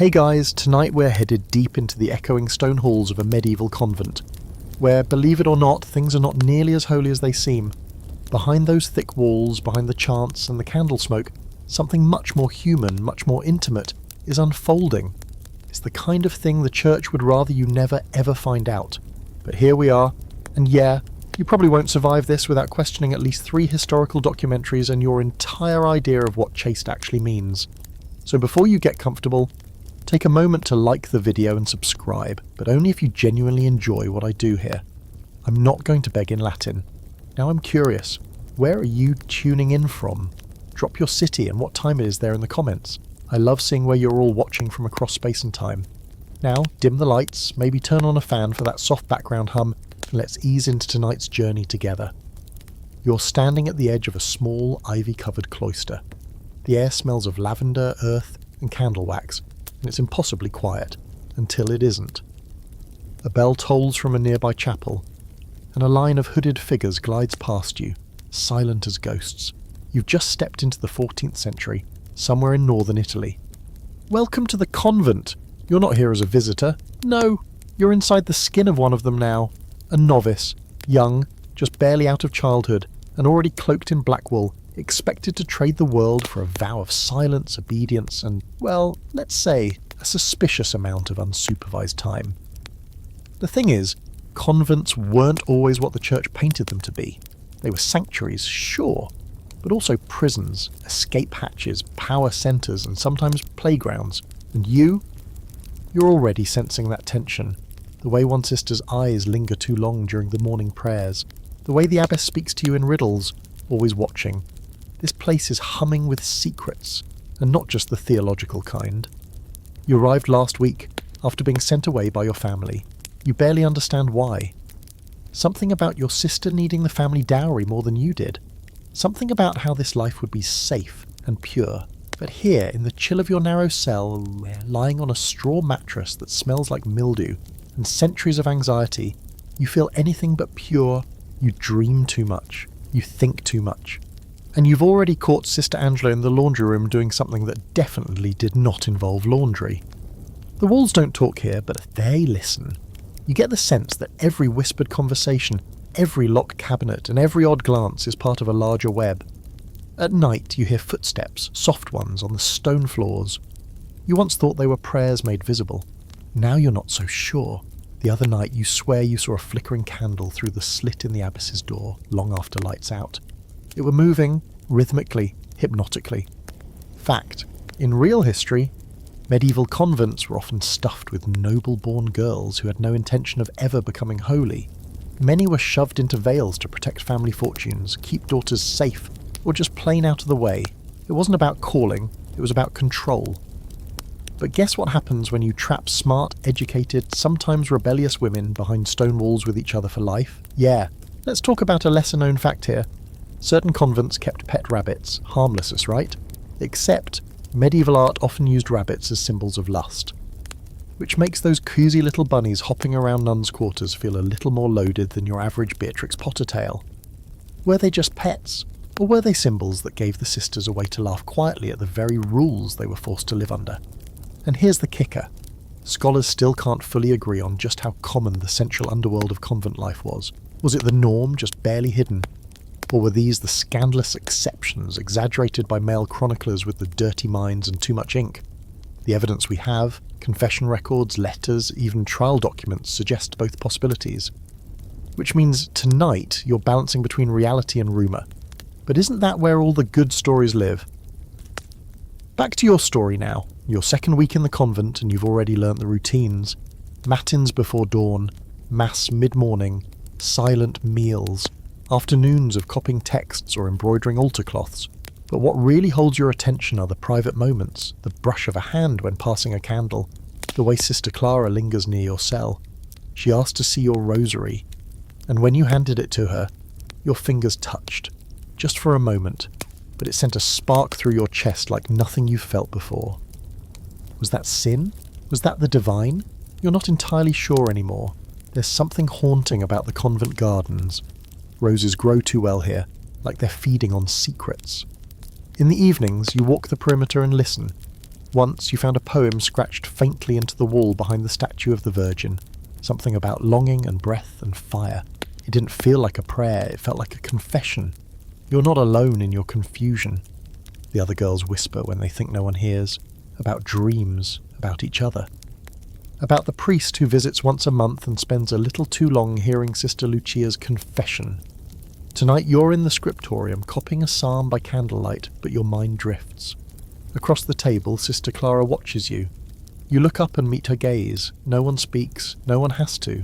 Hey guys, tonight we're headed deep into the echoing stone halls of a medieval convent, where, believe it or not, things are not nearly as holy as they seem. Behind those thick walls, behind the chants and the candle smoke, something much more human, much more intimate, is unfolding. It's the kind of thing the church would rather you never ever find out. But here we are, and yeah, you probably won't survive this without questioning at least 3 historical documentaries and your entire idea of what chaste actually means. So before you get comfortable, take a moment to like the video and subscribe, but only if you genuinely enjoy what I do here. I'm not going to beg in Latin. Now I'm curious, where are you tuning in from? Drop your city and what time it is there in the comments. I love seeing where you're all watching from across space and time. Now, dim the lights, maybe turn on a fan for that soft background hum, and let's ease into tonight's journey together. You're standing at the edge of a small, ivy-covered cloister. The air smells of lavender, earth, and candle wax, and it's impossibly quiet, until it isn't. A bell tolls from a nearby chapel, and a line of hooded figures glides past you, silent as ghosts. You've just stepped into the 14th century, somewhere in northern Italy. Welcome to the convent! You're not here as a visitor. No, you're inside the skin of one of them now. A novice, young, just barely out of childhood, and already cloaked in black wool, expected to trade the world for a vow of silence, obedience, and, well, let's say, a suspicious amount of unsupervised time. The thing is, convents weren't always what the church painted them to be. They were sanctuaries, sure, but also prisons, escape hatches, power centres, and sometimes playgrounds. And you're already sensing that tension. The way one sister's eyes linger too long during the morning prayers. The way the abbess speaks to you in riddles, always watching. This place is humming with secrets, and not just the theological kind. You arrived last week, after being sent away by your family. You barely understand why. Something about your sister needing the family dowry more than you did. Something about how this life would be safe and pure. But here, in the chill of your narrow cell, lying on a straw mattress that smells like mildew, and centuries of anxiety, you feel anything but pure. You dream too much. You think too much. And you've already caught Sister Angela in the laundry room doing something that definitely did not involve laundry. The walls don't talk here, but they listen. You get the sense that every whispered conversation, every locked cabinet, and every odd glance is part of a larger web. At night you hear footsteps, soft ones, on the stone floors. You once thought they were prayers made visible. Now you're not so sure. The other night you swear you saw a flickering candle through the slit in the abbess's door, long after lights out. It were moving, rhythmically, hypnotically. Fact, in real history, medieval convents were often stuffed with noble-born girls who had no intention of ever becoming holy. Many were shoved into veils to protect family fortunes, keep daughters safe, or just plain out of the way. It wasn't about calling, it was about control. But guess what happens when you trap smart, educated, sometimes rebellious women behind stone walls with each other for life? Yeah, let's talk about a lesser-known fact here. Certain convents kept pet rabbits, harmless, right? Except, medieval art often used rabbits as symbols of lust. Which makes those cosy little bunnies hopping around nuns' quarters feel a little more loaded than your average Beatrix Potter tale. Were they just pets? Or were they symbols that gave the sisters a way to laugh quietly at the very rules they were forced to live under? And here's the kicker. Scholars still can't fully agree on just how common the central underworld of convent life was. Was it the norm, just barely hidden? Or were these the scandalous exceptions exaggerated by male chroniclers with the dirty minds and too much ink? The evidence we have, confession records, letters, even trial documents suggest both possibilities. Which means tonight you're balancing between reality and rumour. But isn't that where all the good stories live? Back to your story now. Your second week in the convent and you've already learnt the routines. Matins before dawn, mass mid-morning, silent meals, afternoons of copying texts or embroidering altar cloths. But what really holds your attention are the private moments, the brush of a hand when passing a candle, the way Sister Clara lingers near your cell. She asked to see your rosary, and when you handed it to her, your fingers touched, just for a moment, but it sent a spark through your chest like nothing you've felt before. Was that sin? Was that the divine? You're not entirely sure anymore. There's something haunting about the convent gardens. Roses grow too well here, like they're feeding on secrets. In the evenings, you walk the perimeter and listen. Once you found a poem scratched faintly into the wall behind the statue of the Virgin, something about longing and breath and fire. It didn't feel like a prayer, it felt like a confession. You're not alone in your confusion. The other girls whisper when they think no one hears, about dreams, about each other. About the priest who visits once a month and spends a little too long hearing Sister Lucia's confession. Tonight you're in the scriptorium copying a psalm by candlelight, but your mind drifts. Across the table, Sister Clara watches you. You look up and meet her gaze. No one speaks, no one has to.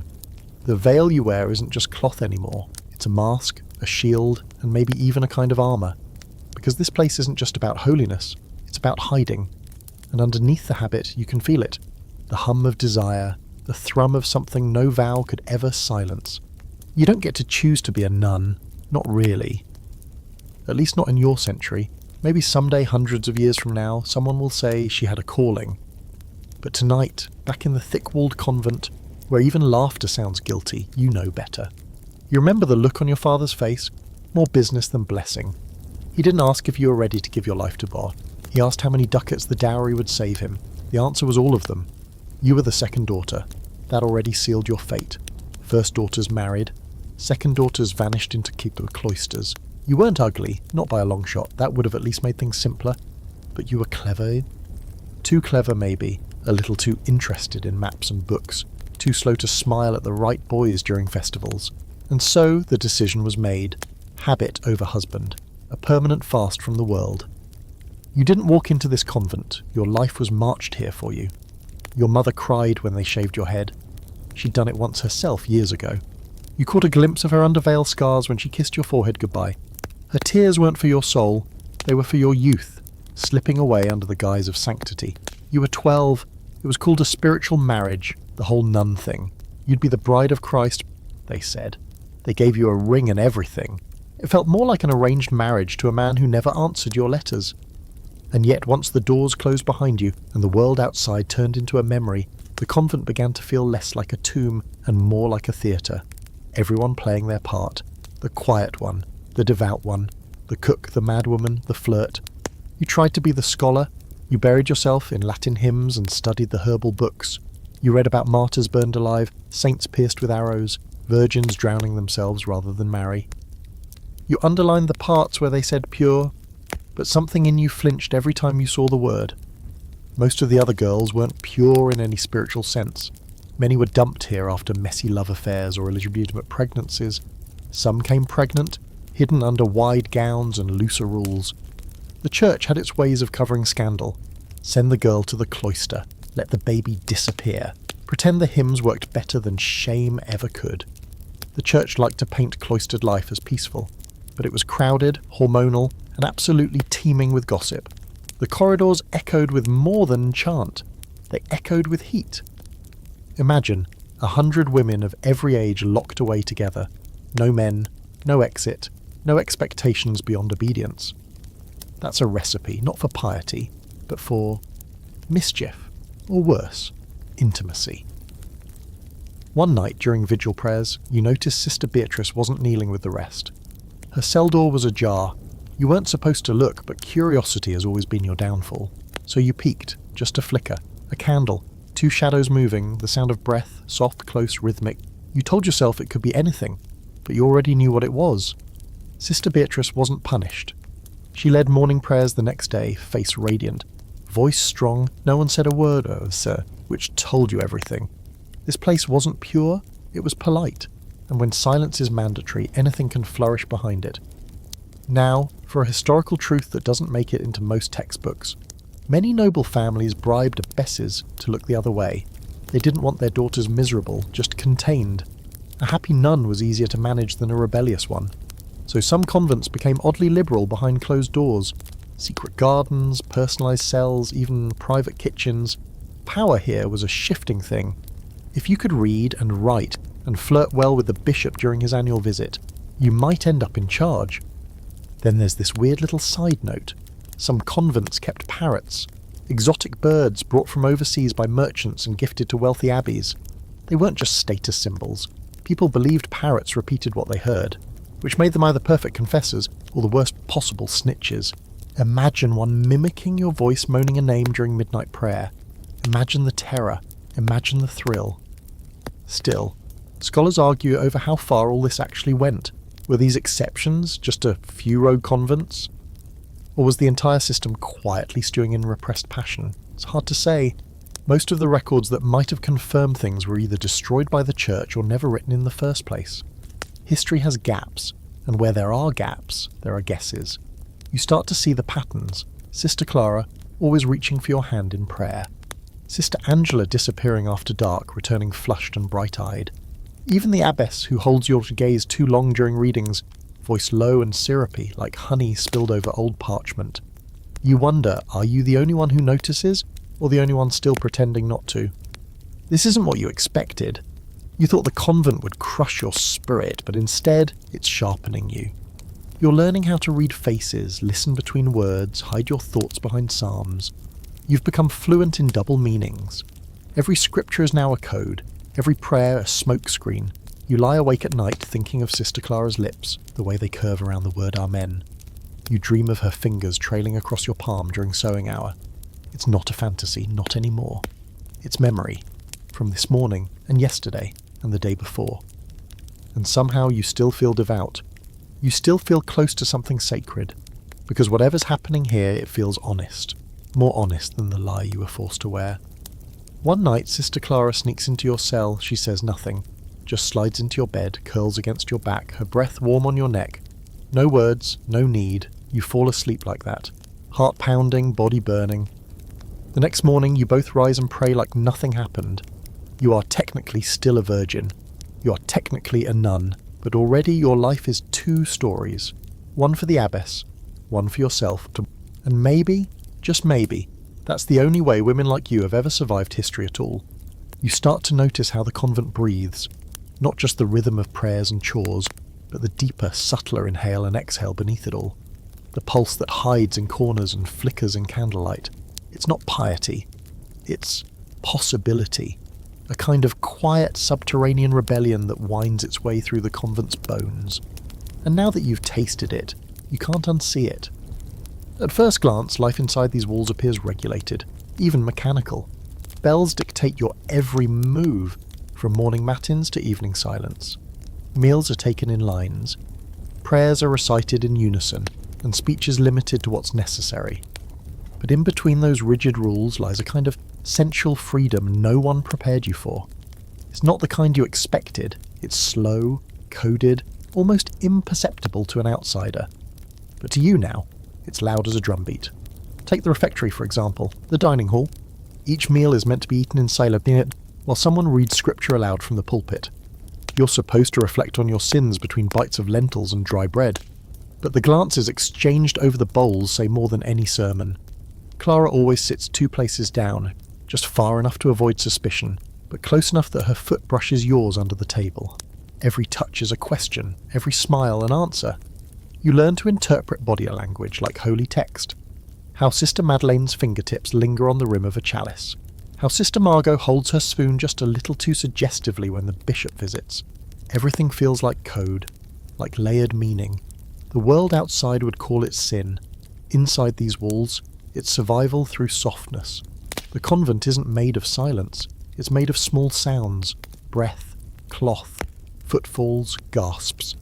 The veil you wear isn't just cloth anymore. It's a mask, a shield, and maybe even a kind of armour. Because this place isn't just about holiness, it's about hiding. And underneath the habit, you can feel it. The hum of desire, the thrum of something no vow could ever silence. You don't get to choose to be a nun. Not really. At least not in your century. Maybe someday, hundreds of years from now, someone will say she had a calling. But tonight, back in the thick-walled convent, where even laughter sounds guilty, you know better. You remember the look on your father's face? More business than blessing. He didn't ask if you were ready to give your life to God. He asked how many ducats the dowry would save him. The answer was all of them. You were the second daughter. That already sealed your fate. First daughter's married. Second daughter's vanished into the cloisters. You weren't ugly, not by a long shot. That would have at least made things simpler. But you were clever. Too clever, maybe. A little too interested in maps and books. Too slow to smile at the right boys during festivals. And so the decision was made. Habit over husband. A permanent fast from the world. You didn't walk into this convent. Your life was marched here for you. Your mother cried when they shaved your head. She'd done it once herself years ago. You caught a glimpse of her underveil scars when she kissed your forehead goodbye. Her tears weren't for your soul, they were for your youth, slipping away under the guise of sanctity. You were 12, it was called a spiritual marriage, the whole nun thing. You'd be the bride of Christ, they said. They gave you a ring and everything. It felt more like an arranged marriage to a man who never answered your letters. And yet once the doors closed behind you and the world outside turned into a memory, the convent began to feel less like a tomb and more like a theatre. Everyone playing their part. The quiet one, the devout one, the cook, the madwoman, the flirt. You tried to be the scholar. You buried yourself in Latin hymns and studied the herbal books. You read about martyrs burned alive, saints pierced with arrows, virgins drowning themselves rather than marry. You underlined the parts where they said pure, but something in you flinched every time you saw the word. Most of the other girls weren't pure in any spiritual sense. Many were dumped here after messy love affairs or illegitimate pregnancies. Some came pregnant, hidden under wide gowns and looser rules. The church had its ways of covering scandal. Send the girl to the cloister. Let the baby disappear. Pretend the hymns worked better than shame ever could. The church liked to paint cloistered life as peaceful, but it was crowded, hormonal, and absolutely teeming with gossip. The corridors echoed with more than chant. They echoed with heat. Imagine 100 women of every age locked away together. No men, no exit, no expectations beyond obedience. That's a recipe, not for piety, but for mischief, or worse, intimacy. One night during vigil prayers, you noticed Sister Beatrice wasn't kneeling with the rest. Her cell door was ajar. You weren't supposed to look, but curiosity has always been your downfall. So you peeked, just a flicker, a candle, 2 shadows moving, the sound of breath, soft, close, rhythmic. You told yourself it could be anything, but you already knew what it was. Sister Beatrice wasn't punished. She led morning prayers the next day, face radiant. Voice strong, no one said a word, sir, which told you everything. This place wasn't pure, it was polite, and when silence is mandatory, anything can flourish behind it. Now, for a historical truth that doesn't make it into most textbooks. Many noble families bribed abbesses to look the other way. They didn't want their daughters miserable, just contained. A happy nun was easier to manage than a rebellious one. So some convents became oddly liberal behind closed doors. Secret gardens, personalised cells, even private kitchens. Power here was a shifting thing. If you could read and write and flirt well with the bishop during his annual visit, you might end up in charge. Then there's this weird little side note. Some convents kept parrots, exotic birds brought from overseas by merchants and gifted to wealthy abbeys. They weren't just status symbols. People believed parrots repeated what they heard, which made them either perfect confessors or the worst possible snitches. Imagine one mimicking your voice moaning a name during midnight prayer. Imagine the terror. Imagine the thrill. Still, scholars argue over how far all this actually went. Were these exceptions, just a few rogue convents? Or was the entire system quietly stewing in repressed passion? It's hard to say. Most of the records that might have confirmed things were either destroyed by the church or never written in the first place. History has gaps, and where there are gaps, there are guesses. You start to see the patterns. Sister Clara always reaching for your hand in prayer. Sister Angela disappearing after dark, returning flushed and bright-eyed. Even the abbess who holds your gaze too long during readings, voice low and syrupy like honey spilled over old parchment. You wonder, are you the only one who notices, or the only one still pretending not to? This isn't what you expected. You thought the convent would crush your spirit, but instead, it's sharpening you. You're learning how to read faces, listen between words, hide your thoughts behind psalms. You've become fluent in double meanings. Every scripture is now a code, every prayer a smokescreen. You lie awake at night thinking of Sister Clara's lips, the way they curve around the word Amen. You dream of her fingers trailing across your palm during sewing hour. It's not a fantasy, not anymore. It's memory, from this morning and yesterday and the day before. And somehow you still feel devout. You still feel close to something sacred, because whatever's happening here, it feels honest. More honest than the lie you were forced to wear. One night, Sister Clara sneaks into your cell. She says nothing, just slides into your bed, curls against your back, her breath warm on your neck. No words, no need. You fall asleep like that. Heart pounding, body burning. The next morning, you both rise and pray like nothing happened. You are technically still a virgin. You are technically a nun, but already your life is 2 stories. One for the abbess, one for yourself. And maybe, just maybe, that's the only way women like you have ever survived history at all. You start to notice how the convent breathes, not just the rhythm of prayers and chores, but the deeper, subtler inhale and exhale beneath it all. The pulse that hides in corners and flickers in candlelight. It's not piety, it's possibility. A kind of quiet subterranean rebellion that winds its way through the convent's bones. And now that you've tasted it, you can't unsee it. At first glance, life inside these walls appears regulated, even mechanical. Bells dictate your every move, from morning matins to evening silence. Meals are taken in lines. Prayers are recited in unison, and speech is limited to what's necessary. But in between those rigid rules lies a kind of sensual freedom no one prepared you for. It's not the kind you expected. It's slow, coded, almost imperceptible to an outsider. But to you now, it's loud as a drumbeat. Take the refectory, for example, the dining hall. Each meal is meant to be eaten in silence while someone reads scripture aloud from the pulpit. You're supposed to reflect on your sins between bites of lentils and dry bread. But the glances exchanged over the bowls say more than any sermon. Clara always sits 2 places down, just far enough to avoid suspicion, but close enough that her foot brushes yours under the table. Every touch is a question, every smile an answer. You learn to interpret body language like holy text. How Sister Madeleine's fingertips linger on the rim of a chalice. How Sister Margot holds her spoon just a little too suggestively when the bishop visits. Everything feels like code, like layered meaning. The world outside would call it sin. Inside these walls, it's survival through softness. The convent isn't made of silence. It's made of small sounds, breath, cloth, footfalls, gasps,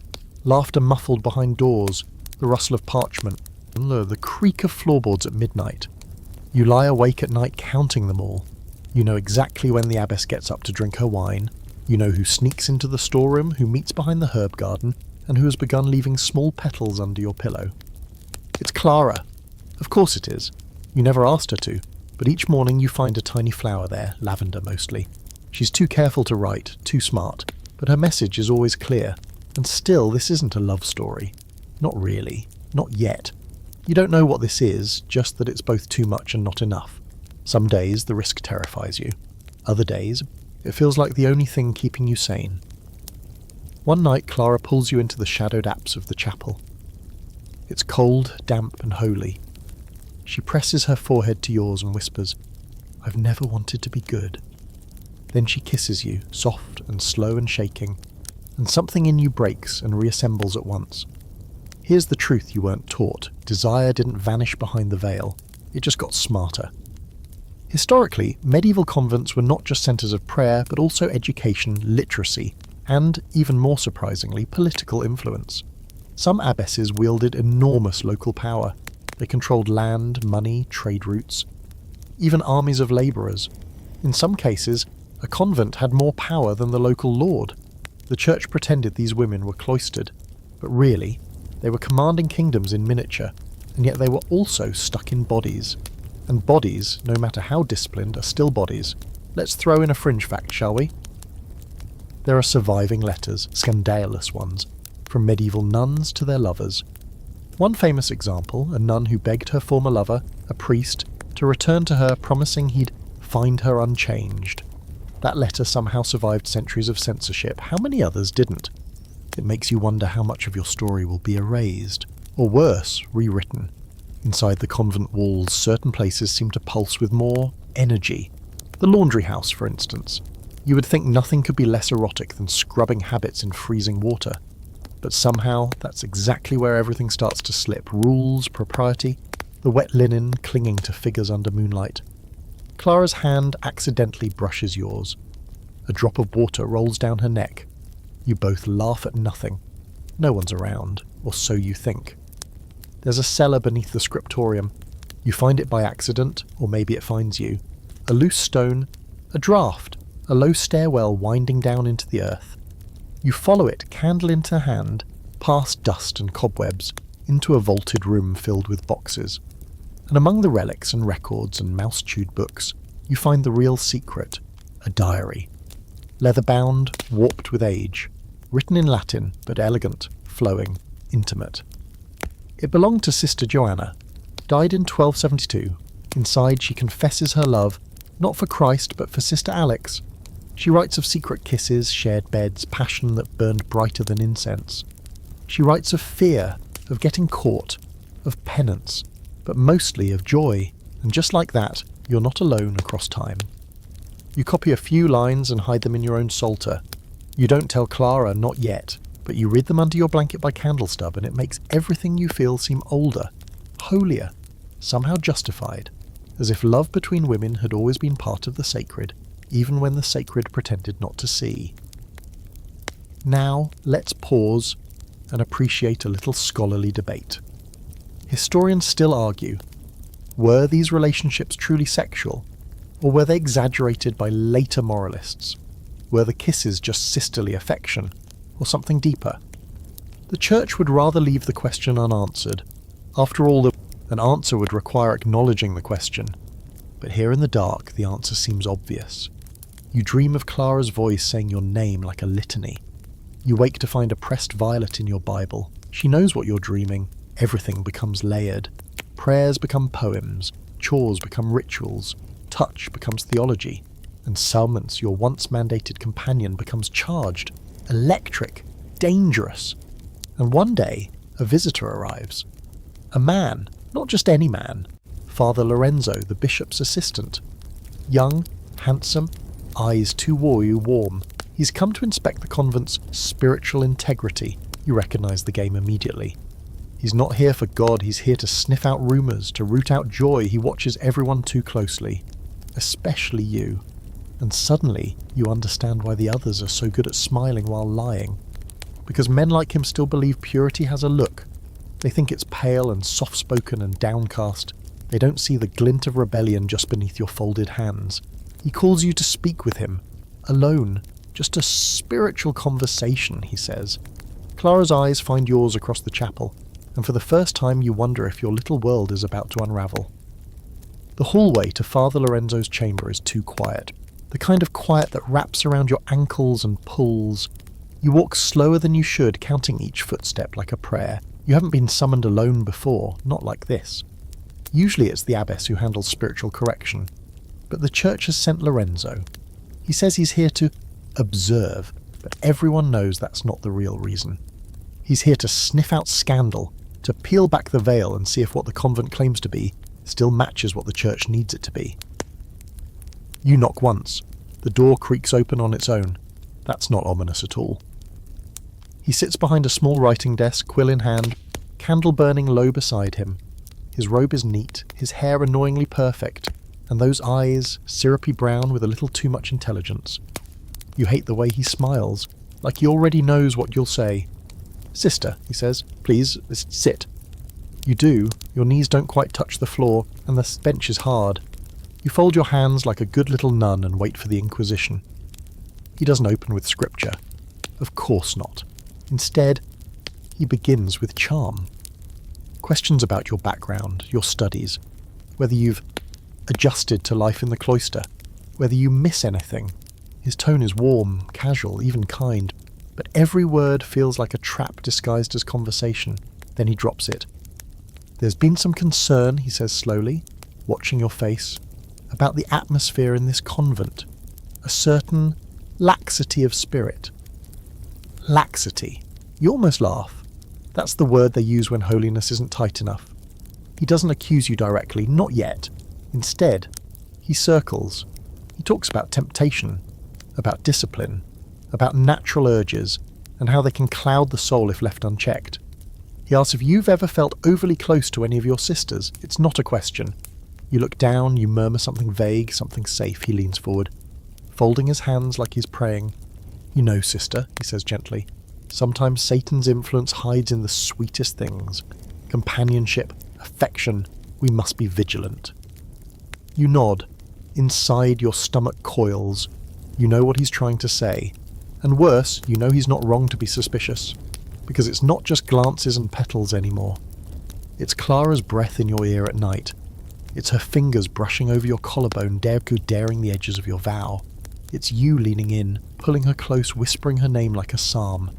laughter muffled behind doors, the rustle of parchment, and the creak of floorboards at midnight. You lie awake at night counting them all. You know exactly when the abbess gets up to drink her wine. You know who sneaks into the storeroom, who meets behind the herb garden, and who has begun leaving small petals under your pillow. It's Clara. Of course it is. You never asked her to, but each morning you find a tiny flower there, lavender mostly. She's too careful to write, too smart, but her message is always clear. And still, this isn't a love story. Not really. Not yet. You don't know what this is, just that it's both too much and not enough. Some days the risk terrifies you. Other days, it feels like the only thing keeping you sane. One night Clara pulls you into the shadowed apse of the chapel. It's cold, damp and holy. She presses her forehead to yours and whispers, "I've never wanted to be good." Then she kisses you, soft and slow and shaking, and something in you breaks and reassembles at once. Here's the truth you weren't taught. Desire didn't vanish behind the veil. It just got smarter. Historically, medieval convents were not just centres of prayer, but also education, literacy, and, even more surprisingly, political influence. Some abbesses wielded enormous local power. They controlled land, money, trade routes, even armies of labourers. In some cases, a convent had more power than the local lord. The church pretended these women were cloistered, but really, they were commanding kingdoms in miniature, and yet they were also stuck in bodies. And bodies, no matter how disciplined, are still bodies. Let's throw in a fringe fact, shall we? There are surviving letters, scandalous ones, from medieval nuns to their lovers. One famous example, a nun who begged her former lover, a priest, to return to her, promising he'd find her unchanged. That letter somehow survived centuries of censorship. How many others didn't? It makes you wonder how much of your story will be erased, or worse, rewritten. Inside the convent walls, certain places seem to pulse with more energy. The laundry house, for instance. You would think nothing could be less erotic than scrubbing habits in freezing water. But somehow, that's exactly where everything starts to slip. Rules, propriety, the wet linen clinging to figures under moonlight. Clara's hand accidentally brushes yours. A drop of water rolls down her neck. You both laugh at nothing. No one's around, or so you think. There's a cellar beneath the scriptorium. You find it by accident, or maybe it finds you. A loose stone, a draught, a low stairwell winding down into the earth. You follow it, candle in hand, past dust and cobwebs, into a vaulted room filled with boxes. And among the relics and records and mouse-chewed books, you find the real secret, a diary. Leather-bound, warped with age, written in Latin, but elegant, flowing, intimate. It belonged to Sister Joanna, died in 1272. Inside she confesses her love, not for Christ, but for Sister Alex. She writes of secret kisses, shared beds, passion that burned brighter than incense. She writes of fear, of getting caught, of penance, but mostly of joy, and just like that, you're not alone across time. You copy a few lines and hide them in your own psalter. You don't tell Clara, not yet, but you read them under your blanket by candle stub, and it makes everything you feel seem older, holier, somehow justified, as if love between women had always been part of the sacred, even when the sacred pretended not to see. Now, let's pause and appreciate a little scholarly debate. Historians still argue, were these relationships truly sexual, or were they exaggerated by later moralists? Were the kisses just sisterly affection, or something deeper? The Church would rather leave the question unanswered. After all, an answer would require acknowledging the question. But here in the dark, the answer seems obvious. You dream of Clara's voice saying your name like a litany. You wake to find a pressed violet in your Bible. She knows what you're dreaming. Everything becomes layered. Prayers become poems. Chores become rituals. Touch becomes theology. And summons, your once mandated companion, becomes charged, electric, dangerous. And one day, a visitor arrives. A man, not just any man. Father Lorenzo, the bishop's assistant. Young, handsome, eyes too warm. He's come to inspect the convent's spiritual integrity. You recognise the game immediately. He's not here for God, he's here to sniff out rumours, to root out joy. He watches everyone too closely, especially you. And suddenly, you understand why the others are so good at smiling while lying. Because men like him still believe purity has a look. They think it's pale and soft-spoken and downcast. They don't see the glint of rebellion just beneath your folded hands. He calls you to speak with him, alone. Just a spiritual conversation, he says. Clara's eyes find yours across the chapel, and for the first time you wonder if your little world is about to unravel. The hallway to Father Lorenzo's chamber is too quiet. The kind of quiet that wraps around your ankles and pulls. You walk slower than you should, counting each footstep like a prayer. You haven't been summoned alone before, not like this. Usually it's the abbess who handles spiritual correction, but the church has sent Lorenzo. He says he's here to observe, but everyone knows that's not the real reason. He's here to sniff out scandal, to peel back the veil and see if what the convent claims to be still matches what the church needs it to be. You knock once. The door creaks open on its own. That's not ominous at all. He sits behind a small writing desk, quill in hand, candle burning low beside him. His robe is neat, his hair annoyingly perfect, and those eyes, syrupy brown with a little too much intelligence. You hate the way he smiles, like he already knows what you'll say. "Sister," he says, "please, sit." You do, your knees don't quite touch the floor, and the bench is hard. You fold your hands like a good little nun and wait for the inquisition. He doesn't open with scripture. Of course not. Instead, he begins with charm. Questions about your background, your studies, whether you've adjusted to life in the cloister, whether you miss anything. His tone is warm, casual, even kind, but every word feels like a trap disguised as conversation. Then he drops it. "There's been some concern," he says slowly, watching your face, "about the atmosphere in this convent. A certain laxity of spirit." Laxity. You almost laugh. That's the word they use when holiness isn't tight enough. He doesn't accuse you directly, not yet. Instead, he circles. He talks about temptation, about discipline, about natural urges, and how they can cloud the soul if left unchecked. He asks if you've ever felt overly close to any of your sisters. It's not a question. You look down, you murmur something vague, something safe. He leans forward, folding his hands like he's praying. "You know, sister," he says gently, "sometimes Satan's influence hides in the sweetest things. Companionship, affection. We must be vigilant." You nod. Inside your stomach coils. You know what he's trying to say. And worse, you know he's not wrong to be suspicious. Because it's not just glances and petals anymore. It's Clara's breath in your ear at night. It's her fingers brushing over your collarbone, daring the edges of your vow. It's you leaning in, pulling her close, whispering her name like a psalm.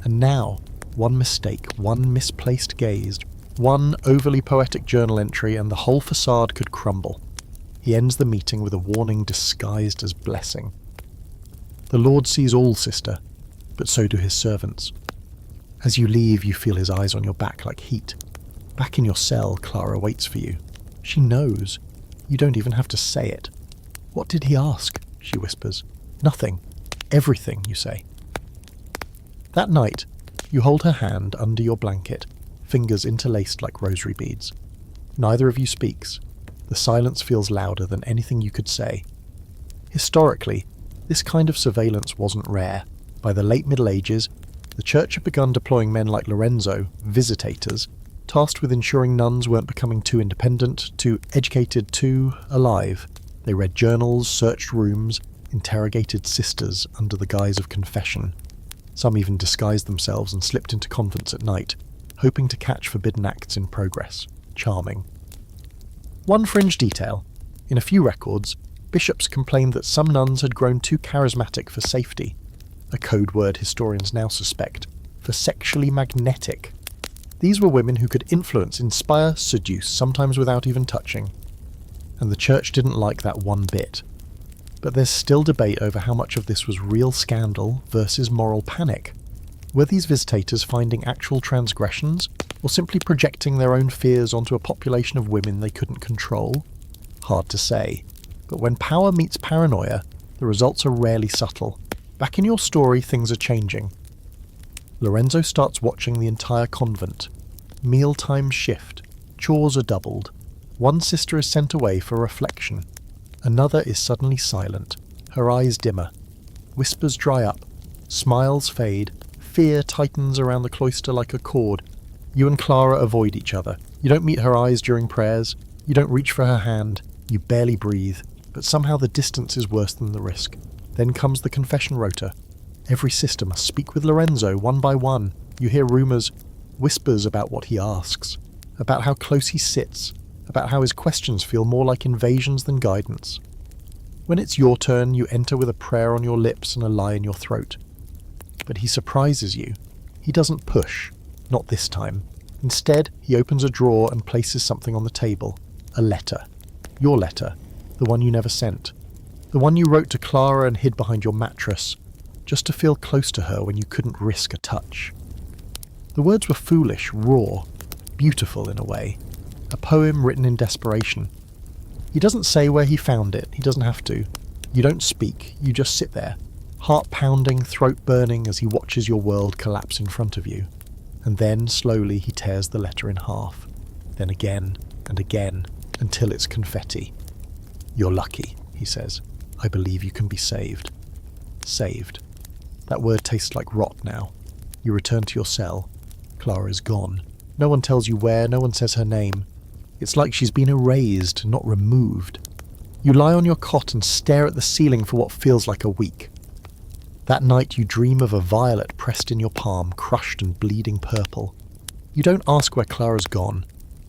And now, one mistake, one misplaced gaze, one overly poetic journal entry, and the whole facade could crumble. He ends the meeting with a warning disguised as blessing. "The Lord sees all, sister, but so do his servants." As you leave, you feel his eyes on your back like heat. Back in your cell, Clara waits for you. She knows. You don't even have to say it. "What did he ask?" she whispers. "Nothing. Everything," you say. That night, you hold her hand under your blanket, fingers interlaced like rosary beads. Neither of you speaks. The silence feels louder than anything you could say. Historically, this kind of surveillance wasn't rare. By the late Middle Ages, the church had begun deploying men like Lorenzo, visitators, tasked with ensuring nuns weren't becoming too independent, too educated, too alive. They read journals, searched rooms, interrogated sisters under the guise of confession. Some even disguised themselves and slipped into convents at night, hoping to catch forbidden acts in progress. Charming. One fringe detail. In a few records, bishops complained that some nuns had grown too charismatic for safety, a code word historians now suspect, for sexually magnetic. These were women who could influence, inspire, seduce, sometimes without even touching. And the church didn't like that one bit. But there's still debate over how much of this was real scandal versus moral panic. Were these visitators finding actual transgressions, or simply projecting their own fears onto a population of women they couldn't control? Hard to say. But when power meets paranoia, the results are rarely subtle. Back in your story, things are changing. Lorenzo starts watching the entire convent. Meal times shift. Chores are doubled. One sister is sent away for reflection. Another is suddenly silent, her eyes dimmer. Whispers dry up. Smiles fade. Fear tightens around the cloister like a cord. You and Clara avoid each other. You don't meet her eyes during prayers. You don't reach for her hand. You barely breathe. But somehow the distance is worse than the risk. Then comes the confession rota. Every sister must speak with Lorenzo one by one. You hear rumours, whispers about what he asks, about how close he sits, about how his questions feel more like invasions than guidance. When it's your turn, you enter with a prayer on your lips and a lie in your throat. But he surprises you. He doesn't push. Not this time. Instead, he opens a drawer and places something on the table. A letter. Your letter. The one you never sent. The one you wrote to Clara and hid behind your mattress, just to feel close to her when you couldn't risk a touch. The words were foolish, raw, beautiful in a way. A poem written in desperation. He doesn't say where he found it. He doesn't have to. You don't speak. You just sit there, heart pounding, throat burning as he watches your world collapse in front of you. and then slowly he tears the letter in half, then again and again, until it's confetti. "You're lucky," he says. "I believe you can be saved." Saved. That word tastes like rot now. You return to your cell. Clara is gone. No one tells you where, no one says her name. It's like she's been erased, not removed. You lie on your cot and stare at the ceiling for what feels like a week. That night you dream of a violet pressed in your palm, crushed and bleeding purple. You don't ask where Clara's gone.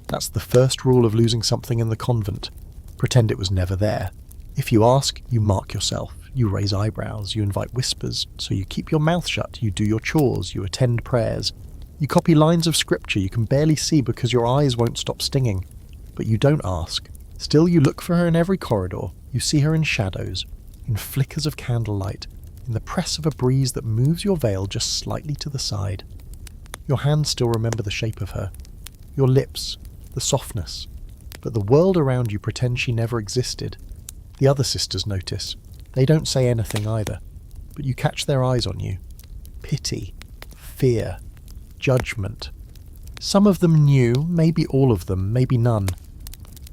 That's the first rule of losing something in the convent. Pretend it was never there. If you ask, you mark yourself. You raise eyebrows, you invite whispers, so you keep your mouth shut, you do your chores, you attend prayers. You copy lines of scripture you can barely see because your eyes won't stop stinging. But you don't ask. Still you look for her in every corridor. You see her in shadows, in flickers of candlelight, in the press of a breeze that moves your veil just slightly to the side. Your hands still remember the shape of her. Your lips, the softness. But the world around you pretends she never existed. The other sisters notice. They don't say anything either, but you catch their eyes on you. Pity, fear, judgment. Some of them knew, maybe all of them, maybe none.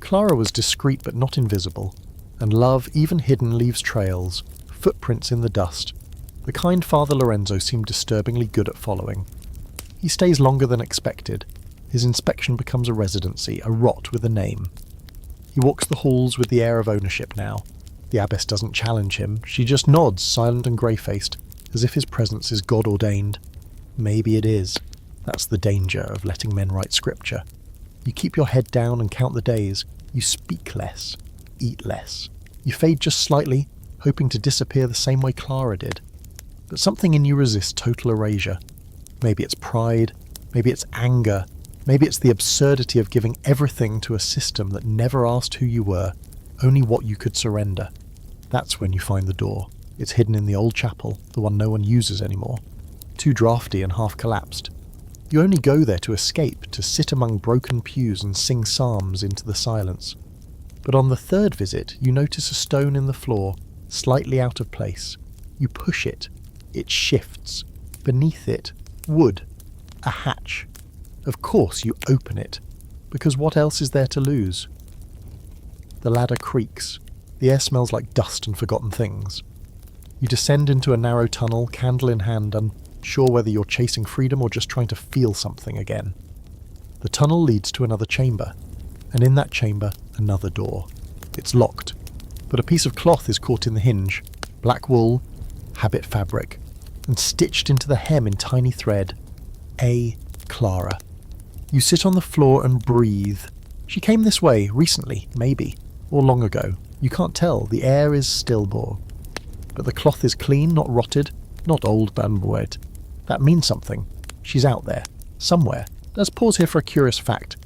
Clara was discreet but not invisible, and love, even hidden, leaves trails, footprints in the dust. The kind Father Lorenzo seemed disturbingly good at following. He stays longer than expected. His inspection becomes a residency, a rot with a name. He walks the halls with the air of ownership now. The abbess doesn't challenge him, she just nods, silent and grey-faced, as if his presence is God-ordained. Maybe it is. That's the danger of letting men write scripture. You keep your head down and count the days. You speak less, eat less. You fade just slightly, hoping to disappear the same way Clara did. But something in you resists total erasure. Maybe it's pride, maybe it's anger, maybe it's the absurdity of giving everything to a system that never asked who you were, only what you could surrender. That's when you find the door. It's hidden in the old chapel, the one no one uses anymore. Too draughty and half collapsed. You only go there to escape, to sit among broken pews and sing psalms into the silence. But on the third visit, you notice a stone in the floor, slightly out of place. You push it. It shifts. Beneath it, wood. A hatch. Of course you open it, because what else is there to lose? The ladder creaks. The air smells like dust and forgotten things. You descend into a narrow tunnel, candle in hand, unsure whether you're chasing freedom or just trying to feel something again. The tunnel leads to another chamber, and in that chamber, another door. It's locked, but a piece of cloth is caught in the hinge, black wool, habit fabric, and stitched into the hem in tiny thread. A. Clara. You sit on the floor and breathe. She came this way, recently, maybe, or long ago. You can't tell, the air is stillborn. But the cloth is clean, not rotted, not old bambouet. That means something. She's out there, somewhere. Let's pause here for a curious fact.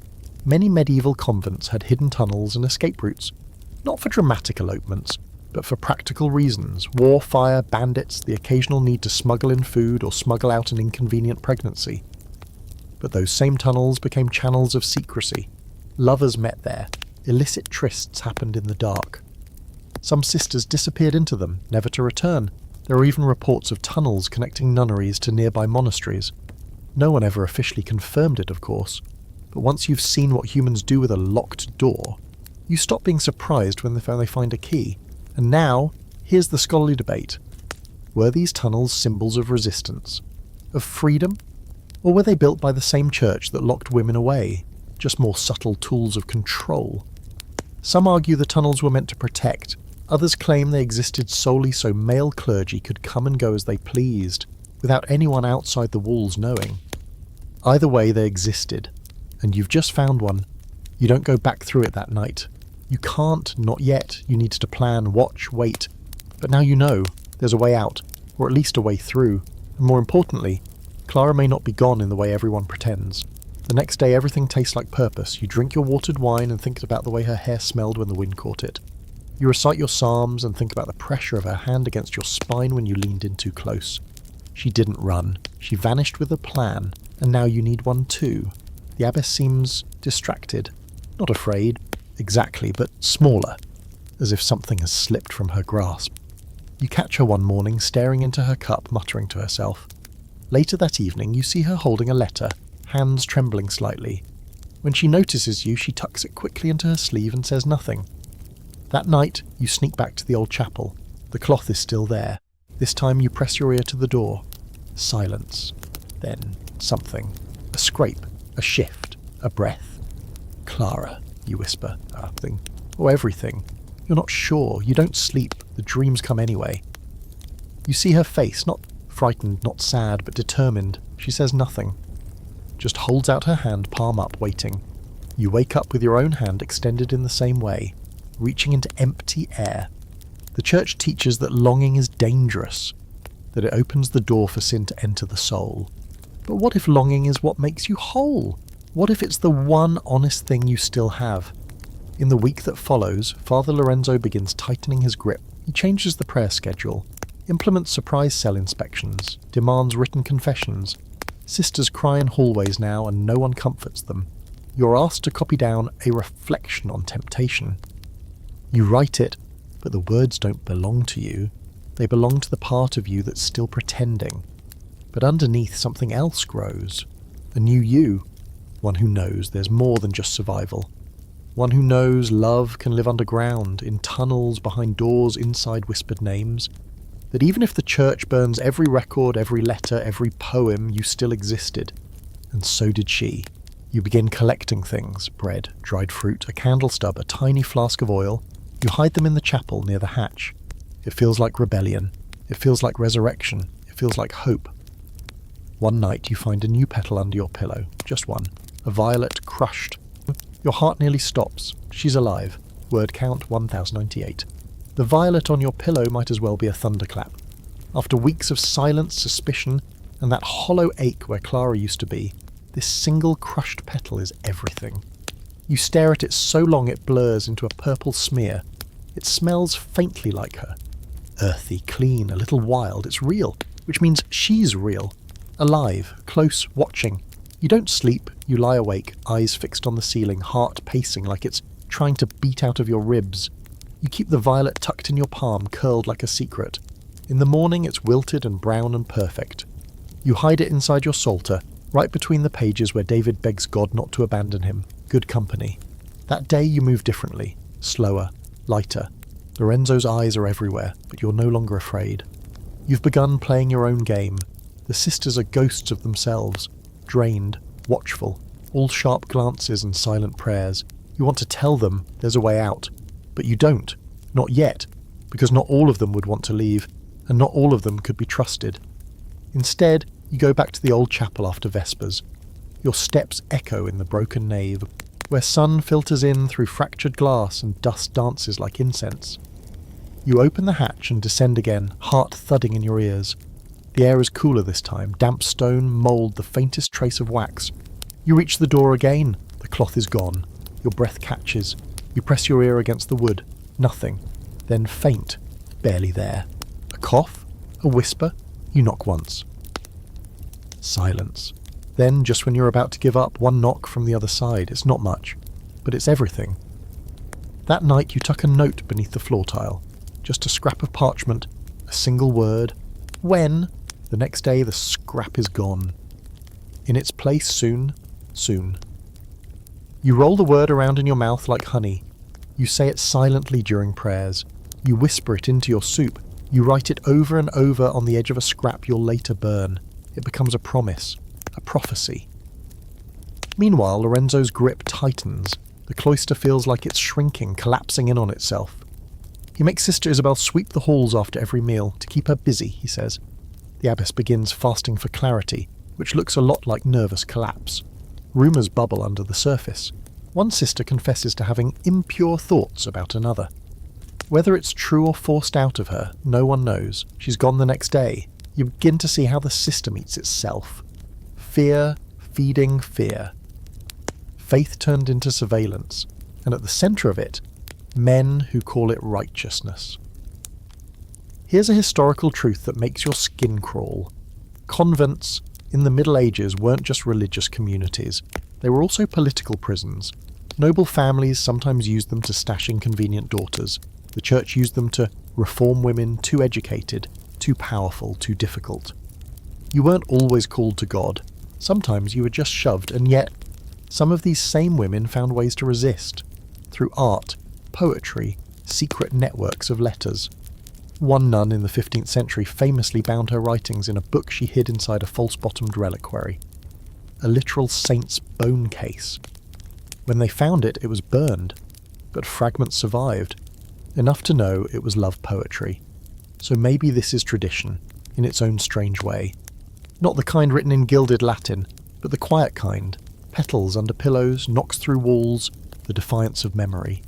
Many medieval convents had hidden tunnels and escape routes. Not for dramatic elopements, but for practical reasons. War, fire, bandits, the occasional need to smuggle in food or smuggle out an inconvenient pregnancy. But those same tunnels became channels of secrecy. Lovers met there. Illicit trysts happened in the dark. Some sisters disappeared into them, never to return. There are even reports of tunnels connecting nunneries to nearby monasteries. No one ever officially confirmed it, of course. But once you've seen what humans do with a locked door, you stop being surprised when they find a key. And now, here's the scholarly debate. Were these tunnels symbols of resistance? Of freedom? Or were they built by the same church that locked women away? Just more subtle tools of control? Some argue the tunnels were meant to protect. Others claim they existed solely so male clergy could come and go as they pleased, without anyone outside the walls knowing. Either way, they existed, and you've just found one. You don't go back through it that night. You can't, not yet. You need to plan, watch, wait. But now you know, there's a way out, or at least a way through. And more importantly, Clara may not be gone in the way everyone pretends. The next day everything tastes like purpose. You drink your watered wine and think about the way her hair smelled when the wind caught it. You recite your psalms and think about the pressure of her hand against your spine when you leaned in too close. She didn't run. She vanished with a plan, and now you need one too. The abbess seems distracted. Not afraid, exactly, but smaller, as if something has slipped from her grasp. You catch her one morning staring into her cup, muttering to herself. Later that evening you see her holding a letter, hands trembling slightly. When she notices you, she tucks it quickly into her sleeve and says nothing. That night, you sneak back to the old chapel. The cloth is still there. This time you press your ear to the door. Silence. Then something. A scrape. A shift. A breath. Clara, you whisper. Nothing. Or everything. You're not sure. You don't sleep. The dreams come anyway. You see her face, not frightened, not sad, but determined. She says nothing. Just holds out her hand, palm up, waiting. You wake up with your own hand extended in the same way, reaching into empty air. The church teaches that longing is dangerous, that it opens the door for sin to enter the soul. But what if longing is what makes you whole? What if it's the one honest thing you still have? In the week that follows, Father Lorenzo begins tightening his grip. He changes the prayer schedule, implements surprise cell inspections, demands written confessions. Sisters cry in hallways now and no one comforts them. You're asked to copy down a reflection on temptation. You write it, but the words don't belong to you. They belong to the part of you that's still pretending. But underneath something else grows. A new you. One who knows there's more than just survival. One who knows love can live underground, in tunnels, behind doors, inside whispered names. That even if the church burns every record, every letter, every poem, you still existed. And so did she. You begin collecting things, bread, dried fruit, a candle stub, a tiny flask of oil. You hide them in the chapel near the hatch. It feels like rebellion. It feels like resurrection. It feels like hope. One night you find a new petal under your pillow, just one. A violet crushed. Your heart nearly stops. She's alive. Word count 1098. The violet on your pillow might as well be a thunderclap. After weeks of silence, suspicion, and that hollow ache where Clara used to be, this single crushed petal is everything. You stare at it so long it blurs into a purple smear. It smells faintly like her. Earthy, clean, a little wild. It's real, which means she's real. Alive, close, watching. You don't sleep, you lie awake, eyes fixed on the ceiling, heart pacing like it's trying to beat out of your ribs. You keep the violet tucked in your palm, curled like a secret. In the morning it's wilted and brown and perfect. You hide it inside your psalter, right between the pages where David begs God not to abandon him. Good company. That day you move differently, slower, lighter. Lorenzo's eyes are everywhere, but you're no longer afraid. You've begun playing your own game. The sisters are ghosts of themselves, drained, watchful, all sharp glances and silent prayers. You want to tell them there's a way out, but you don't, not yet, because not all of them would want to leave, and not all of them could be trusted. Instead, you go back to the old chapel after Vespers. Your steps echo in the broken nave, where sun filters in through fractured glass and dust dances like incense. You open the hatch and descend again, heart thudding in your ears. The air is cooler this time, damp stone, mould, the faintest trace of wax. You reach the door again. The cloth is gone. Your breath catches. You press your ear against the wood. Nothing. Then faint. Barely there. A cough? A whisper? You knock once. Silence. Then, just when you're about to give up, one knock from the other side. It's not much, but it's everything. That night you tuck a note beneath the floor tile. Just a scrap of parchment. A single word. When? The next day the scrap is gone. In its place soon, soon. You roll the word around in your mouth like honey. You say it silently during prayers. You whisper it into your soup. You write it over and over on the edge of a scrap you'll later burn. It becomes a promise, a prophecy. Meanwhile, Lorenzo's grip tightens. The cloister feels like it's shrinking, collapsing in on itself. He makes Sister Isabel sweep the halls after every meal, to keep her busy, he says. The abbess begins fasting for clarity, which looks a lot like nervous collapse. Rumours bubble under the surface. One sister confesses to having impure thoughts about another. Whether it's true or forced out of her, no one knows. She's gone the next day. You begin to see how the system eats itself. Fear feeding fear. Faith turned into surveillance, and at the centre of it, men who call it righteousness. Here's a historical truth that makes your skin crawl. Convents, in the Middle Ages, weren't just religious communities. They were also political prisons. Noble families sometimes used them to stash inconvenient daughters. The church used them to reform women too educated, too powerful, too difficult. You weren't always called to God. Sometimes you were just shoved, and yet some of these same women found ways to resist, through art, poetry, secret networks of letters. One nun in the 15th century famously bound her writings in a book she hid inside a false-bottomed reliquary, a literal saint's bone case. When they found it, it was burned, but fragments survived, enough to know it was love poetry. So maybe this is tradition, in its own strange way. Not the kind written in gilded Latin, but the quiet kind, petals under pillows, knocks through walls, the defiance of memory.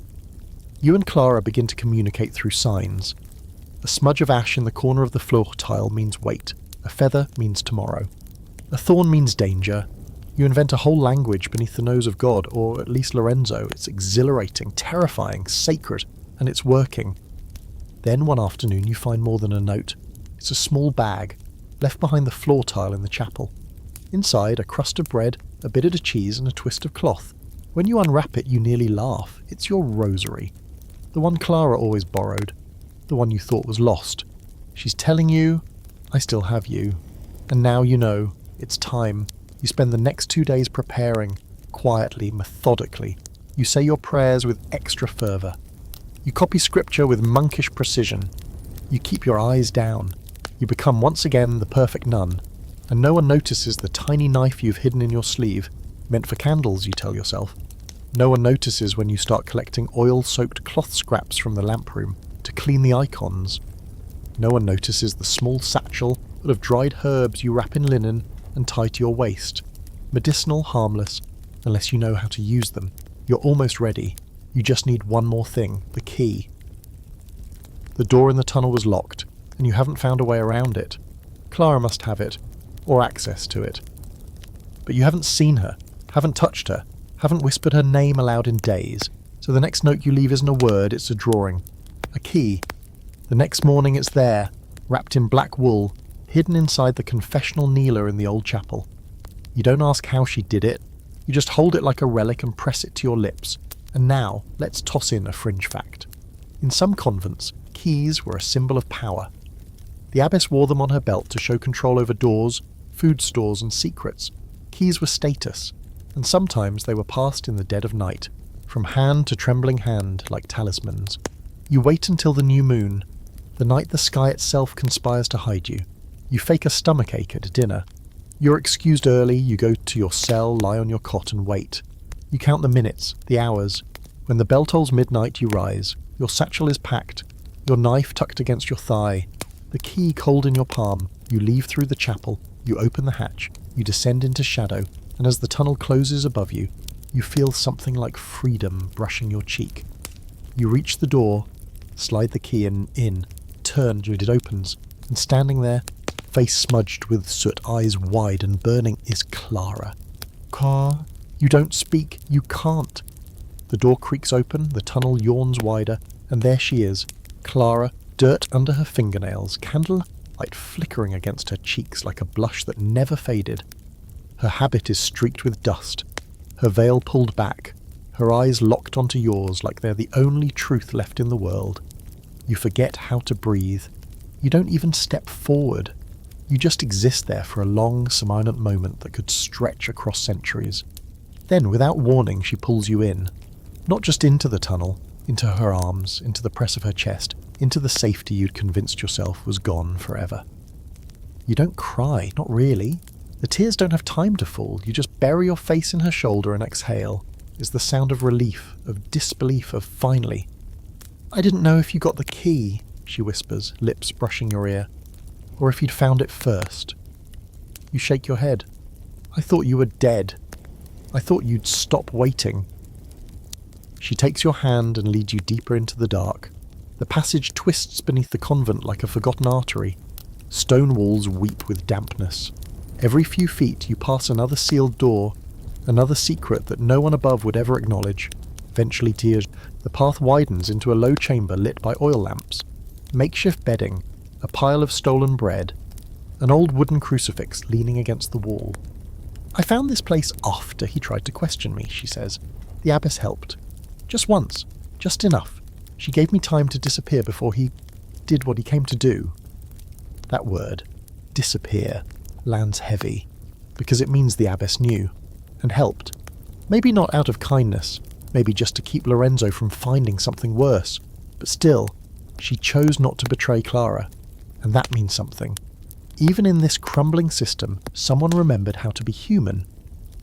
You and Clara begin to communicate through signs. A smudge of ash in the corner of the floor tile means wait, a feather means tomorrow. A thorn means danger. You invent a whole language beneath the nose of God, or at least Lorenzo. It's exhilarating, terrifying, sacred, and it's working. Then one afternoon you find more than a note. It's a small bag, left behind the floor tile in the chapel. Inside, a crust of bread, a bit of cheese, and a twist of cloth. When you unwrap it, you nearly laugh. It's your rosary. The one Clara always borrowed. The one you thought was lost. She's telling you, I still have you. And now you know, it's time. You spend the next 2 days preparing, quietly, methodically. You say your prayers with extra fervour. You copy scripture with monkish precision. You keep your eyes down. You become once again the perfect nun, and no one notices the tiny knife you've hidden in your sleeve, meant for candles, you tell yourself. No one notices when you start collecting oil-soaked cloth scraps from the lamp room to clean the icons. No one notices the small satchel full of dried herbs you wrap in linen and tie to your waist. Medicinal, harmless, unless you know how to use them. You're almost ready. You just need one more thing, the key. The door in the tunnel was locked, and you haven't found a way around it. Clara must have it, or access to it. But you haven't seen her, haven't touched her, haven't whispered her name aloud in days, so the next note you leave isn't a word, it's a drawing. A key. The next morning it's there, wrapped in black wool, hidden inside the confessional kneeler in the old chapel. You don't ask how she did it, you just hold it like a relic and press it to your lips. And now, let's toss in a fringe fact. In some convents, keys were a symbol of power. The abbess wore them on her belt to show control over doors, food stores and secrets. Keys were status, and sometimes they were passed in the dead of night, from hand to trembling hand like talismans. You wait until the new moon, the night the sky itself conspires to hide you. You fake a stomachache at dinner. You're excused early, you go to your cell, lie on your cot and wait. You count the minutes, the hours. When the bell tolls midnight, you rise. Your satchel is packed, your knife tucked against your thigh, the key cold in your palm. You leave through the chapel, you open the hatch, you descend into shadow, and as the tunnel closes above you, you feel something like freedom brushing your cheek. You reach the door, slide the key in, turn, it opens, and standing there, face smudged with soot, eyes wide and burning, is Clara. Car. You don't speak, you can't. The door creaks open, the tunnel yawns wider, and there she is, Clara, dirt under her fingernails, candlelight flickering against her cheeks like a blush that never faded. Her habit is streaked with dust, her veil pulled back, her eyes locked onto yours like they're the only truth left in the world. You forget how to breathe. You don't even step forward. You just exist there for a long, silent moment that could stretch across centuries. Then, without warning, she pulls you in. Not just into the tunnel, into her arms, into the press of her chest, into the safety you'd convinced yourself was gone forever. You don't cry, not really. The tears don't have time to fall. You just bury your face in her shoulder and exhale. It's the sound of relief, of disbelief, of finally. I didn't know if you got the key, she whispers, lips brushing your ear, or if you'd found it first. You shake your head. I thought you were dead. I thought you'd stop waiting. She takes your hand and leads you deeper into the dark. The passage twists beneath the convent like a forgotten artery. Stone walls weep with dampness. Every few feet you pass another sealed door, another secret that no one above would ever acknowledge. Eventually tears. The path widens into a low chamber lit by oil lamps. Makeshift bedding, a pile of stolen bread, an old wooden crucifix leaning against the wall. I found this place after he tried to question me, she says. The abbess helped. Just once. Just enough. She gave me time to disappear before he did what he came to do. That word, disappear, lands heavy. because it means the abbess knew, and helped. Maybe not out of kindness, maybe just to keep Lorenzo from finding something worse, but still, she chose not to betray Clara, and that means something. Even in this crumbling system, someone remembered how to be human.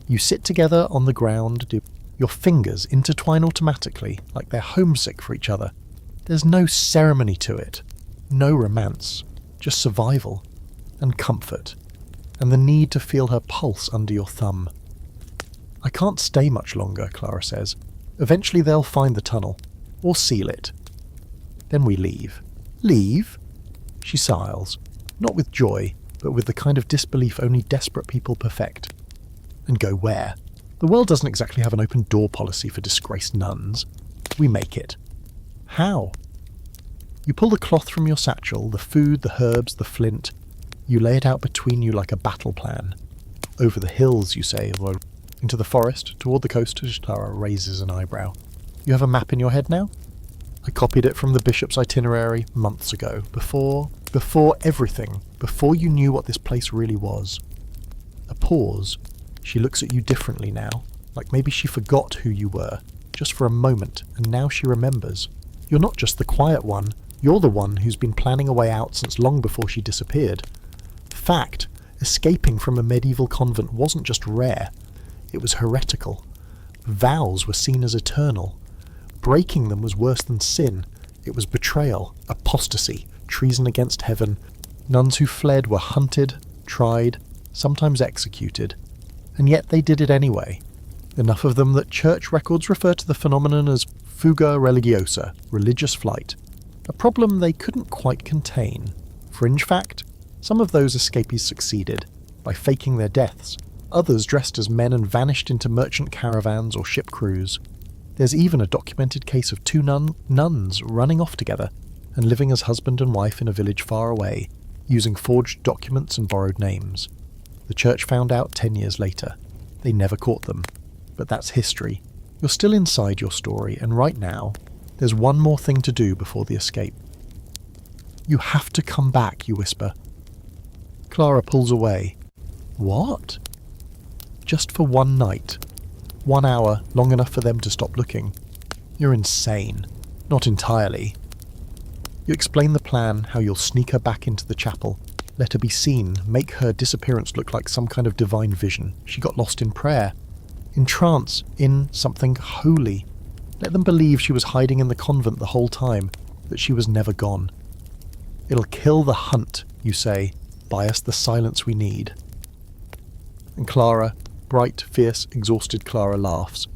You sit together on the ground, your fingers intertwine automatically like they're homesick for each other. There's no ceremony to it, no romance, just survival and comfort, and the need to feel her pulse under your thumb. I can't stay much longer, Clara says. Eventually they'll find the tunnel, or seal it. Then we leave. Leave? She sighs, not with joy, but with the kind of disbelief only desperate people perfect. And go where? The world doesn't exactly have an open door policy for disgraced nuns. We make it. How? You pull the cloth from your satchel, the food, the herbs, the flint. You lay it out between you like a battle plan. Over the hills, you say, or into the forest, toward the coast. Clara raises an eyebrow. You have a map in your head now? I copied it from the bishop's itinerary months ago, before everything, before you knew what this place really was. A pause. She looks at you differently now, like maybe she forgot who you were, just for a moment, and now she remembers. You're not just the quiet one, you're the one who's been planning a way out since long before she disappeared. Fact, escaping from a medieval convent wasn't just rare, it was heretical. Vows were seen as eternal. Breaking them was worse than sin. It was betrayal, apostasy, treason against heaven. Nuns who fled were hunted, tried, sometimes executed. And yet they did it anyway. Enough of them that church records refer to the phenomenon as fuga religiosa, religious flight. A problem they couldn't quite contain. Fringe fact, some of those escapees succeeded, by faking their deaths. Others dressed as men and vanished into merchant caravans or ship crews. There's even a documented case of two nuns running off together and living as husband and wife in a village far away, using forged documents and borrowed names. The church found out 10 years later. They never caught them. But that's history. You're still inside your story, and right now, there's one more thing to do before the escape. You have to come back, you whisper. Clara pulls away. What? Just for one night. 1 hour, long enough for them to stop looking. You're insane. Not entirely. You explain the plan, how you'll sneak her back into the chapel, let her be seen, make her disappearance look like some kind of divine vision. She got lost in prayer, in trance, in something holy. Let them believe she was hiding in the convent the whole time, that she was never gone. It'll kill the hunt, you say, buy us the silence we need. And Clara, bright, fierce, exhausted Clara laughs.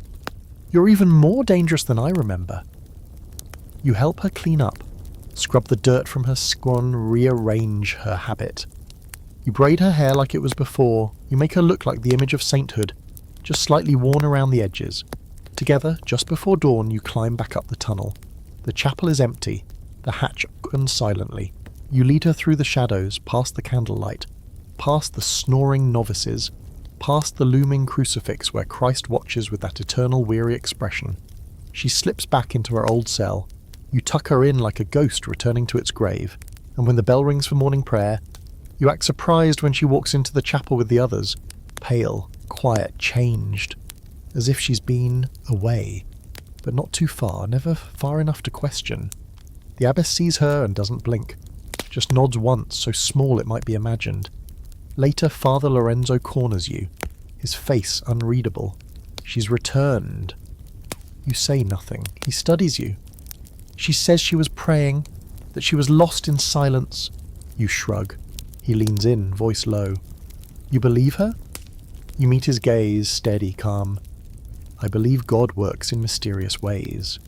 You're even more dangerous than I remember. You help her clean up, scrub the dirt from her squan, rearrange her habit. You braid her hair like it was before, you make her look like the image of sainthood, just slightly worn around the edges. Together, just before dawn, you climb back up the tunnel. The chapel is empty, the hatch opens silently. You lead her through the shadows, past the candlelight, past the snoring novices, past the looming crucifix where Christ watches with that eternal weary expression. She slips back into her old cell. You tuck her in like a ghost returning to its grave, and when the bell rings for morning prayer, you act surprised when she walks into the chapel with the others, pale, quiet, changed, as if she's been away, but not too far, never far enough to question. The abbess sees her and doesn't blink, just nods once, so small it might be imagined. Later, Father Lorenzo corners you, his face unreadable. She's returned. You say nothing. He studies you. She says she was praying, that she was lost in silence. You shrug. He leans in, voice low. You believe her? You meet his gaze, steady, calm. I believe God works in mysterious ways.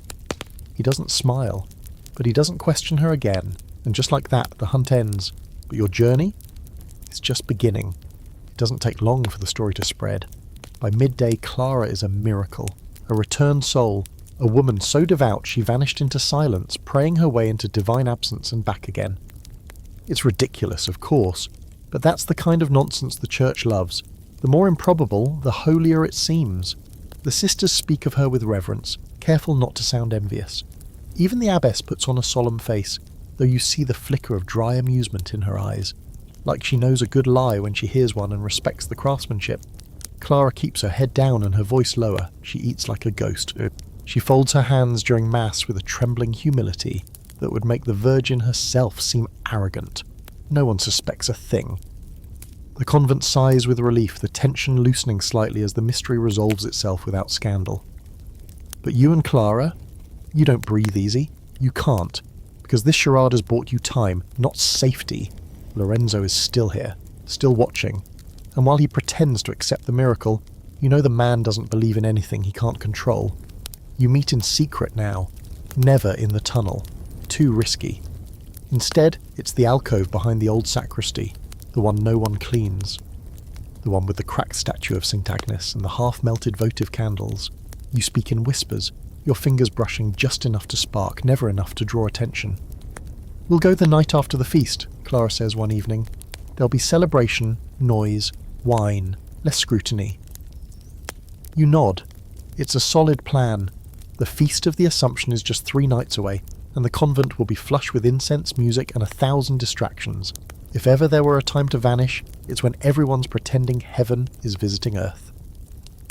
He doesn't smile, but he doesn't question her again, and just like that, the hunt ends. But your journey? It's just beginning. It doesn't take long for the story to spread. By midday, Clara is a miracle, a returned soul, a woman so devout she vanished into silence, praying her way into divine absence and back again. It's ridiculous, of course, but that's the kind of nonsense the church loves. The more improbable, the holier it seems. The sisters speak of her with reverence, careful not to sound envious. Even the abbess puts on a solemn face, though you see the flicker of dry amusement in her eyes, like she knows a good lie when she hears one and respects the craftsmanship. Clara keeps her head down and her voice lower. She eats like a ghost. She folds her hands during Mass with a trembling humility that would make the Virgin herself seem arrogant. No one suspects a thing. The convent sighs with relief, the tension loosening slightly as the mystery resolves itself without scandal. But you and Clara, you don't breathe easy. You can't, because this charade has bought you time, not safety. Lorenzo is still here, still watching, and while he pretends to accept the miracle, you know the man doesn't believe in anything he can't control. You meet in secret now, never in the tunnel. Too risky. Instead, it's the alcove behind the old sacristy, the one no one cleans. The one with the cracked statue of St. Agnes and the half-melted votive candles. You speak in whispers, your fingers brushing just enough to spark, never enough to draw attention. "We'll go the night after the feast," Clara says one evening. "There'll be celebration, noise, wine, less scrutiny." You nod. It's a solid plan. The Feast of the Assumption is just 3 nights away, and the convent will be flush with incense, music, and 1,000 distractions. If ever there were a time to vanish, it's when everyone's pretending heaven is visiting earth.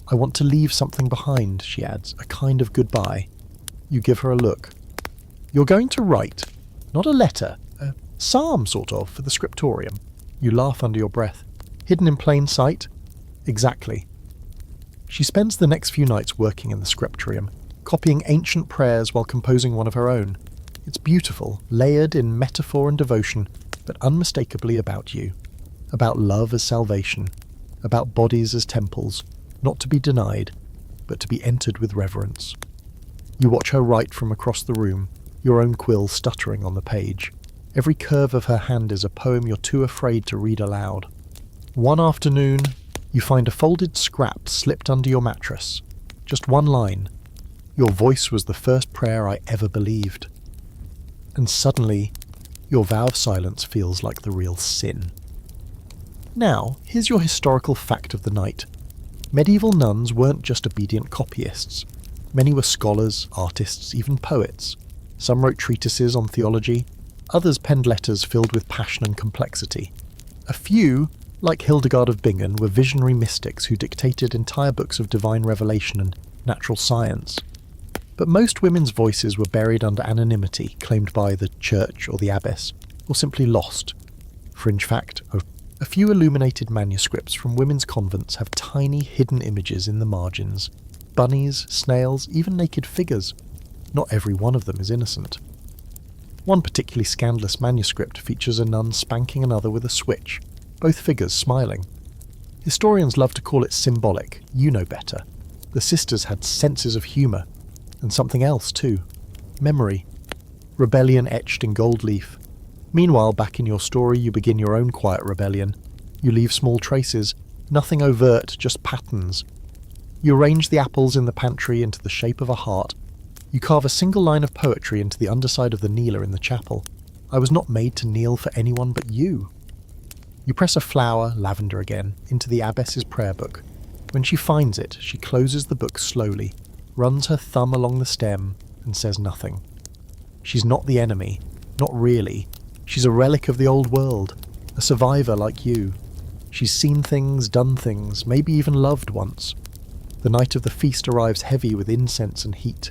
"I want to leave something behind," she adds, "a kind of goodbye." You give her a look. "You're going to write, not a letter, a psalm sort of, for the scriptorium." You laugh under your breath. "Hidden in plain sight?" "Exactly." She spends the next few nights working in the scriptorium, copying ancient prayers while composing one of her own. It's beautiful, layered in metaphor and devotion, but unmistakably about you. About love as salvation. About bodies as temples, not to be denied, but to be entered with reverence. You watch her write from across the room, your own quill stuttering on the page. Every curve of her hand is a poem you're too afraid to read aloud. One afternoon, you find a folded scrap slipped under your mattress. Just one line. "Your voice was the first prayer I ever believed." And suddenly, your vow of silence feels like the real sin. Now, here's your historical fact of the night. Medieval nuns weren't just obedient copyists. Many were scholars, artists, even poets. Some wrote treatises on theology, others penned letters filled with passion and complexity. A few, like Hildegard of Bingen, were visionary mystics who dictated entire books of divine revelation and natural science. But most women's voices were buried under anonymity, claimed by the church or the abbess, or simply lost. Fringe fact, a few illuminated manuscripts from women's convents have tiny hidden images in the margins. Bunnies, snails, even naked figures. Not every one of them is innocent. One particularly scandalous manuscript features a nun spanking another with a switch, both figures smiling. Historians love to call it symbolic, you know better. The sisters had senses of humour, and something else too. Memory. Rebellion etched in gold leaf. Meanwhile, back in your story, you begin your own quiet rebellion. You leave small traces, nothing overt, just patterns. You arrange the apples in the pantry into the shape of a heart. You carve a single line of poetry into the underside of the kneeler in the chapel. "I was not made to kneel for anyone but you." You press a flower, lavender again, into the abbess's prayer book. When she finds it, she closes the book slowly, runs her thumb along the stem, and says nothing. She's not the enemy, not really. She's a relic of the old world, a survivor like you. She's seen things, done things, maybe even loved once. The night of the feast arrives heavy with incense and heat.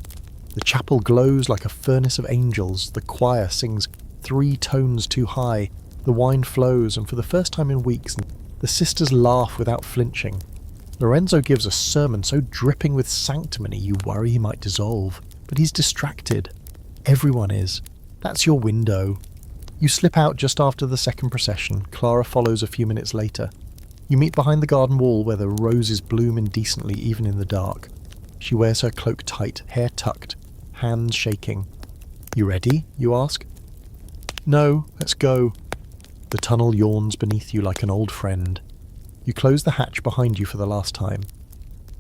The chapel glows like a furnace of angels, the choir sings 3 tones too high, the wine flows, and for the first time in weeks, the sisters laugh without flinching. Lorenzo gives a sermon so dripping with sanctimony you worry he might dissolve, but he's distracted. Everyone is. That's your window. You slip out just after the second procession. Clara follows a few minutes later. You meet behind the garden wall where the roses bloom indecently even in the dark. She wears her cloak tight, hair tucked, hands shaking. "You ready?" you ask. "No, let's go." The tunnel yawns beneath you like an old friend. You close the hatch behind you for the last time.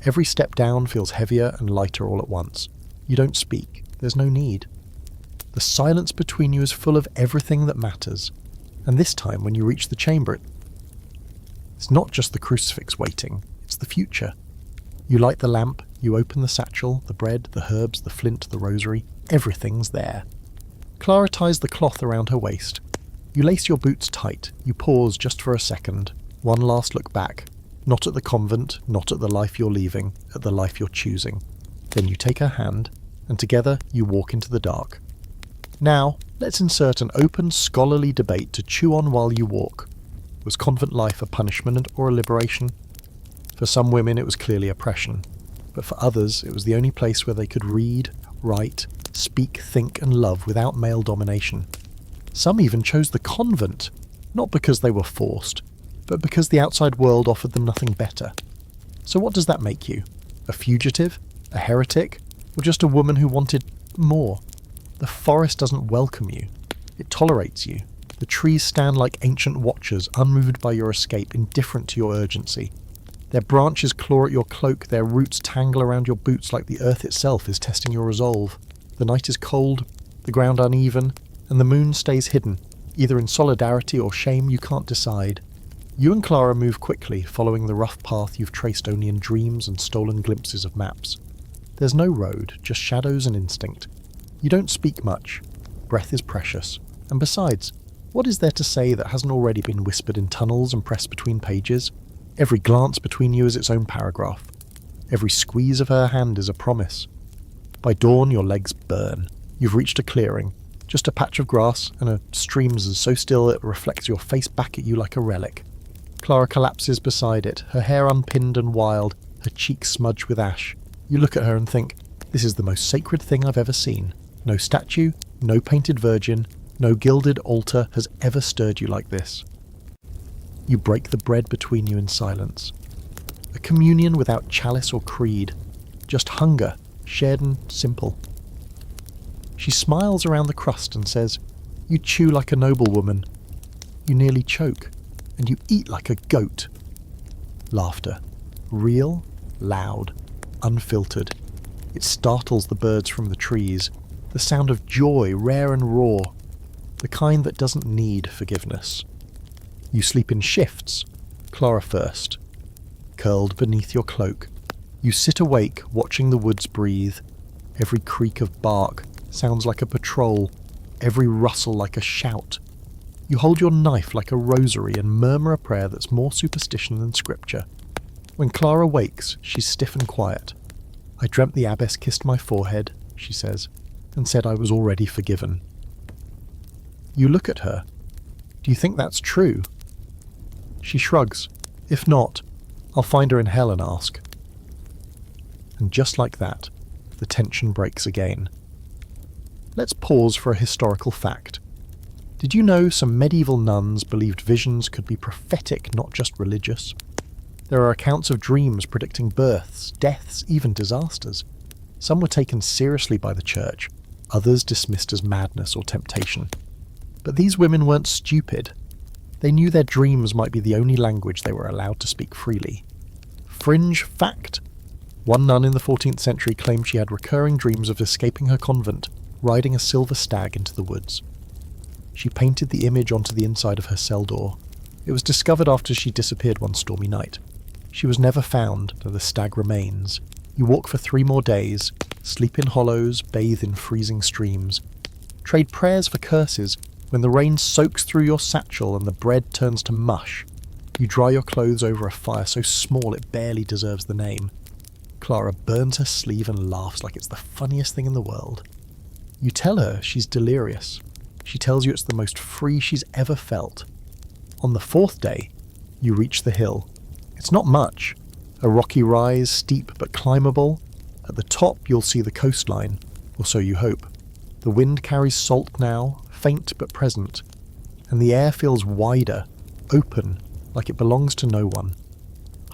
Every step down feels heavier and lighter all at once. You don't speak. There's no need. The silence between you is full of everything that matters. And this time, when you reach the chamber, it's not just the crucifix waiting, it's the future. You light the lamp, you open the satchel, the bread, the herbs, the flint, the rosary. Everything's there. Clara ties the cloth around her waist. You lace your boots tight, you pause just for a second, one last look back, not at the convent, not at the life you're leaving, at the life you're choosing. Then you take her hand, and together you walk into the dark. Now, let's insert an open scholarly debate to chew on while you walk. Was convent life a punishment or a liberation? For some women it was clearly oppression, but for others it was the only place where they could read, write, speak, think and love without male domination. Some even chose the convent, not because they were forced, but because the outside world offered them nothing better. So what does that make you? A fugitive? A heretic? Or just a woman who wanted more? The forest doesn't welcome you. It tolerates you. The trees stand like ancient watchers, unmoved by your escape, indifferent to your urgency. Their branches claw at your cloak, their roots tangle around your boots like the earth itself is testing your resolve. The night is cold, the ground uneven, and the moon stays hidden, either in solidarity or shame you can't decide. You and Clara move quickly, following the rough path you've traced only in dreams and stolen glimpses of maps. There's no road, just shadows and instinct. You don't speak much. Breath is precious. And besides, what is there to say that hasn't already been whispered in tunnels and pressed between pages? Every glance between you is its own paragraph. Every squeeze of her hand is a promise. By dawn, your legs burn. You've reached a clearing, just a patch of grass and a stream so still it reflects your face back at you like a relic. Clara collapses beside it, her hair unpinned and wild, her cheeks smudged with ash. You look at her and think, this is the most sacred thing I've ever seen. No statue, no painted virgin, no gilded altar has ever stirred you like this. You break the bread between you in silence. A communion without chalice or creed, just hunger, shared and simple. She smiles around the crust and says, you chew like a noblewoman. You nearly choke, and you eat like a goat. Laughter. Real, loud, unfiltered. It startles the birds from the trees. The sound of joy, rare and raw. The kind that doesn't need forgiveness. You sleep in shifts, Clara first. Curled beneath your cloak, you sit awake watching the woods breathe. Every creak of bark sounds like a patrol, every rustle like a shout. You hold your knife like a rosary and murmur a prayer that's more superstition than scripture. When Clara wakes, she's stiff and quiet. I dreamt the abbess kissed my forehead, she says, and said I was already forgiven. You look at her. Do you think that's true? She shrugs. If not, I'll find her in hell and ask. And just like that, the tension breaks again. Let's pause for a historical fact. Did you know some medieval nuns believed visions could be prophetic, not just religious? There are accounts of dreams predicting births, deaths, even disasters. Some were taken seriously by the church, others dismissed as madness or temptation. But these women weren't stupid. They knew their dreams might be the only language they were allowed to speak freely. Fringe fact. One nun in the 14th century claimed she had recurring dreams of escaping her convent, riding a silver stag into the woods. She painted the image onto the inside of her cell door. It was discovered after she disappeared one stormy night. She was never found, though the stag remains. You walk for 3 more days, sleep in hollows, bathe in freezing streams. Trade prayers for curses. When the rain soaks through your satchel and the bread turns to mush, you dry your clothes over a fire so small it barely deserves the name. Clara burns her sleeve and laughs like it's the funniest thing in the world. You tell her she's delirious. She tells you it's the most free she's ever felt. On the 4th day, you reach the hill. It's not much. A rocky rise, steep but climbable. At the top you'll see the coastline, or so you hope. The wind carries salt now, faint but present, and the air feels wider, open, like it belongs to no one.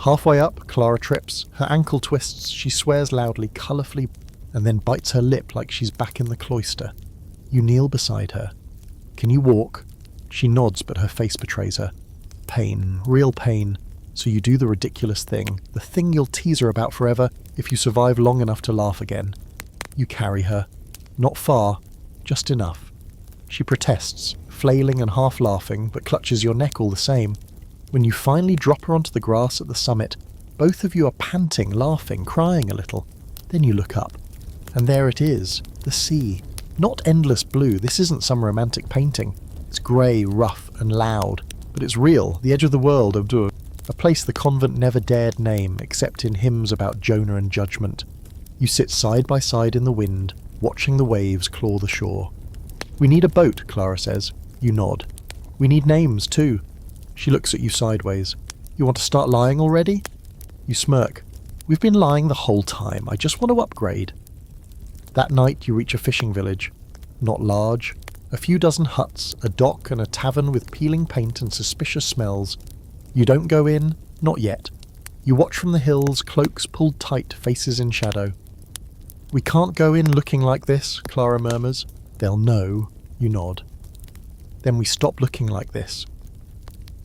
Halfway up, Clara trips, her ankle twists, she swears loudly, colourfully, and then bites her lip like she's back in the cloister. You kneel beside her. Can you walk? She nods, but her face betrays her. Pain, real pain, so you do the ridiculous thing, the thing you'll tease her about forever if you survive long enough to laugh again. You carry her. Not far, just enough. She protests, flailing and half laughing, but clutches your neck all the same. When you finally drop her onto the grass at the summit, both of you are panting, laughing, crying a little. Then you look up, and there it is, the sea. Not endless blue, this isn't some romantic painting. It's grey, rough and loud, but it's real, the edge of the world, a place the convent never dared name except in hymns about Jonah and judgment. You sit side by side in the wind, watching the waves claw the shore. "We need a boat," Clara says. You nod. "We need names too." She looks at you sideways. "You want to start lying already?" You smirk. "We've been lying the whole time. I just want to upgrade." That night you reach a fishing village. Not large. A few dozen huts, a dock and a tavern with peeling paint and suspicious smells. You don't go in, not yet. You watch from the hills, cloaks pulled tight, faces in shadow. "We can't go in looking like this," Clara murmurs. "They'll know." You nod. "Then we stop looking like this."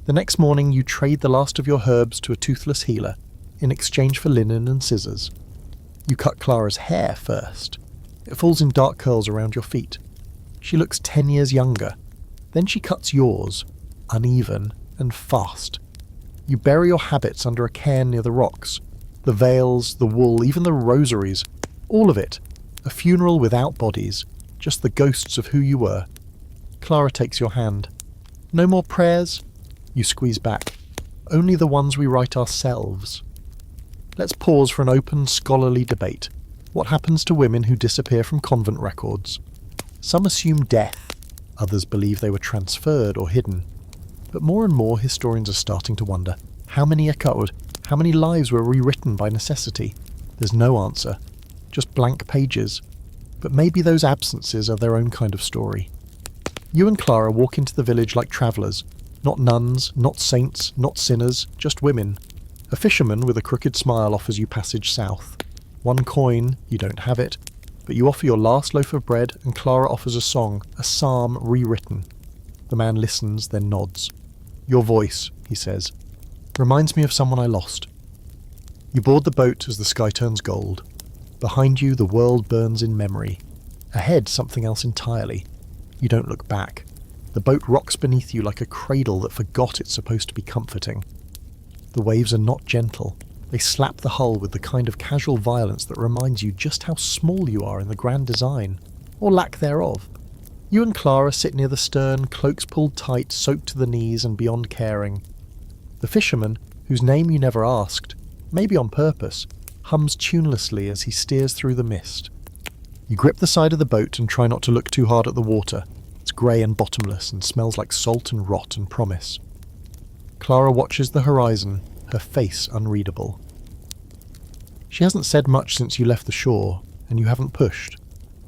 The next morning you trade the last of your herbs to a toothless healer, in exchange for linen and scissors. You cut Clara's hair first. It falls in dark curls around your feet. She looks 10 years younger. Then she cuts yours, uneven and fast. You bury your habits under a cairn near the rocks. The veils, the wool, even the rosaries. All of it. A funeral without bodies. Just the ghosts of who you were. Clara takes your hand. "No more prayers?" You squeeze back. "Only the ones we write ourselves." Let's pause for an open, scholarly debate. What happens to women who disappear from convent records? Some assume death. Others believe they were transferred or hidden. But more and more historians are starting to wonder, how many echoed? How many lives were rewritten by necessity? There's no answer. Just blank pages. But maybe those absences are their own kind of story. You and Clara walk into the village like travellers. Not nuns, not saints, not sinners, just women. A fisherman with a crooked smile offers you passage south. 1 coin, you don't have it, but you offer your last loaf of bread and Clara offers a song, a psalm rewritten. The man listens, then nods. "Your voice," he says, "reminds me of someone I lost." You board the boat as the sky turns gold. Behind you the world burns in memory. Ahead something else entirely. You don't look back. The boat rocks beneath you like a cradle that forgot it's supposed to be comforting. The waves are not gentle. They slap the hull with the kind of casual violence that reminds you just how small you are in the grand design, or lack thereof. You and Clara sit near the stern, cloaks pulled tight, soaked to the knees and beyond caring. The fisherman, whose name you never asked, maybe on purpose, hums tunelessly as he steers through the mist. You grip the side of the boat and try not to look too hard at the water. It's grey and bottomless and smells like salt and rot and promise. Clara watches the horizon, her face unreadable. She hasn't said much since you left the shore, and you haven't pushed.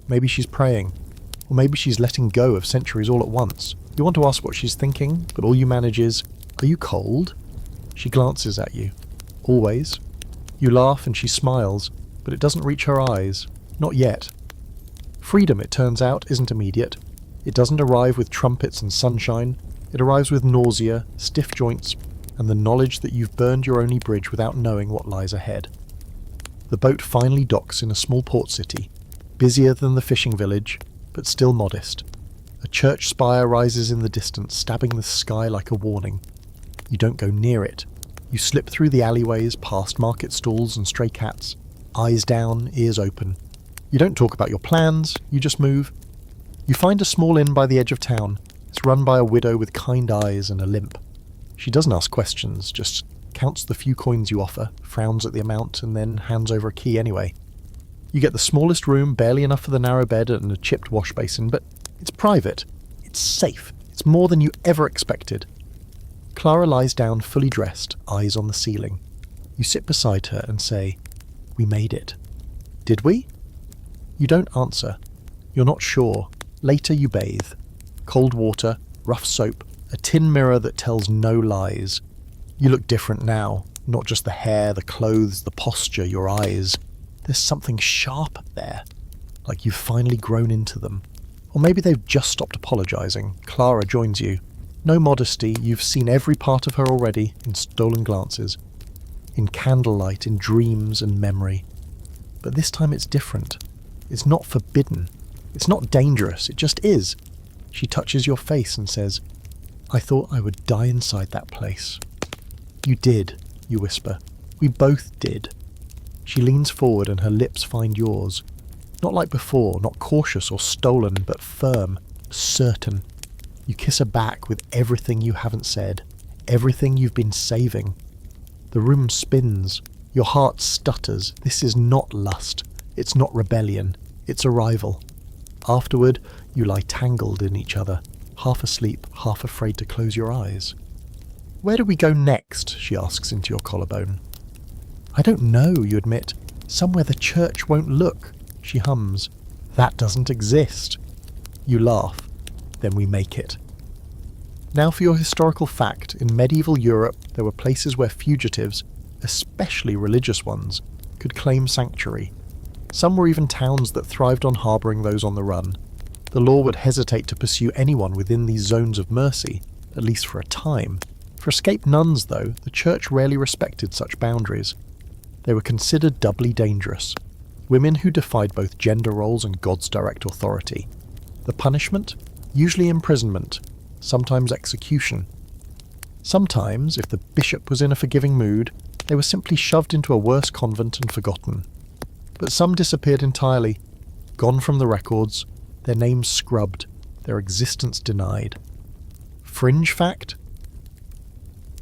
Maybe she's praying. Or maybe she's letting go of centuries all at once. You want to ask what she's thinking, but all you manage is, "Are you cold?" She glances at you. Always. You laugh and she smiles, but it doesn't reach her eyes. Not yet. Freedom, it turns out, isn't immediate. It doesn't arrive with trumpets and sunshine. It arrives with nausea, stiff joints, and the knowledge that you've burned your only bridge without knowing what lies ahead. The boat finally docks in a small port city, busier than the fishing village, but still modest. A church spire rises in the distance, stabbing the sky like a warning. You don't go near it. You slip through the alleyways, past market stalls and stray cats, eyes down, ears open. You don't talk about your plans, you just move. You find a small inn by the edge of town. It's run by a widow with kind eyes and a limp. She doesn't ask questions, just counts the few coins you offer, frowns at the amount, and then hands over a key anyway. You get the smallest room, barely enough for the narrow bed and a chipped wash basin, but it's private. It's safe. It's more than you ever expected. Clara lies down fully dressed, eyes on the ceiling. You sit beside her and say, "We made it." "Did we?" You don't answer. You're not sure. Later you bathe. Cold water, rough soap, a tin mirror that tells no lies. You look different now. Not just the hair, the clothes, the posture, your eyes. There's something sharp there. Like you've finally grown into them. Or maybe they've just stopped apologising. Clara joins you. No modesty, you've seen every part of her already, in stolen glances. In candlelight, in dreams and memory. But this time it's different. It's not forbidden. It's not dangerous, it just is. She touches your face and says, "I thought I would die inside that place." "You did," you whisper. "We both did." She leans forward and her lips find yours. Not like before, not cautious or stolen, but firm, certain. You kiss her back with everything you haven't said, everything you've been saving. The room spins. Your heart stutters. This is not lust. It's not rebellion. It's arrival. Afterward, you lie tangled in each other, half asleep, half afraid to close your eyes. "Where do we go next?" she asks into your collarbone. "I don't know," you admit. "Somewhere the church won't look," she hums. "That doesn't exist." You laugh. Then we make it. Now for your historical fact, in medieval Europe there were places where fugitives, especially religious ones, could claim sanctuary. Some were even towns that thrived on harbouring those on the run. The law would hesitate to pursue anyone within these zones of mercy, at least for a time. For escaped nuns, though, the church rarely respected such boundaries. They were considered doubly dangerous. Women who defied both gender roles and God's direct authority. The punishment? Usually imprisonment, sometimes execution. Sometimes, if the bishop was in a forgiving mood, they were simply shoved into a worse convent and forgotten. But some disappeared entirely, gone from the records, their names scrubbed, their existence denied. Fringe fact?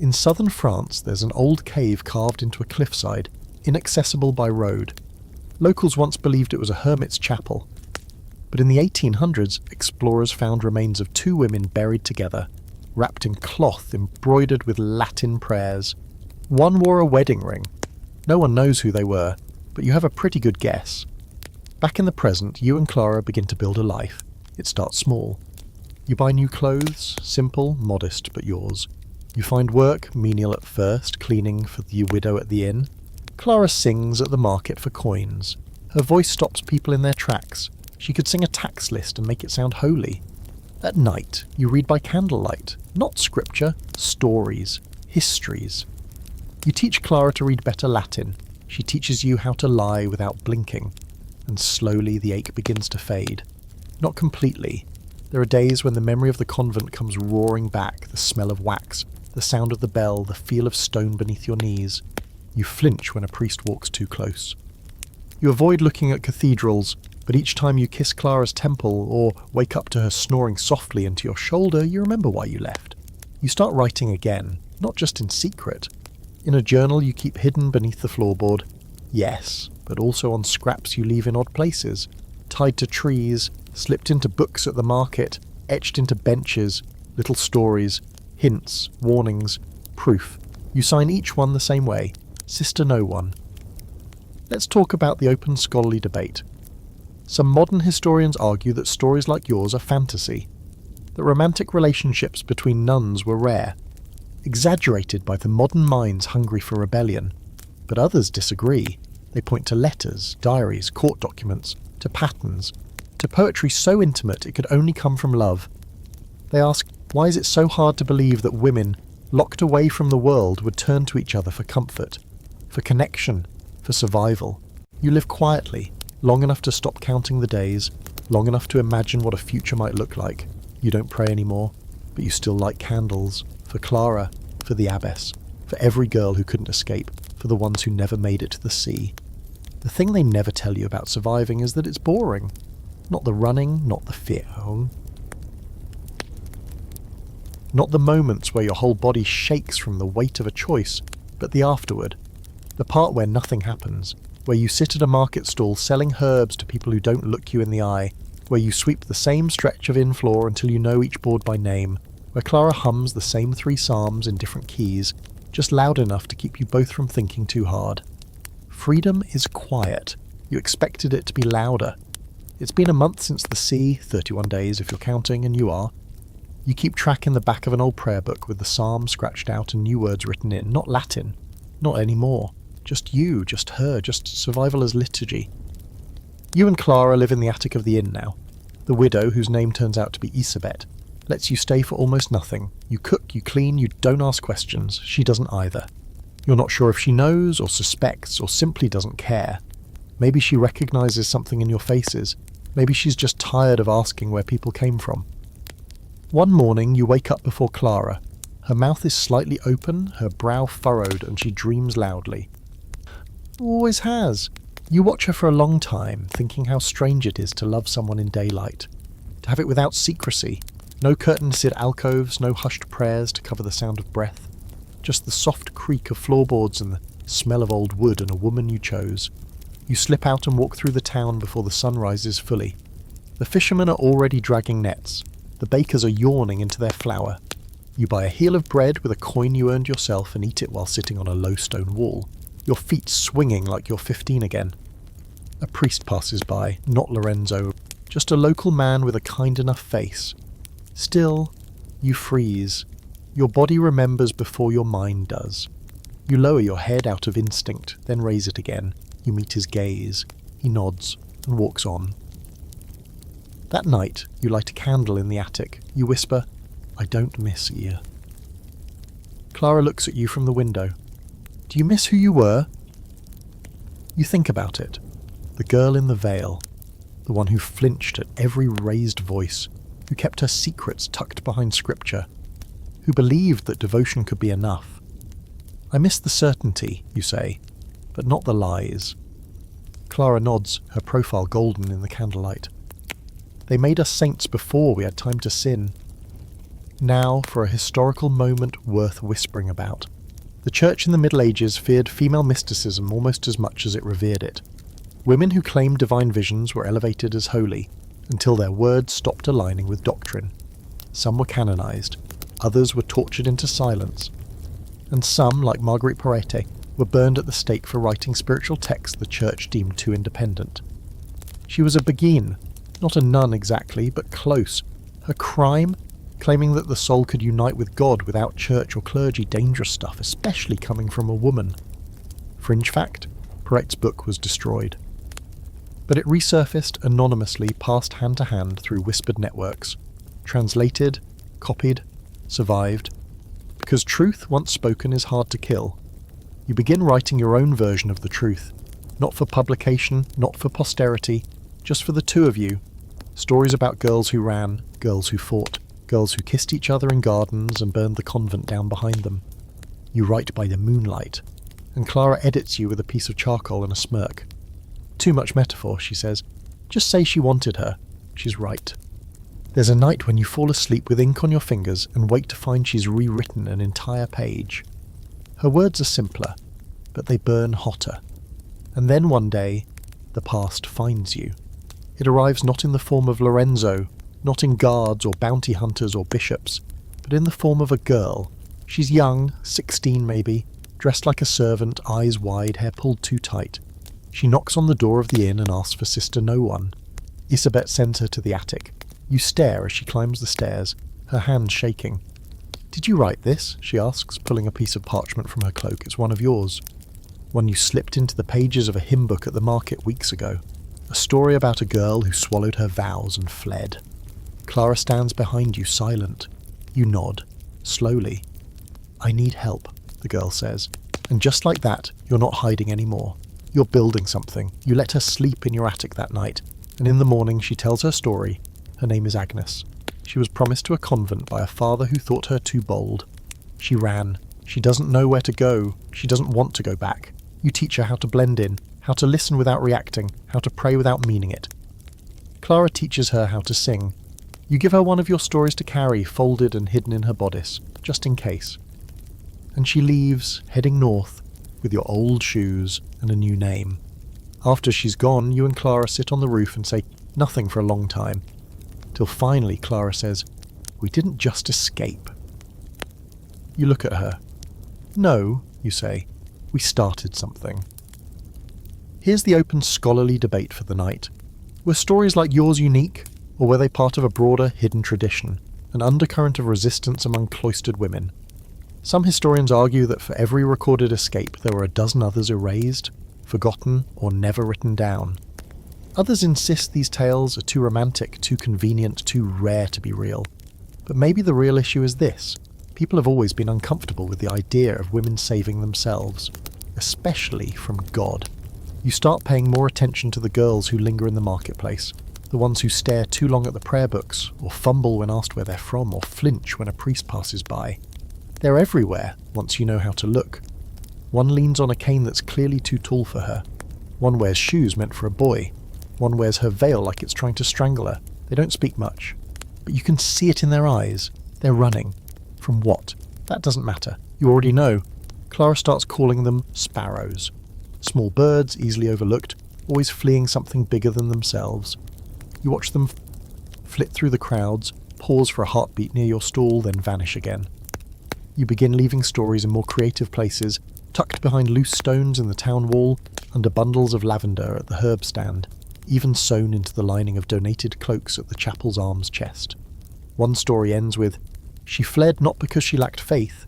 In southern France there's an old cave carved into a cliffside, inaccessible by road. Locals once believed it was a hermit's chapel. But in the 1800s, explorers found remains of two women buried together, wrapped in cloth embroidered with Latin prayers. One wore a wedding ring. No one knows who they were, but you have a pretty good guess. Back in the present, you and Clara begin to build a life. It starts small. You buy new clothes, simple, modest, but yours. You find work, menial at first, cleaning for the widow at the inn. Clara sings at the market for coins. Her voice stops people in their tracks. She could sing a tax list and make it sound holy. At night, you read by candlelight, not scripture, stories, histories. You teach Clara to read better Latin. She teaches you how to lie without blinking. And slowly the ache begins to fade. Not completely. There are days when the memory of the convent comes roaring back, the smell of wax, the sound of the bell, the feel of stone beneath your knees. You flinch when a priest walks too close. You avoid looking at cathedrals, but each time you kiss Clara's temple or wake up to her snoring softly into your shoulder, you remember why you left. You start writing again, not just in secret. In a journal you keep hidden beneath the floorboard. Yes, but also on scraps you leave in odd places, tied to trees, slipped into books at the market, etched into benches, little stories, hints, warnings, proof. You sign each one the same way, Sister No One. Let's talk about the open scholarly debate. Some modern historians argue that stories like yours are fantasy, that romantic relationships between nuns were rare, exaggerated by the modern minds hungry for rebellion. But others disagree. They point to letters, diaries, court documents, to patterns, to poetry so intimate it could only come from love. They ask, why is it so hard to believe that women, locked away from the world, would turn to each other for comfort, for connection, for survival? You live quietly, long enough to stop counting the days, long enough to imagine what a future might look like. You don't pray anymore, but you still light candles, for Clara, for the abbess, for every girl who couldn't escape, for the ones who never made it to the sea. The thing they never tell you about surviving is that it's boring. Not the running, not the fear. Not the moments where your whole body shakes from the weight of a choice, but the afterward. The part where nothing happens, where you sit at a market stall selling herbs to people who don't look you in the eye, where you sweep the same stretch of in-floor until you know each board by name, where Clara hums the same 3 psalms in different keys, just loud enough to keep you both from thinking too hard. Freedom is quiet. You expected it to be louder. It's been a month since the sea, 31 days if you're counting, and you are. You keep track in the back of an old prayer book with the psalm scratched out and new words written in, not Latin, not anymore. Just you, just her, just survival as liturgy. You and Clara live in the attic of the inn now. The widow, whose name turns out to be Isabet, lets you stay for almost nothing. You cook, you clean, you don't ask questions. She doesn't either. You're not sure if she knows, or suspects, or simply doesn't care. Maybe she recognises something in your faces. Maybe she's just tired of asking where people came from. One morning you wake up before Clara. Her mouth is slightly open, her brow furrowed, and she dreams loudly. Always has. You watch her for a long time, thinking how strange it is to love someone in daylight, to have it without secrecy, No curtained alcoves, no hushed prayers to cover the sound of breath. Just the soft creak of floorboards and the smell of old wood and a woman you chose. You slip out and walk through the town before the sun rises fully. The fishermen are already dragging nets. The bakers are yawning into their flour. You buy a heel of bread with a coin you earned yourself and eat it while sitting on a low stone wall, your feet swinging like you're 15 again. A priest passes by, not Lorenzo, just a local man with a kind enough face. Still, you freeze. Your body remembers before your mind does. You lower your head out of instinct, then raise it again. You meet his gaze. He nods and walks on. That night, you light a candle in the attic. You whisper, "I don't miss you." Clara looks at you from the window. "Do you miss who you were?" You think about it. The girl in the veil. The one who flinched at every raised voice. Who kept her secrets tucked behind scripture. Who believed that devotion could be enough. "I miss the certainty," you say, "but not the lies." Clara nods, her profile golden in the candlelight. "They made us saints before we had time to sin." Now for a historical moment worth whispering about. The church in the Middle Ages feared female mysticism almost as much as it revered it. Women who claimed divine visions were elevated as holy, until their words stopped aligning with doctrine. Some were canonized, others were tortured into silence, and some, like Marguerite Porete, were burned at the stake for writing spiritual texts the church deemed too independent. She was a beguine, not a nun exactly, but close. Her crime? Claiming that the soul could unite with God without church or clergy, dangerous stuff, especially coming from a woman. Fringe fact, Poret's book was destroyed. But it resurfaced anonymously, passed hand to hand through whispered networks. Translated, copied, survived. Because truth, once spoken, is hard to kill. You begin writing your own version of the truth. Not for publication, not for posterity, just for the two of you. Stories about girls who ran, girls who fought, girls who kissed each other in gardens and burned the convent down behind them. You write by the moonlight, and Clara edits you with a piece of charcoal and a smirk. Too much metaphor, she says. Just say she wanted her. She's right. There's a night when you fall asleep with ink on your fingers and wake to find she's rewritten an entire page. Her words are simpler, but they burn hotter. And then one day, the past finds you. It arrives not in the form of Lorenzo, not in guards or bounty hunters or bishops, but in the form of a girl. She's young, 16 maybe, dressed like a servant, eyes wide, hair pulled too tight. She knocks on the door of the inn and asks for Sister No One. Isabet sends her to the attic. You stare as she climbs the stairs, her hands shaking. "Did you write this?" she asks, pulling a piece of parchment from her cloak. "It's one of yours. One you slipped into the pages of a hymn book at the market weeks ago. A story about a girl who swallowed her vows and fled." Clara stands behind you, silent. You nod, slowly. "I need help," the girl says. And just like that, you're not hiding anymore. You're building something. You let her sleep in your attic that night, and in the morning she tells her story. Her name is Agnes. She was promised to a convent by a father who thought her too bold. She ran. She doesn't know where to go. She doesn't want to go back. You teach her how to blend in, how to listen without reacting, how to pray without meaning it. Clara teaches her how to sing. You give her one of your stories to carry, folded and hidden in her bodice, just in case. And she leaves, heading north, with your old shoes and a new name. After she's gone, you and Clara sit on the roof and say nothing for a long time. Till finally Clara says, "We didn't just escape." You look at her. "No," you say, "we started something." Here's the open scholarly debate for the night. Were stories like yours unique, or were they part of a broader hidden tradition, an undercurrent of resistance among cloistered women? Some historians argue that for every recorded escape there were a dozen others erased, forgotten, or never written down. Others insist these tales are too romantic, too convenient, too rare to be real. But maybe the real issue is this. People have always been uncomfortable with the idea of women saving themselves, especially from God. You start paying more attention to the girls who linger in the marketplace, the ones who stare too long at the prayer books, or fumble when asked where they're from, or flinch when a priest passes by. They're everywhere, once you know how to look. One leans on a cane that's clearly too tall for her. One wears shoes meant for a boy. One wears her veil like it's trying to strangle her. They don't speak much. but you can see it in their eyes. They're running. From what? That doesn't matter. You already know. Clara starts calling them sparrows. Small birds, easily overlooked, always fleeing something bigger than themselves. You watch them flit through the crowds, pause for a heartbeat near your stall, then vanish again. You begin leaving stories in more creative places, tucked behind loose stones in the town wall, under bundles of lavender at the herb stand, even sewn into the lining of donated cloaks at the chapel's arms chest. One story ends with, "She fled not because she lacked faith,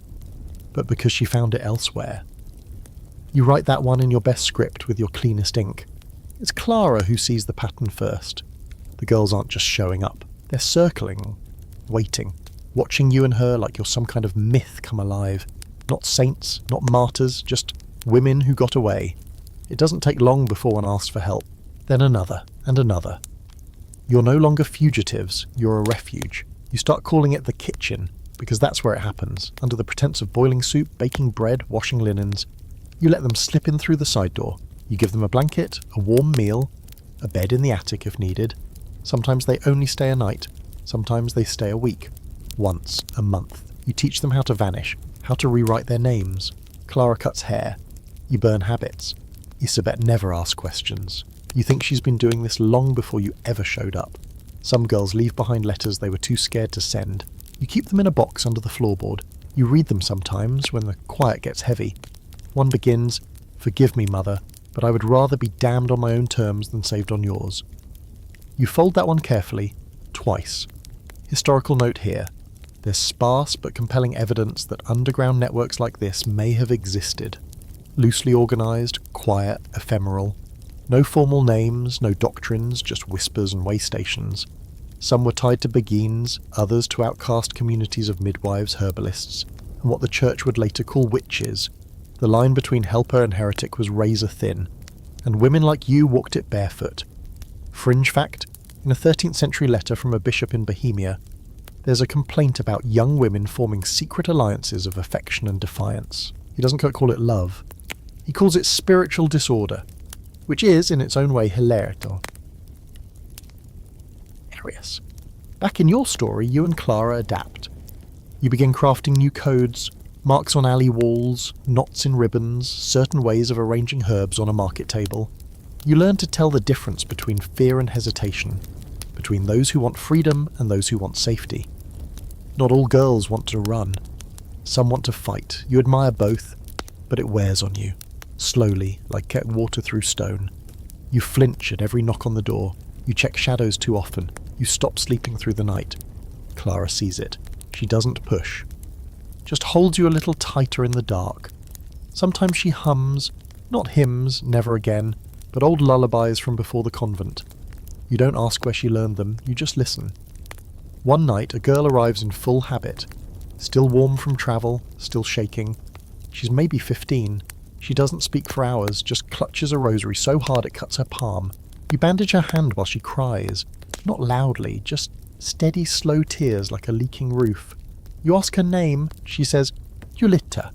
but because she found it elsewhere." You write that one in your best script with your cleanest ink. It's Clara who sees the pattern first. The girls aren't just showing up. They're circling, waiting, watching you and her like you're some kind of myth come alive. Not saints, not martyrs, just women who got away. It doesn't take long before one asks for help. Then another, and another. You're no longer fugitives, you're a refuge. You start calling it the kitchen, because that's where it happens, under the pretense of boiling soup, baking bread, washing linens. You let them slip in through the side door. You give them a blanket, a warm meal, a bed in the attic if needed. Sometimes they only stay a night. Sometimes they stay a week. Once a month. You teach them how to vanish, how to rewrite their names. Clara cuts hair. You burn habits. Isabet never asks questions. You think she's been doing this long before you ever showed up. Some girls leave behind letters they were too scared to send. You keep them in a box under the floorboard. You read them sometimes when the quiet gets heavy. One begins, "Forgive me, mother, but I would rather be damned on my own terms than saved on yours." You fold that one carefully, twice. Historical note here. There's sparse but compelling evidence that underground networks like this may have existed. Loosely organised, quiet, ephemeral. No formal names, no doctrines, just whispers and way stations. Some were tied to beguines, others to outcast communities of midwives, herbalists, and what the church would later call witches. The line between helper and heretic was razor thin, and women like you walked it barefoot. Fringe fact, in a 13th century letter from a bishop in Bohemia, there's a complaint about young women forming secret alliances of affection and defiance. He doesn't call it love. He calls it spiritual disorder, which is, in its own way, hilarious. Back in your story, you and Clara adapt. You begin crafting new codes, marks on alley walls, knots in ribbons, certain ways of arranging herbs on a market table. You learn to tell the difference between fear and hesitation, between those who want freedom and those who want safety. Not all girls want to run. Some want to fight. You admire both, but it wears on you. Slowly, like water through stone. You flinch at every knock on the door. You check shadows too often. You stop sleeping through the night. Clara sees it. She doesn't push. Just holds you a little tighter in the dark. Sometimes she hums, not hymns, never again, but old lullabies from before the convent. You don't ask where she learned them, you just listen. One night, a girl arrives in full habit, still warm from travel, still shaking. She's maybe 15. She doesn't speak for hours, just clutches a rosary so hard it cuts her palm. You bandage her hand while she cries, not loudly, just steady, slow tears like a leaking roof. You ask her name, she says, "Julita."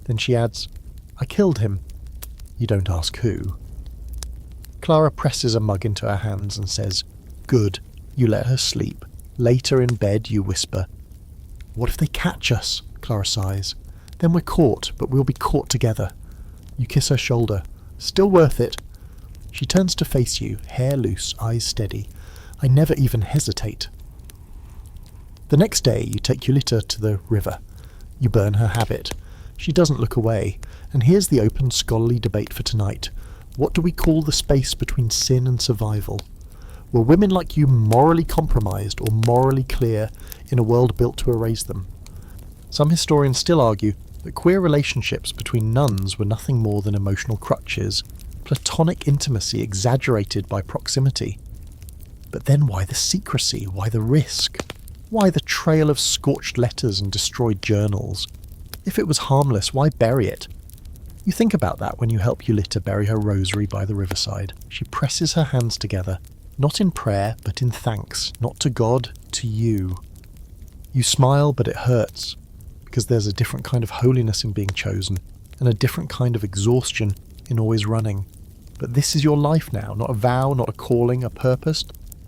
Then she adds, "I killed him." You don't ask who. Clara presses a mug into her hands and says, "Good." You let her sleep. Later in bed you whisper, "What if they catch us?" Clara sighs. "Then we're caught, but we'll be caught together." You kiss her shoulder. "Still worth it." She turns to face you, hair loose, eyes steady. "I never even hesitate." The next day you take Julita to the river. You burn her habit. She doesn't look away. And here's the open scholarly debate for tonight. What do we call the space between sin and survival? Were women like you morally compromised or morally clear in a world built to erase them? Some historians still argue that queer relationships between nuns were nothing more than emotional crutches, platonic intimacy exaggerated by proximity. But then why the secrecy? Why the risk? Why the trail of scorched letters and destroyed journals? If it was harmless, why bury it? You think about that when you help Julita bury her rosary by the riverside. She presses her hands together, not in prayer, but in thanks, not to God, to you. You smile, but it hurts, because there's a different kind of holiness in being chosen, and a different kind of exhaustion in always running. But this is your life now, not a vow, not a calling, a purpose,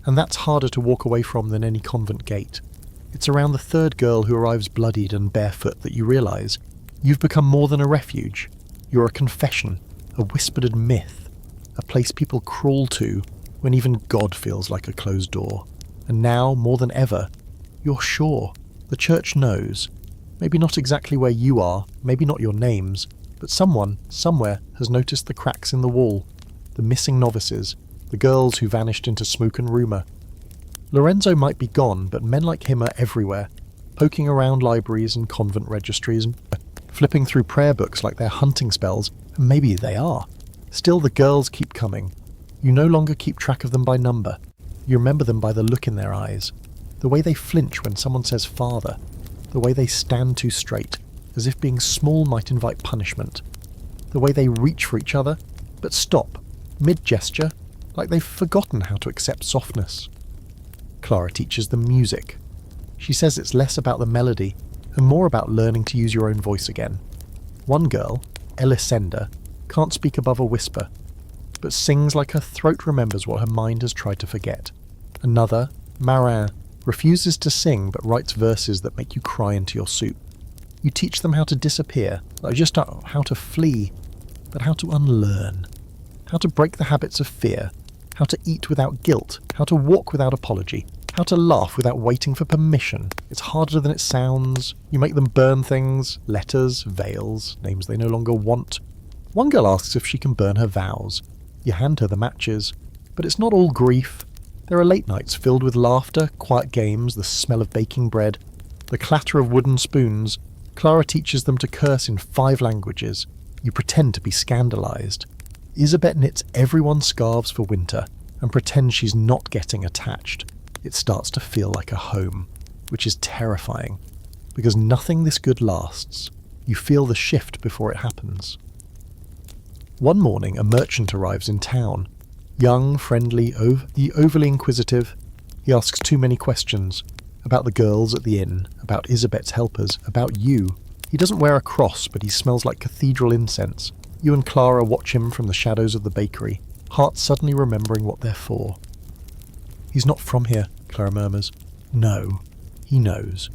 And that's harder to walk away from than any convent gate. It's around the third girl who arrives bloodied and barefoot that you realise you've become more than a refuge. You're a confession, a whispered myth, a place people crawl to when even God feels like a closed door. And now, more than ever, you're sure. The church knows. Maybe not exactly where you are, maybe not your names, but someone, somewhere, has noticed the cracks in the wall, the missing novices, the girls who vanished into smoke and rumour. Lorenzo might be gone, but men like him are everywhere, poking around libraries and convent registries, and flipping through prayer books like they're hunting spells, and maybe they are. Still, the girls keep coming. You no longer keep track of them by number. You remember them by the look in their eyes, the way they flinch when someone says father, the way they stand too straight, as if being small might invite punishment, the way they reach for each other, but stop, mid-gesture, like they've forgotten how to accept softness. Clara teaches them music. She says it's less about the melody and more about learning to use your own voice again. One girl, Elisenda, can't speak above a whisper, but sings like her throat remembers what her mind has tried to forget. Another, Marin, refuses to sing but writes verses that make you cry into your soup. You teach them how to disappear, like just not how to flee, but how to unlearn. How to break the habits of fear, how to eat without guilt, how to walk without apology, how to laugh without waiting for permission. It's harder than it sounds. You make them burn things, letters, veils, names they no longer want. One girl asks if she can burn her vows. You hand her the matches, but it's not all grief. There are late nights filled with laughter, quiet games, the smell of baking bread, the clatter of wooden spoons. Clara teaches them to curse in 5 languages. You pretend to be scandalized. Isabet knits everyone's scarves for winter and pretends she's not getting attached. It starts to feel like a home, which is terrifying, because nothing this good lasts. You feel the shift before it happens. One morning, a merchant arrives in town. Young, friendly, overly inquisitive. He asks too many questions. About the girls at the inn, about Isabet's helpers, about you. He doesn't wear a cross, but he smells like cathedral incense. You and Clara watch him from the shadows of the bakery, hearts suddenly remembering what they're for. He's not from here, Clara murmurs. No, he knows.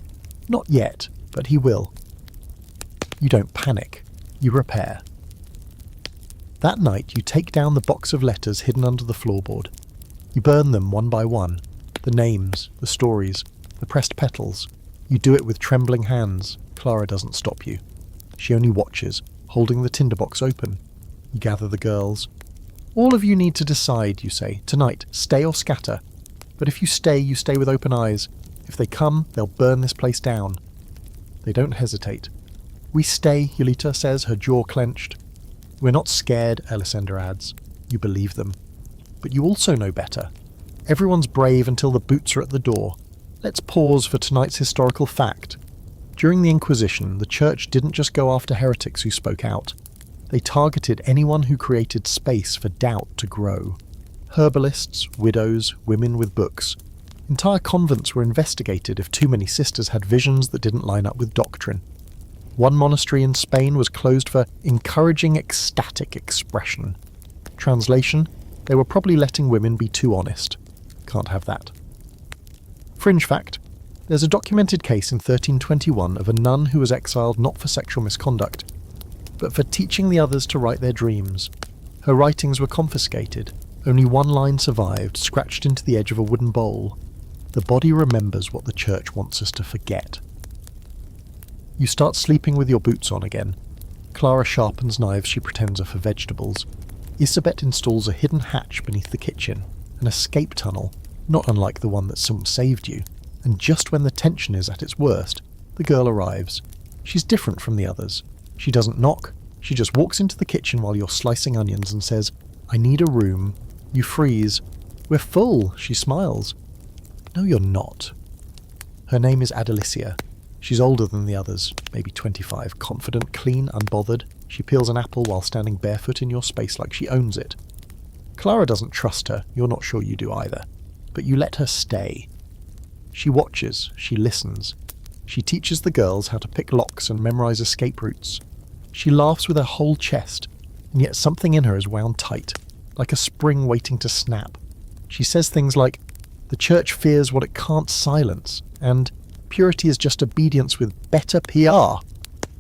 Not yet, but he will. You don't panic. You repair. That night, you take down the box of letters hidden under the floorboard. You burn them one by one. The names, the stories, the pressed petals. You do it with trembling hands. Clara doesn't stop you. She only watches, holding the tinderbox open. You gather the girls. All of you need to decide, you say, tonight, stay or scatter. But if you stay with open eyes. If they come, they'll burn this place down. They don't hesitate. We stay, Yulita says, her jaw clenched. We're not scared, Elisenda adds. You believe them. But you also know better. Everyone's brave until the boots are at the door. Let's pause for tonight's historical fact. During the Inquisition, the Church didn't just go after heretics who spoke out. They targeted anyone who created space for doubt to grow. Herbalists, widows, women with books. Entire convents were investigated if too many sisters had visions that didn't line up with doctrine. One monastery in Spain was closed for encouraging ecstatic expression. Translation, they were probably letting women be too honest. Can't have that. Fringe fact, there's a documented case in 1321 of a nun who was exiled not for sexual misconduct, but for teaching the others to write their dreams. Her writings were confiscated. Only one line survived, scratched into the edge of a wooden bowl. The body remembers what the Church wants us to forget. You start sleeping with your boots on again. Clara sharpens knives she pretends are for vegetables. Isabet installs a hidden hatch beneath the kitchen, an escape tunnel, not unlike the one that saved you. And just when the tension is at its worst, the girl arrives. She's different from the others. She doesn't knock. She just walks into the kitchen while you're slicing onions and says, "I need a room." You freeze. "We're full," she smiles. "No, you're not." Her name is Adelicia. She's older than the others, maybe 25, confident, clean, unbothered. She peels an apple while standing barefoot in your space like she owns it. Clara doesn't trust her, you're not sure you do either. But you let her stay. She watches, she listens. She teaches the girls how to pick locks and memorize escape routes. She laughs with her whole chest, and yet something in her is wound tight, like a spring waiting to snap. She says things like, The church fears what it can't silence, and purity is just obedience with better PR.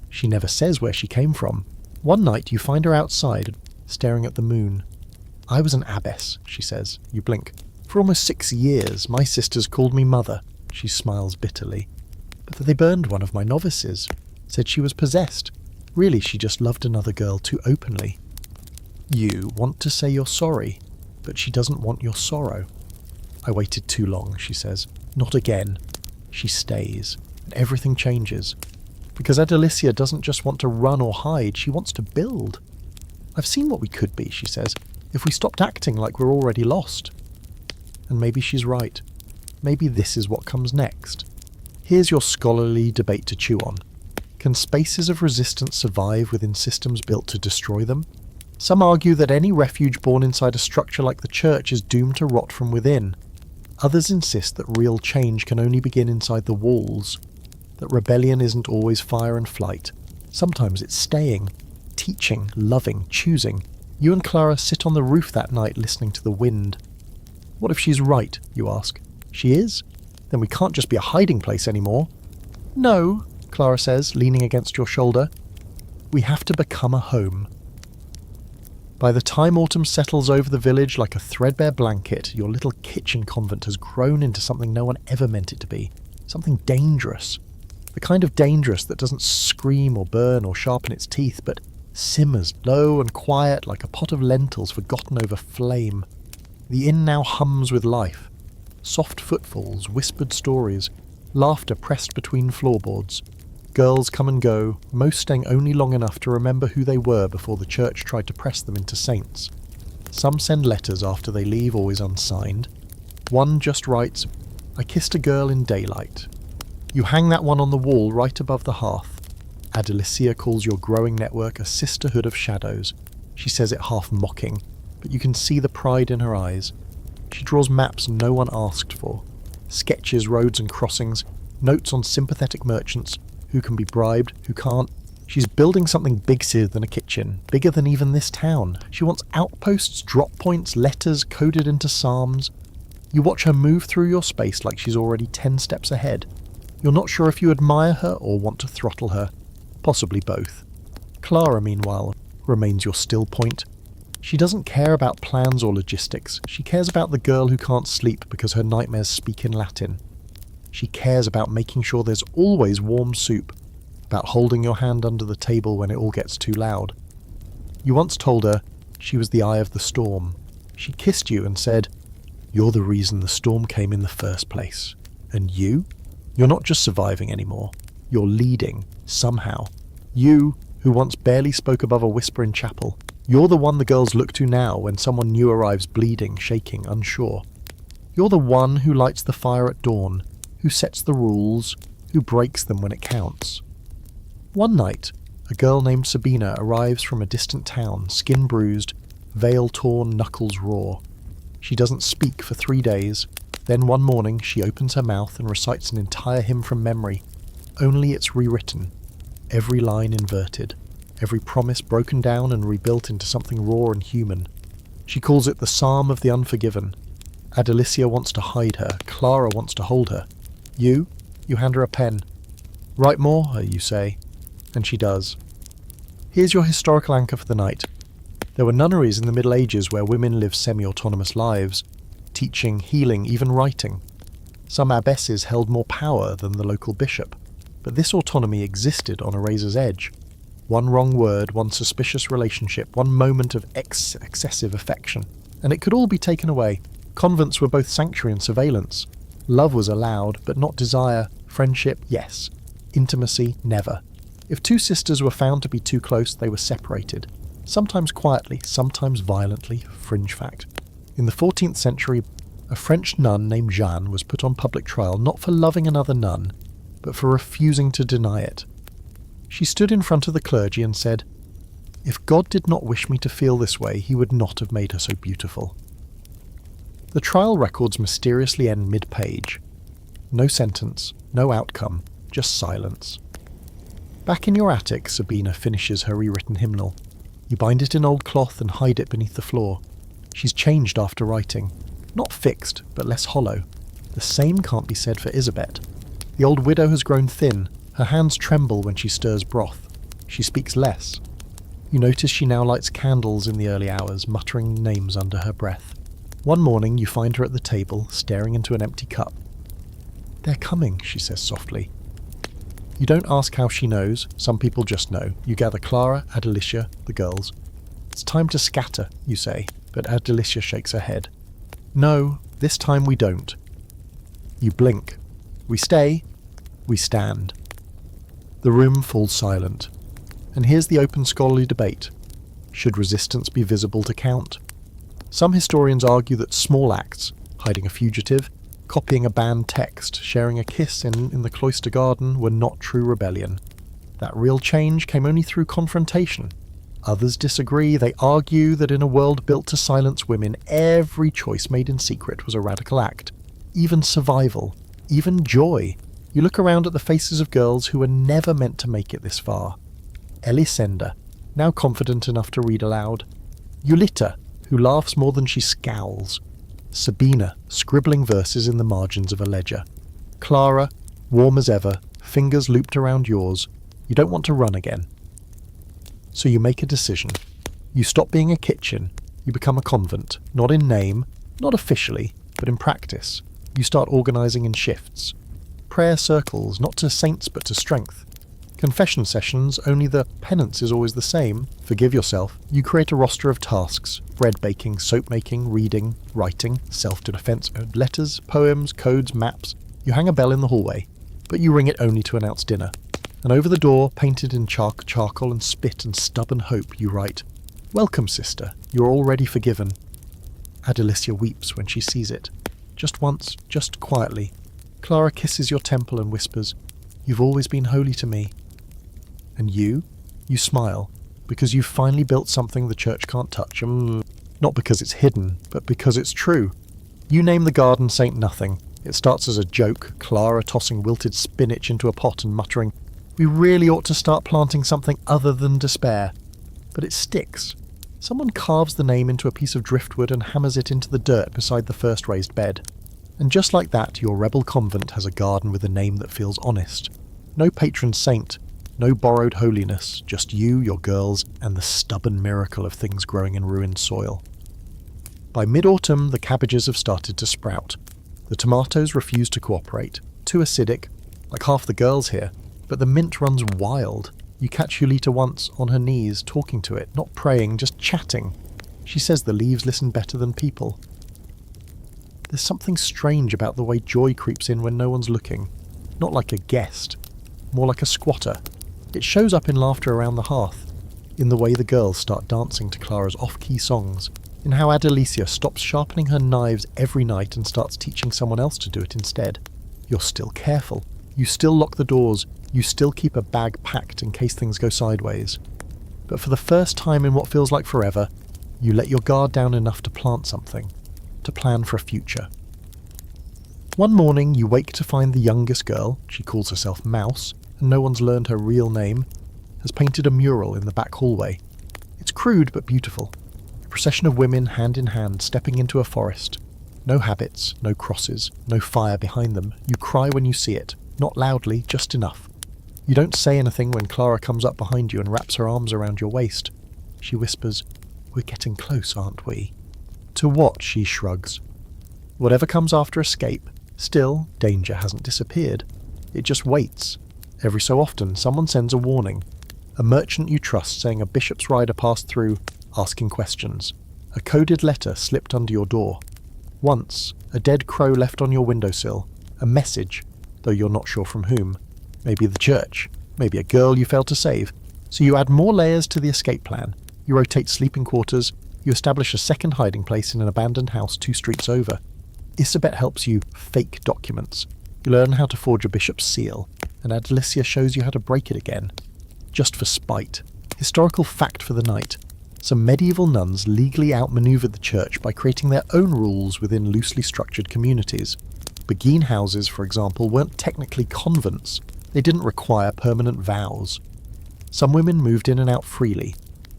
She never says where she came from. One night you find her outside, staring at the moon. I was an abbess, she says. You blink. For almost 6 years, my sisters called me mother. She smiles bitterly. But they burned one of my novices. Said she was possessed. Really, she just loved another girl too openly. You want to say you're sorry, but she doesn't want your sorrow. I waited too long, she says. Not again. She stays, and everything changes. Because Adelicia doesn't just want to run or hide, she wants to build. I've seen what we could be, she says, if we stopped acting like we're already lost. And maybe she's right. Maybe this is what comes next. Here's your scholarly debate to chew on. Can spaces of resistance survive within systems built to destroy them? Some argue that any refuge born inside a structure like the church is doomed to rot from within. Others insist that real change can only begin inside the walls, that rebellion isn't always fire and flight. Sometimes it's staying, teaching, loving, choosing. You and Clara sit on the roof that night listening to the wind. What if she's right, you ask? She is? Then we can't just be a hiding place anymore. No, Clara says, leaning against your shoulder. We have to become a home. By the time autumn settles over the village like a threadbare blanket, your little kitchen convent has grown into something no one ever meant it to be. Something dangerous. The kind of dangerous that doesn't scream or burn or sharpen its teeth, but simmers low and quiet like a pot of lentils forgotten over flame. The inn now hums with life. Soft footfalls, whispered stories, laughter pressed between floorboards. Girls come and go, most staying only long enough to remember who they were before the church tried to press them into saints. Some send letters after they leave, always unsigned. One just writes, "I kissed a girl in daylight." You hang that one on the wall right above the hearth. Adelicia calls your growing network a sisterhood of shadows. She says it half mocking, but you can see the pride in her eyes. She draws maps no one asked for. Sketches, roads and crossings, notes on sympathetic merchants, who can be bribed, who can't. She's building something bigger than a kitchen, bigger than even this town. She wants outposts, drop points, letters coded into psalms. You watch her move through your space like she's already 10 steps ahead. You're not sure if you admire her or want to throttle her. Possibly both. Clara, meanwhile, remains your still point. She doesn't care about plans or logistics. She cares about the girl who can't sleep because her nightmares speak in Latin. She cares about making sure there's always warm soup, about holding your hand under the table when it all gets too loud. You once told her she was the eye of the storm. She kissed you and said, "You're the reason the storm came in the first place. And you? You're not just surviving anymore. You're leading, somehow. You, who once barely spoke above a whisper in chapel, you're the one the girls look to now when someone new arrives bleeding, shaking, unsure. You're the one who lights the fire at dawn, who sets the rules, who breaks them when it counts." One night, a girl named Sabina arrives from a distant town, skin bruised, veil torn, knuckles raw. She doesn't speak for 3 days. Then one morning she opens her mouth and recites an entire hymn from memory. Only it's rewritten, every line inverted, every promise broken down and rebuilt into something raw and human. She calls it the Psalm of the Unforgiven. Adelicia wants to hide her, Clara wants to hold her. You hand her a pen. "Write more," you say, and she does. Here's your historical anchor for the night. There were nunneries in the Middle Ages where women lived semi-autonomous lives, teaching, healing, even writing. Some abbesses held more power than the local bishop, but this autonomy existed on a razor's edge. One wrong word, one suspicious relationship, one moment of excessive affection, and it could all be taken away. Convents were both sanctuary and surveillance. Love was allowed, but not desire. Friendship, yes. Intimacy, never. If two sisters were found to be too close, they were separated. Sometimes quietly, sometimes violently, fringe fact. In the 14th century, a French nun named Jeanne was put on public trial not for loving another nun, but for refusing to deny it. She stood in front of the clergy and said, "If God did not wish me to feel this way, he would not have made her so beautiful." The trial records mysteriously end mid-page. No sentence, no outcome, just silence. Back in your attic, Sabina finishes her rewritten hymnal. You bind it in old cloth and hide it beneath the floor. She's changed after writing. Not fixed, but less hollow. The same can't be said for Isabet. The old widow has grown thin, her hands tremble when she stirs broth. She speaks less. You notice she now lights candles in the early hours, muttering names under her breath. One morning you find her at the table, staring into an empty cup. "They're coming," she says softly. You don't ask how she knows, some people just know. You gather Clara, Adelicia, the girls. "It's time to scatter," you say, but Adelicia shakes her head. "No, this time we don't." You blink. We stay. We stand. The room falls silent. And here's the open scholarly debate. Should resistance be visible to count? Some historians argue that small acts, hiding a fugitive, copying a banned text, sharing a kiss in the cloister garden, were not true rebellion. That real change came only through confrontation. Others disagree. They argue that in a world built to silence women, every choice made in secret was a radical act. Even survival. Even joy. You look around at the faces of girls who were never meant to make it this far. Elisenda, now confident enough to read aloud. Ulita, who laughs more than she scowls. Sabina, scribbling verses in the margins of a ledger. Clara, warm as ever, fingers looped around yours. You don't want to run again. So you make a decision. You stop being a kitchen. You become a convent, not in name, not officially, but in practice. You start organising in shifts. Prayer circles, not to saints but to strength. Confession sessions, only the penance is always the same. Forgive yourself. You create a roster of tasks. Bread baking, soap making, reading, writing, self-defense, letters, poems, codes, maps. You hang a bell in the hallway, but you ring it only to announce dinner. And over the door, painted in charcoal and spit and stubborn hope, you write, "Welcome, sister. You're already forgiven." Adelicia weeps when she sees it. Just once, just quietly. Clara kisses your temple and whispers, "You've always been holy to me." And you smile, because you've finally built something the church can't touch. Not because it's hidden, but because it's true. You name the garden Saint Nothing. It starts as a joke, Clara tossing wilted spinach into a pot and muttering, "We really ought to start planting something other than despair." But it sticks. Someone carves the name into a piece of driftwood and hammers it into the dirt beside the first raised bed. And just like that, your rebel convent has a garden with a name that feels honest. No patron saint, no borrowed holiness, just you, your girls, and the stubborn miracle of things growing in ruined soil. By mid-autumn, the cabbages have started to sprout. The tomatoes refuse to cooperate, too acidic, like half the girls here, but the mint runs wild. You catch Ulita once, on her knees, talking to it, not praying, just chatting. She says the leaves listen better than people. There's something strange about the way joy creeps in when no one's looking. Not like a guest, more like a squatter. It shows up in laughter around the hearth, in the way the girls start dancing to Clara's off-key songs, in how Adelicia stops sharpening her knives every night and starts teaching someone else to do it instead. You're still careful. You still lock the doors. You still keep a bag packed in case things go sideways. But for the first time in what feels like forever, you let your guard down enough to plant something, to plan for a future. One morning you wake to find the youngest girl, she calls herself Mouse, and no one's learned her real name, has painted a mural in the back hallway. It's crude but beautiful. A procession of women hand in hand stepping into a forest. No habits, no crosses, no fire behind them. You cry when you see it, not loudly, just enough. You don't say anything when Clara comes up behind you and wraps her arms around your waist. She whispers, "We're getting close, aren't we?" To what? She shrugs. Whatever comes after escape, still, danger hasn't disappeared. It just waits. Every so often, someone sends a warning. A merchant you trust saying a bishop's rider passed through, asking questions. A coded letter slipped under your door. Once, a dead crow left on your windowsill. A message, though you're not sure from whom. Maybe the church. Maybe a girl you failed to save. So you add more layers to the escape plan. You rotate sleeping quarters. You establish a second hiding place in an abandoned house 2 streets over. Isabet helps you fake documents. You learn how to forge a bishop's seal, and Adelicia shows you how to break it again. Just for spite. Historical fact for the night. Some medieval nuns legally outmaneuvered the church by creating their own rules within loosely structured communities. Beguine houses, for example, weren't technically convents. They didn't require permanent vows. Some women moved in and out freely.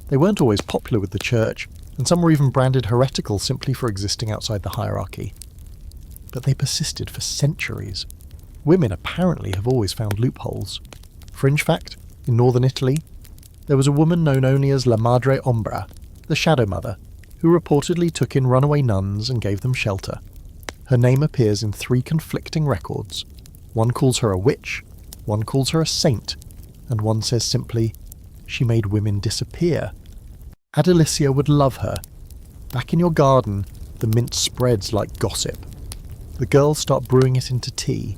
They weren't always popular with the church, and some were even branded heretical simply for existing outside the hierarchy. but they persisted for centuries. Women apparently have always found loopholes. Fringe fact, in northern Italy, there was a woman known only as La Madre Ombra, the Shadow Mother, who reportedly took in runaway nuns and gave them shelter. Her name appears in 3 conflicting records. One calls her a witch, one calls her a saint, and one says simply, she made women disappear. Adelicia would love her. Back in your garden, the mint spreads like gossip. The girls start brewing it into tea.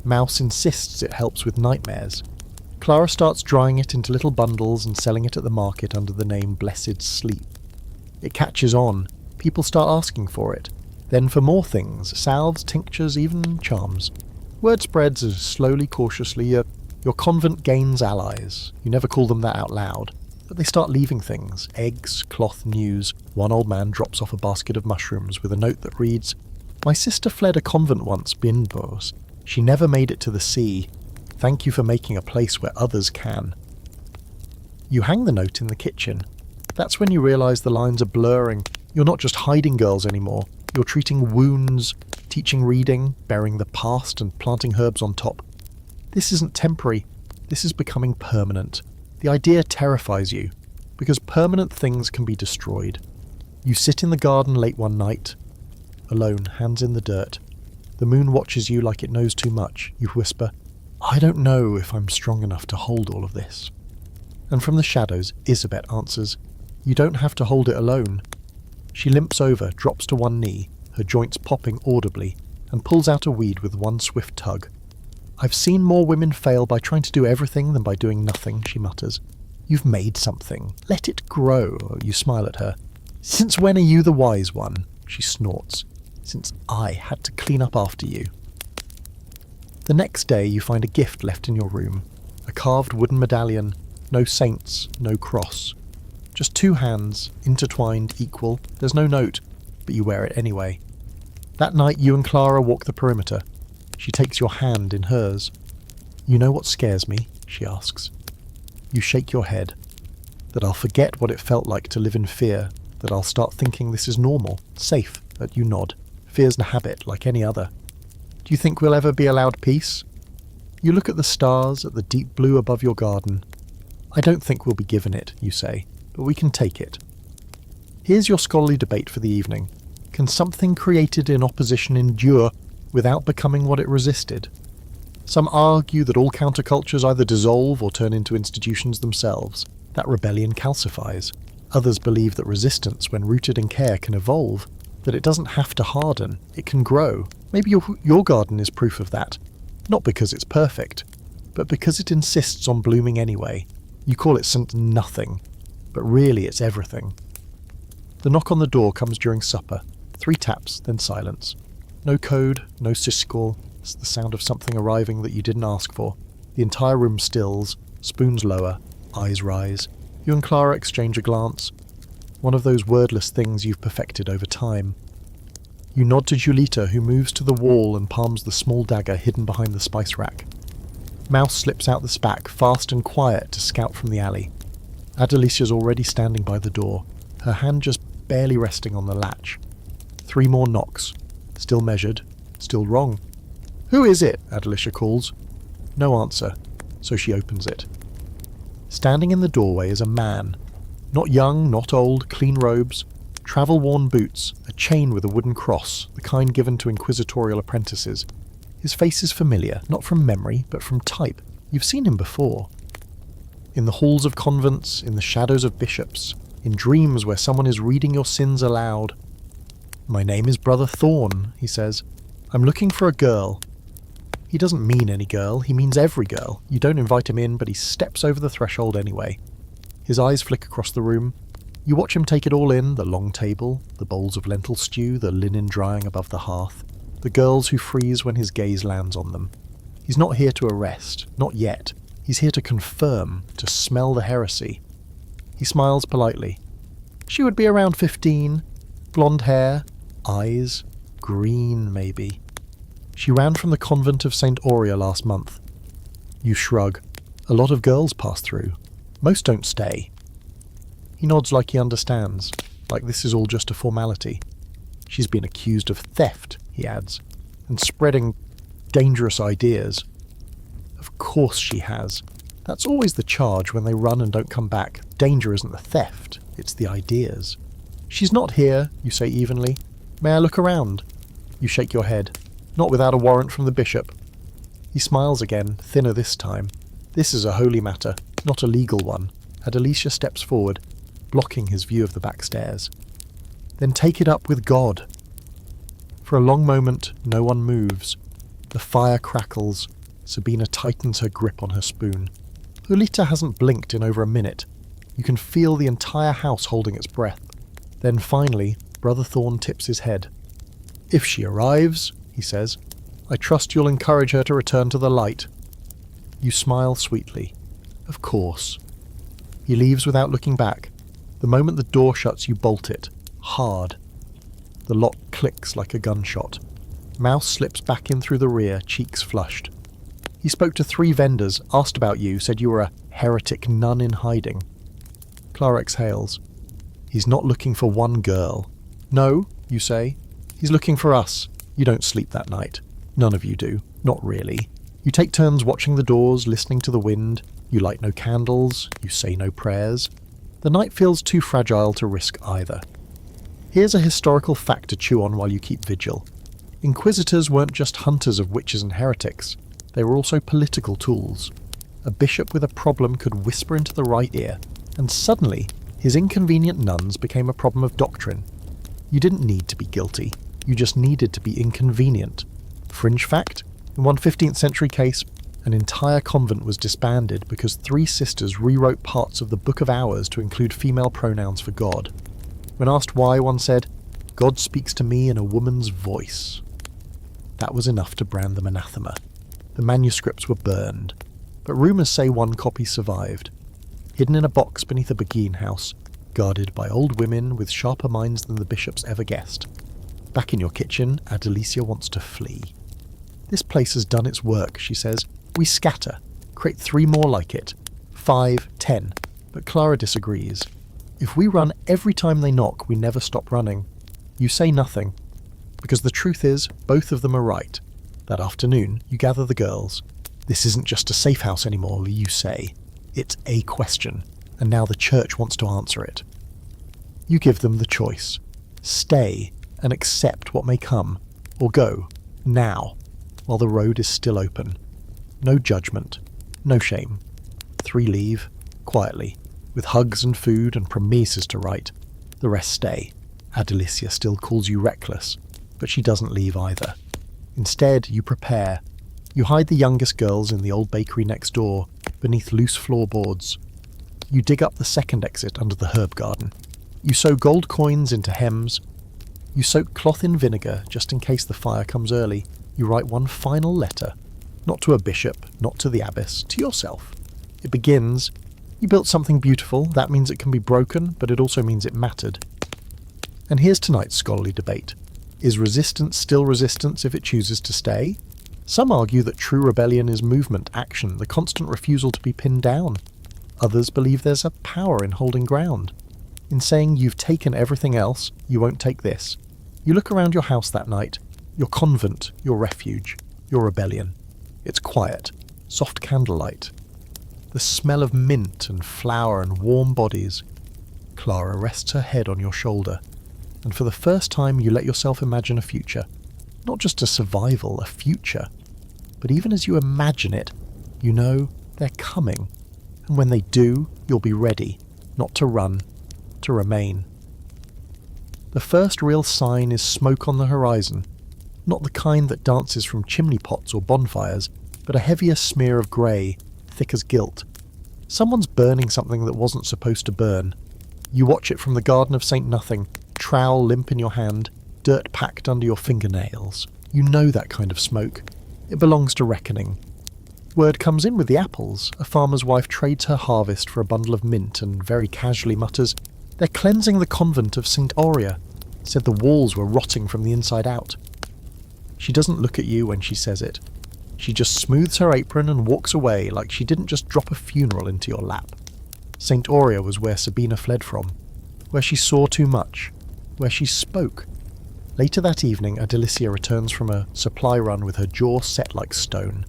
Mouse insists it helps with nightmares. Clara starts drying it into little bundles and selling it at the market under the name Blessed Sleep. It catches on. People start asking for it. Then for more things, salves, tinctures, even charms. Word spreads as slowly, cautiously. Your convent gains allies. You never call them that out loud. But they start leaving things. Eggs, cloth, news. One old man drops off a basket of mushrooms with a note that reads, "My sister fled a convent once, Binbos. She never made it to the sea. Thank you for making a place where others can." You hang the note in the kitchen. That's when you realise the lines are blurring. You're not just hiding girls anymore. You're treating wounds, teaching reading, burying the past and planting herbs on top. This isn't temporary. This is becoming permanent. The idea terrifies you, because permanent things can be destroyed. You sit in the garden late one night, alone, hands in the dirt. The moon watches you like it knows too much. You whisper, "I don't know if I'm strong enough to hold all of this." And from the shadows, Isabet answers, "You don't have to hold it alone." She limps over, drops to one knee, her joints popping audibly, and pulls out a weed with one swift tug. "I've seen more women fail by trying to do everything than by doing nothing," she mutters. "You've made something. Let it grow." You smile at her. "Since when are you the wise one?" She snorts. "Since I had to clean up after you." The next day you find a gift left in your room. A carved wooden medallion. No saints, no cross. Just 2 hands, intertwined, equal. There's no note, but you wear it anyway. That night you and Clara walk the perimeter. She takes your hand in hers. "You know what scares me?" she asks. You shake your head. That I'll forget what it felt like to live in fear. That I'll start thinking this is normal, safe. That you nod. Fear's a habit, like any other. "Do you think we'll ever be allowed peace?" You look at the stars, at the deep blue above your garden. "I don't think we'll be given it," you say, "but we can take it." Here's your scholarly debate for the evening. Can something created in opposition endure without becoming what it resisted? Some argue that all countercultures either dissolve or turn into institutions themselves. That rebellion calcifies. Others believe that resistance, when rooted in care, can evolve, that it doesn't have to harden, it can grow. Maybe your garden is proof of that. Not because it's perfect, but because it insists on blooming anyway. You call it nothing, but really it's everything. The knock on the door comes during supper. 3 taps, then silence. No code, no syscall. It's the sound of something arriving that you didn't ask for. The entire room stills, spoons lower, eyes rise. You and Clara exchange a glance. One of those wordless things you've perfected over time. You nod to Julita, who moves to the wall and palms the small dagger hidden behind the spice rack. Mouse slips out the spack, fast and quiet, to scout from the alley. Adelicia's already standing by the door, her hand just barely resting on the latch. 3 more knocks. Still measured, still wrong. "Who is it?" Adelicia calls. No answer, so she opens it. Standing in the doorway is a man. Not young, not old, clean robes, travel-worn boots, a chain with a wooden cross, the kind given to inquisitorial apprentices. His face is familiar, not from memory, but from type. You've seen him before. In the halls of convents, in the shadows of bishops, in dreams where someone is reading your sins aloud. "My name is Brother Thorn," he says. "I'm looking for a girl." He doesn't mean any girl, he means every girl. You don't invite him in, but he steps over the threshold anyway. His eyes flick across the room. You watch him take it all in, the long table, the bowls of lentil stew, the linen drying above the hearth, the girls who freeze when his gaze lands on them. He's not here to arrest, not yet. He's here to confirm, to smell the heresy. He smiles politely. She would be around 15, blonde hair, eyes, green maybe. She ran from the convent of St. Aurea last month. You shrug. A lot of girls pass through. Most don't stay. He nods like he understands, like this is all just a formality. She's been accused of theft, he adds. and spreading dangerous ideas. Of course she has. That's always the charge when they run and don't come back. Danger isn't the theft, it's the ideas. She's not here, you say evenly. May I look around? You shake your head. Not without a warrant from the bishop. He smiles again, thinner this time. This is a holy matter, not a legal one. Adelicia steps forward, blocking his view of the back stairs. Then take it up with God. For a long moment, no one moves. The fire crackles. Sabina tightens her grip on her spoon. Ulita hasn't blinked in over a minute. You can feel the entire house holding its breath. Then finally, Brother Thorn tips his head. If she arrives, he says, I trust you'll encourage her to return to the light. You smile sweetly. Of course. He leaves without looking back. The moment the door shuts, you bolt it. Hard. The lock clicks like a gunshot. Mouse slips back in through the rear, cheeks flushed. He spoke to 3 vendors, asked about you, said you were a heretic nun in hiding. Clara exhales. He's not looking for one girl. No, you say. He's looking for us. You don't sleep that night. None of you do. Not really. You take turns watching the doors, listening to the wind. You light no candles. You say no prayers. The night feels too fragile to risk either. Here's a historical fact to chew on while you keep vigil. Inquisitors weren't just hunters of witches and heretics. They were also political tools. A bishop with a problem could whisper into the right ear, and suddenly his inconvenient nuns became a problem of doctrine. You didn't need to be guilty. You just needed to be inconvenient. Fringe fact, in one 15th century case, an entire convent was disbanded because 3 sisters rewrote parts of the Book of Hours to include female pronouns for God. When asked why, one said, God speaks to me in a woman's voice. That was enough to brand them anathema. The manuscripts were burned, but rumours say one copy survived, hidden in a box beneath a beguine house, guarded by old women with sharper minds than the bishops ever guessed. Back in your kitchen, Adelicia wants to flee. This place has done its work, she says. We scatter, create 3 more like it, 5, 10, but Clara disagrees. If we run every time they knock, we never stop running. You say nothing, because the truth is, both of them are right. That afternoon, you gather the girls. This isn't just a safe house anymore, you say. It's a question, and now the church wants to answer it. You give them the choice. Stay and accept what may come, or go, now, while the road is still open. No judgment, no shame. 3 leave, quietly, with hugs and food and promises to write. The rest stay. Adelicia still calls you reckless, but she doesn't leave either. Instead, you prepare. You hide the youngest girls in the old bakery next door, beneath loose floorboards. You dig up the second exit under the herb garden. You sew gold coins into hems. You soak cloth in vinegar just in case the fire comes early. You write one final letter. Not to a bishop, not to the abbess, to yourself. It begins, you built something beautiful, that means it can be broken, but it also means it mattered. And here's tonight's scholarly debate. Is resistance still resistance if it chooses to stay? Some argue that true rebellion is movement, action, the constant refusal to be pinned down. Others believe there's a power in holding ground. In saying you've taken everything else, you won't take this. You look around your house that night, your convent, your refuge, your rebellion. It's quiet, soft candlelight. The smell of mint and flower and warm bodies. Clara rests her head on your shoulder, and for the first time you let yourself imagine a future. Not just a survival, a future. But even as you imagine it, you know they're coming. And when they do, you'll be ready, not to run, to remain. The first real sign is smoke on the horizon. Not the kind that dances from chimney pots or bonfires, but a heavier smear of grey, thick as guilt. Someone's burning something that wasn't supposed to burn. You watch it from the garden of St. Nothing, trowel limp in your hand, dirt packed under your fingernails. You know that kind of smoke. It belongs to reckoning. Word comes in with the apples. A farmer's wife trades her harvest for a bundle of mint and very casually mutters, "They're cleansing the convent of St. Aurea. Said the walls were rotting from the inside out." She doesn't look at you when she says it. She just smooths her apron and walks away like she didn't just drop a funeral into your lap. St. Aurea was where Sabina fled from, where she saw too much, where she spoke. Later that evening, Adelicia returns from a supply run with her jaw set like stone.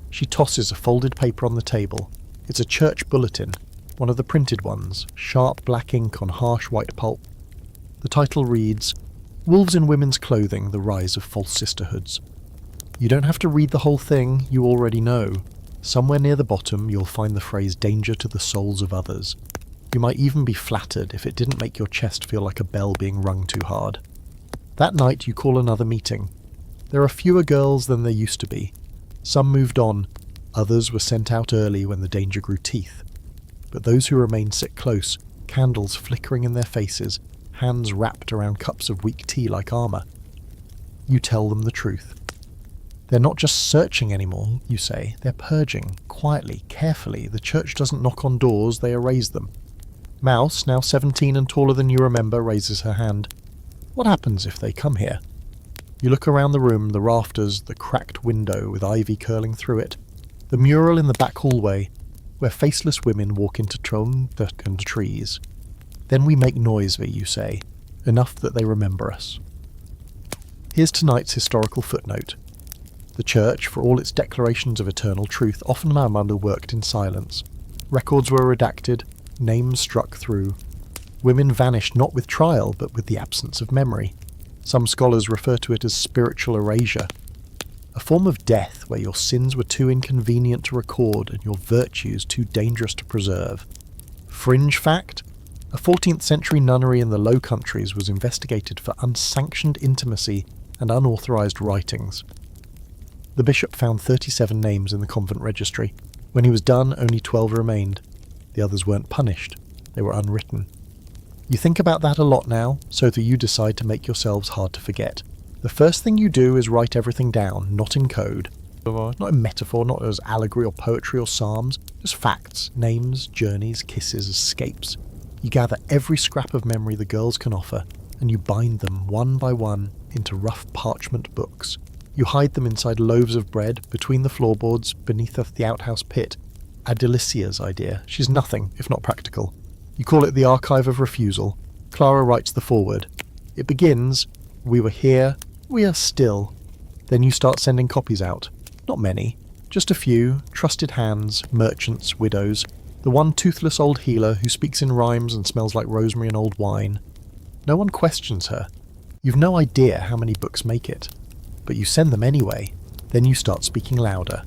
She tosses a folded paper on the table. It's a church bulletin, one of the printed ones, sharp black ink on harsh white pulp. The title reads, "Wolves in Women's Clothing, the Rise of False Sisterhoods." You don't have to read the whole thing, you already know. Somewhere near the bottom you'll find the phrase "danger to the souls of others." You might even be flattered if it didn't make your chest feel like a bell being rung too hard. That night you call another meeting. There are fewer girls than there used to be. Some moved on, others were sent out early when the danger grew teeth. But those who remained sit close, candles flickering in their faces, hands wrapped around cups of weak tea like armour. You tell them the truth. They're not just searching anymore, you say, they're purging, quietly, carefully. The church doesn't knock on doors, they erase them. Mouse, now 17 and taller than you remember, raises her hand. What happens if they come here? You look around the room, the rafters, the cracked window with ivy curling through it, the mural in the back hallway, where faceless women walk into and trees. Then we make noise, you say, enough that they remember us. Here's tonight's historical footnote. The church, for all its declarations of eternal truth, often underworked in silence. Records were redacted, names struck through. Women vanished not with trial, but with the absence of memory. Some scholars refer to it as spiritual erasure, a form of death where your sins were too inconvenient to record and your virtues too dangerous to preserve. Fringe fact: a 14th century nunnery in the Low Countries was investigated for unsanctioned intimacy and unauthorised writings. The bishop found 37 names in the convent registry. When he was done, only 12 remained. The others weren't punished, they were unwritten. You think about that a lot now, so that you decide to make yourselves hard to forget. The first thing you do is write everything down, not in code, not in metaphor, not as allegory or poetry or psalms, just facts, names, journeys, kisses, escapes. You gather every scrap of memory the girls can offer, and you bind them one by one into rough parchment books. You hide them inside loaves of bread, between the floorboards, beneath the outhouse pit. Adelicia's idea. She's nothing, if not practical. You call it the Archive of Refusal. Clara writes the foreword. It begins, "We were here, we are still." Then you start sending copies out. Not many, just a few, trusted hands, merchants, widows, the one toothless old healer who speaks in rhymes and smells like rosemary and old wine. No one questions her. You've no idea how many books make it. But you send them anyway. Then you start speaking louder.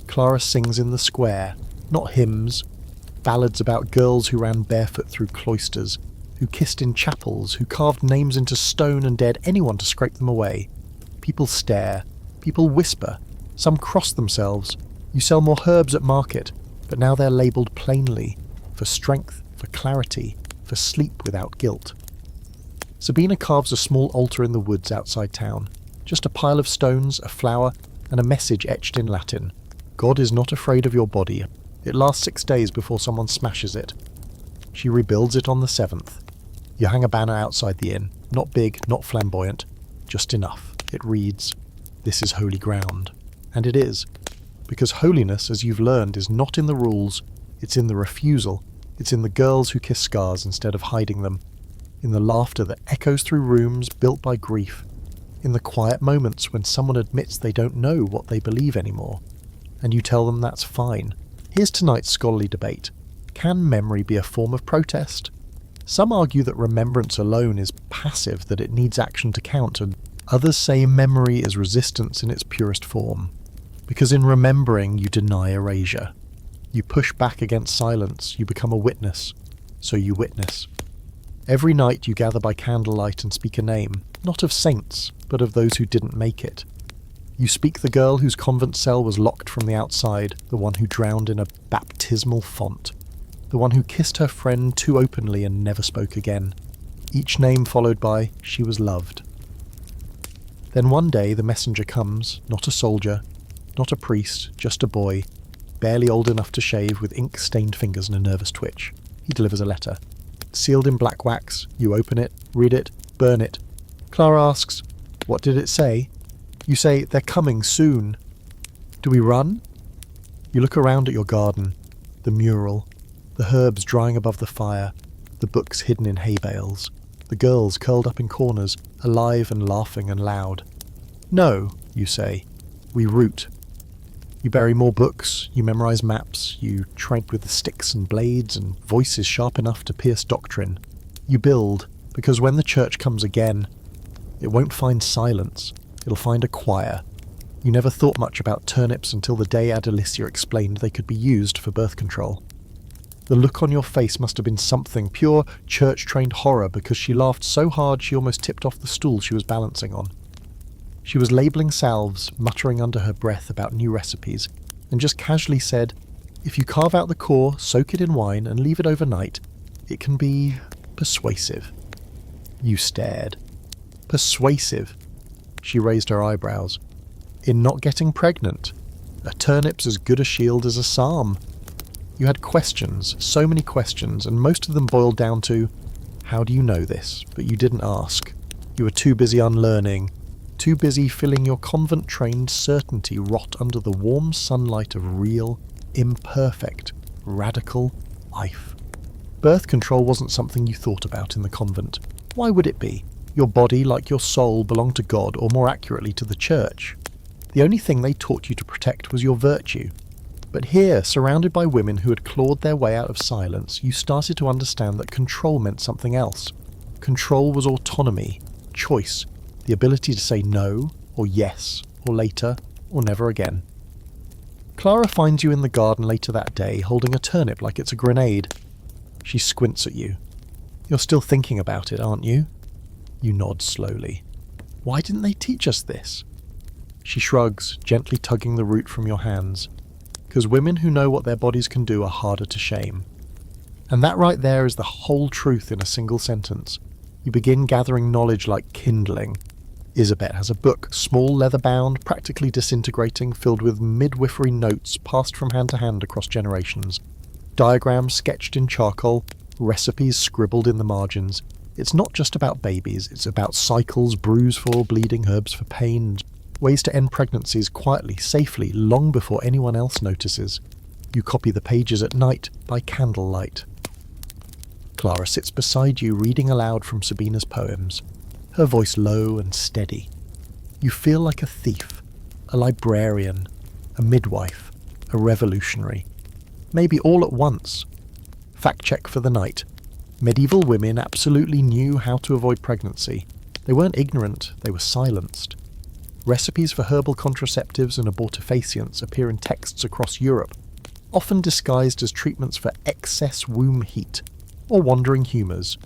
Clara sings in the square, not hymns, ballads about girls who ran barefoot through cloisters, who kissed in chapels, who carved names into stone and dared anyone to scrape them away. People stare, people whisper, some cross themselves. You sell more herbs at market, but now they're labelled plainly, for strength, for clarity, for sleep without guilt. Sabina carves a small altar in the woods outside town. Just a pile of stones, a flower, and a message etched in Latin. God is not afraid of your body. It lasts 6 days before someone smashes it. She rebuilds it on the 7th. You hang a banner outside the inn, not big, not flamboyant, just enough. It reads, "This is holy ground." And it is. Because holiness, as you've learned, is not in the rules, it's in the refusal. It's in the girls who kiss scars instead of hiding them. In the laughter that echoes through rooms built by grief. In the quiet moments when someone admits they don't know what they believe anymore. And you tell them that's fine. Here's tonight's scholarly debate. Can memory be a form of protest? Some argue that remembrance alone is passive, that it needs action to count, and others say memory is resistance in its purest form. Because in remembering, you deny erasure. You push back against silence, you become a witness. So you witness. Every night you gather by candlelight and speak a name, not of saints, but of those who didn't make it. You speak the girl whose convent cell was locked from the outside, the one who drowned in a baptismal font, the one who kissed her friend too openly and never spoke again. Each name followed by, "She was loved." Then one day the messenger comes, not a soldier, not a priest, just a boy, barely old enough to shave, with ink-stained fingers and a nervous twitch. He delivers a letter. Sealed in black wax, you open it, read it, burn it. Clara asks, "What did it say?" You say, "They're coming soon." Do we run? You look around at your garden, the mural, the herbs drying above the fire, the books hidden in hay bales. the girls curled up in corners, alive and laughing and loud. No, you say. We root. You bury more books, you memorize maps, you tread with the sticks and blades and voices sharp enough to pierce doctrine. You build, because when the church comes again, it won't find silence, it'll find a choir. You never thought much about turnips until the day Adelicia explained they could be used for birth control. The look on your face must have been something, pure church-trained horror, because she laughed so hard she almost tipped off the stool she was balancing on. She was labelling salves, muttering under her breath about new recipes, and just casually said, if you carve out the core, soak it in wine, and leave it overnight, it can be persuasive. You stared. Persuasive. She raised her eyebrows. In not getting pregnant. A turnip's as good a shield as a psalm. You had questions, so many questions, and most of them boiled down to, how do you know this? But you didn't ask. You were too busy unlearning, too busy feeling your convent-trained certainty rot under the warm sunlight of real, imperfect, radical life. Birth control wasn't something you thought about in the convent. Why would it be? Your body, like your soul, belonged to God, or more accurately to the church. The only thing they taught you to protect was your virtue. But here, surrounded by women who had clawed their way out of silence, you started to understand that control meant something else. Control was autonomy, choice, the ability to say no, or yes, or later, or never again. Clara finds you in the garden later that day, holding a turnip like it's a grenade. She squints at you. You're still thinking about it, aren't you? You nod slowly. Why didn't they teach us this? She shrugs, gently tugging the root from your hands. Because women who know what their bodies can do are harder to shame. And that right there is the whole truth in a single sentence. You begin gathering knowledge like kindling. Isabet has a book, small, leather-bound, practically disintegrating, filled with midwifery notes passed from hand to hand across generations. Diagrams sketched in charcoal, recipes scribbled in the margins. It's not just about babies, it's about cycles, brews for bleeding, herbs for pain, ways to end pregnancies quietly, safely, long before anyone else notices. You copy the pages at night by candlelight. Clara sits beside you, reading aloud from Sabina's poems, her voice low and steady. You feel like a thief, a librarian, a midwife, a revolutionary. Maybe all at once. Fact check for the night. Medieval women absolutely knew how to avoid pregnancy. They weren't ignorant, they were silenced. Recipes for herbal contraceptives and abortifacients appear in texts across Europe, often disguised as treatments for excess womb heat, or wandering humours.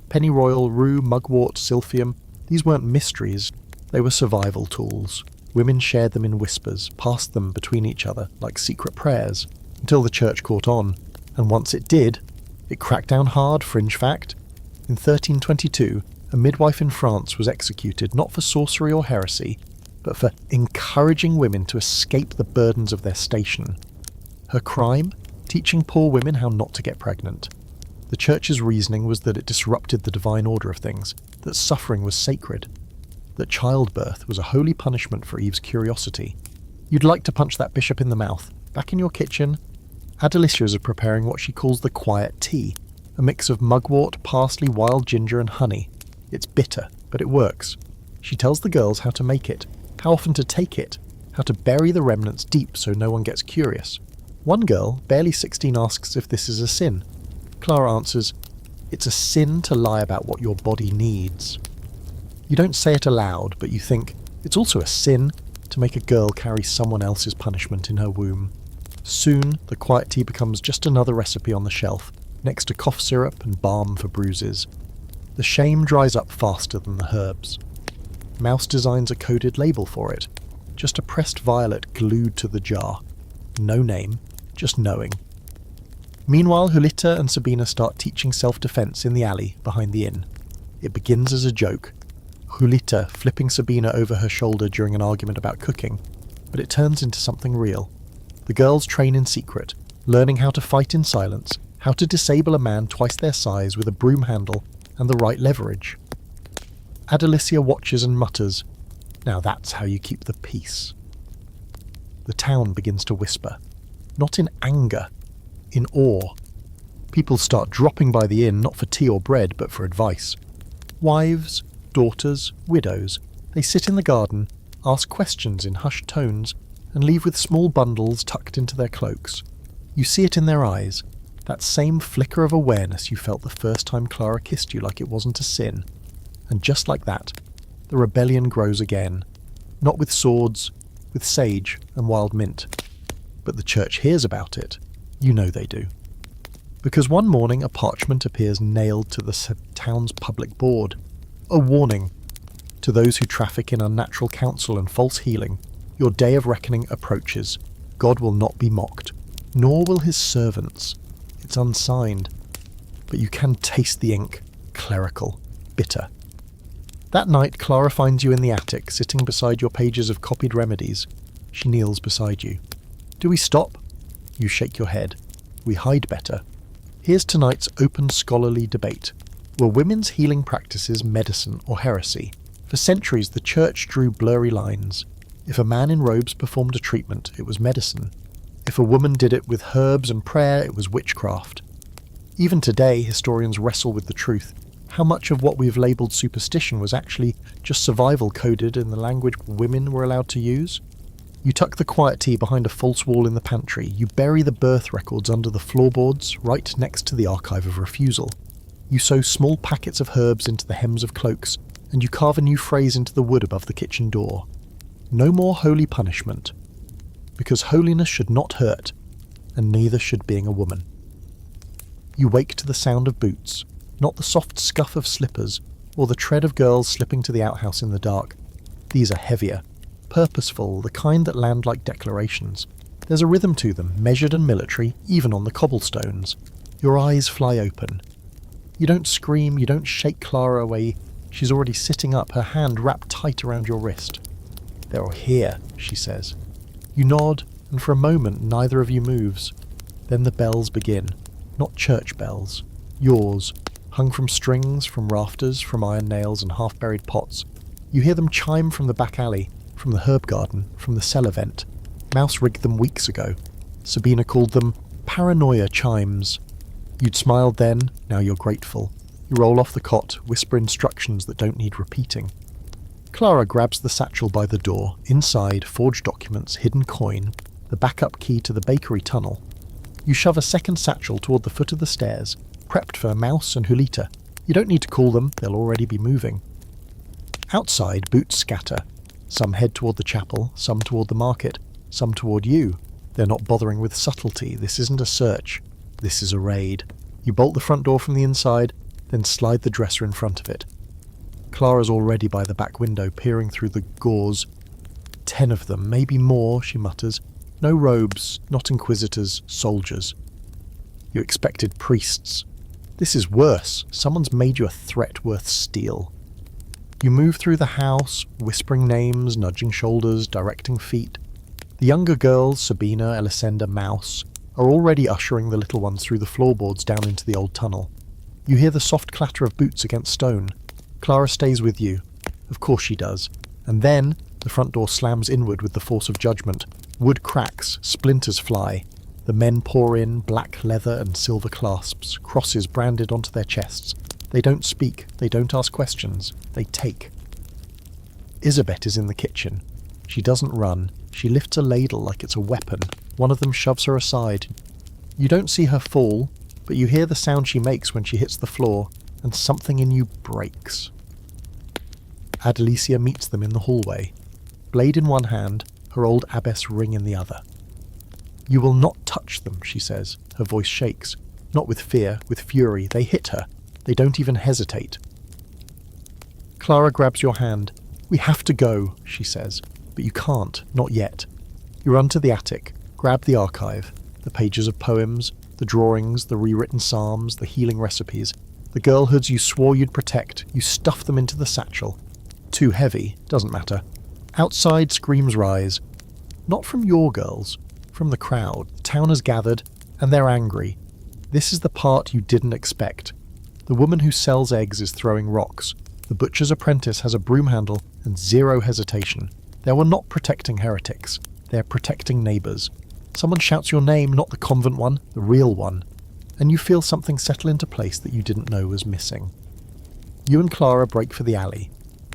Pennyroyal, rue, mugwort, silphium, these weren't mysteries, they were survival tools. Women shared them in whispers, passed them between each other like secret prayers, until the church caught on, and once it did, it cracked down hard, fringe fact. In 1322, a midwife in France was executed not for sorcery or heresy, but for encouraging women to escape the burdens of their station. Her crime? Teaching poor women how not to get pregnant. The church's reasoning was that it disrupted the divine order of things, that suffering was sacred, that childbirth was a holy punishment for Eve's curiosity. You'd like to punch that bishop in the mouth. Back in your kitchen, Adelicia is preparing what she calls the quiet tea, a mix of mugwort, parsley, wild ginger and honey. It's bitter, but it works. She tells the girls how to make it, how often to take it, how to bury the remnants deep so no one gets curious. One girl, barely 16, asks if this is a sin. Clara answers, it's a sin to lie about what your body needs. You don't say it aloud, but you think, it's also a sin to make a girl carry someone else's punishment in her womb. Soon, the quiet tea becomes just another recipe on the shelf, next to cough syrup and balm for bruises. The shame dries up faster than the herbs. Mouse designs a coded label for it, just a pressed violet glued to the jar. No name, just knowing. Meanwhile, Julita and Sabina start teaching self-defense in the alley behind the inn. It begins as a joke, Julita flipping Sabina over her shoulder during an argument about cooking, but it turns into something real. The girls train in secret, learning how to fight in silence, how to disable a man twice their size with a broom handle and the right leverage. Adelicia watches and mutters, now that's how you keep the peace. The town begins to whisper, not in anger, in awe. People start dropping by the inn not for tea or bread, but for advice. Wives, daughters, widows, they sit in the garden, ask questions in hushed tones, and leave with small bundles tucked into their cloaks. You see it in their eyes, that same flicker of awareness you felt the first time Clara kissed you like it wasn't a sin. And just like that, the rebellion grows again. Not with swords, with sage and wild mint. But the church hears about it. You know they do. Because one morning a parchment appears nailed to the town's public board. A warning. To those who traffic in unnatural counsel and false healing, your day of reckoning approaches. God will not be mocked, nor will his servants. It's unsigned, but you can taste the ink, clerical, bitter. That night, Clara finds you in the attic, sitting beside your pages of copied remedies. She kneels beside you. Do we stop? You shake your head. We hide better. Here's tonight's open scholarly debate. Were women's healing practices medicine or heresy? For centuries, the church drew blurry lines. If a man in robes performed a treatment, it was medicine. If a woman did it with herbs and prayer, it was witchcraft. Even today, historians wrestle with the truth. How much of what we've labelled superstition was actually just survival coded in the language women were allowed to use? You tuck the quiet tea behind a false wall in the pantry. You bury the birth records under the floorboards, right next to the archive of refusal. You sew small packets of herbs into the hems of cloaks, and you carve a new phrase into the wood above the kitchen door. No more holy punishment. Because holiness should not hurt, and neither should being a woman. You wake to the sound of boots, not the soft scuff of slippers, or the tread of girls slipping to the outhouse in the dark. These are heavier, purposeful, the kind that land like declarations. There's a rhythm to them, measured and military, even on the cobblestones. Your eyes fly open. You don't scream, you don't shake Clara away. She's already sitting up, her hand wrapped tight around your wrist. They're here, she says. You nod, and for a moment neither of you moves. Then the bells begin. Not church bells. Yours, hung from strings, from rafters, from iron nails and half-buried pots. You hear them chime from the back alley, from the herb garden, from the cellar vent. Mouse rigged them weeks ago. Sabina called them paranoia chimes. You'd smiled then, now you're grateful. You roll off the cot, whisper instructions that don't need repeating. Clara grabs the satchel by the door. Inside, forged documents, hidden coin, the backup key to the bakery tunnel. You shove a second satchel toward the foot of the stairs, prepped for Mouse and Julita. You don't need to call them, they'll already be moving. Outside, boots scatter. Some head toward the chapel, some toward the market, some toward you. They're not bothering with subtlety. This isn't a search. This is a raid. You bolt the front door from the inside, then slide the dresser in front of it. Clara's already by the back window, peering through the gauze. 10 of them, maybe more, she mutters. No robes, not inquisitors, soldiers. You expected priests. This is worse. Someone's made you a threat worth steel. You move through the house, whispering names, nudging shoulders, directing feet. The younger girls, Sabina, Elisenda, Mouse, are already ushering the little ones through the floorboards down into the old tunnel. You hear the soft clatter of boots against stone. Clara stays with you. Of course she does. And then, the front door slams inward with the force of judgment. Wood cracks, splinters fly. The men pour in, black leather and silver clasps, crosses branded onto their chests. They don't speak, they don't ask questions, they take. Isabet is in the kitchen. She doesn't run. She lifts a ladle like it's a weapon. One of them shoves her aside. You don't see her fall, but you hear the sound she makes when she hits the floor, and something in you breaks. Adelicia meets them in the hallway. Blade in one hand, her old abbess ring in the other. You will not touch them, she says. Her voice shakes. Not with fear, with fury. They hit her. They don't even hesitate. Clara grabs your hand. We have to go, she says. But you can't, not yet. You run to the attic, grab the archive, the pages of poems, the drawings, the rewritten psalms, the healing recipes, the girlhoods you swore you'd protect. You stuff them into the satchel. Too heavy, doesn't matter. Outside, screams rise. Not from your girls, from the crowd. The town has gathered, and they're angry. This is the part you didn't expect. The woman who sells eggs is throwing rocks. The butcher's apprentice has a broom handle and zero hesitation. They were not protecting heretics. They're protecting neighbours. Someone shouts your name, not the convent one, the real one. And you feel something settle into place that you didn't know was missing. You and Clara break for the alley.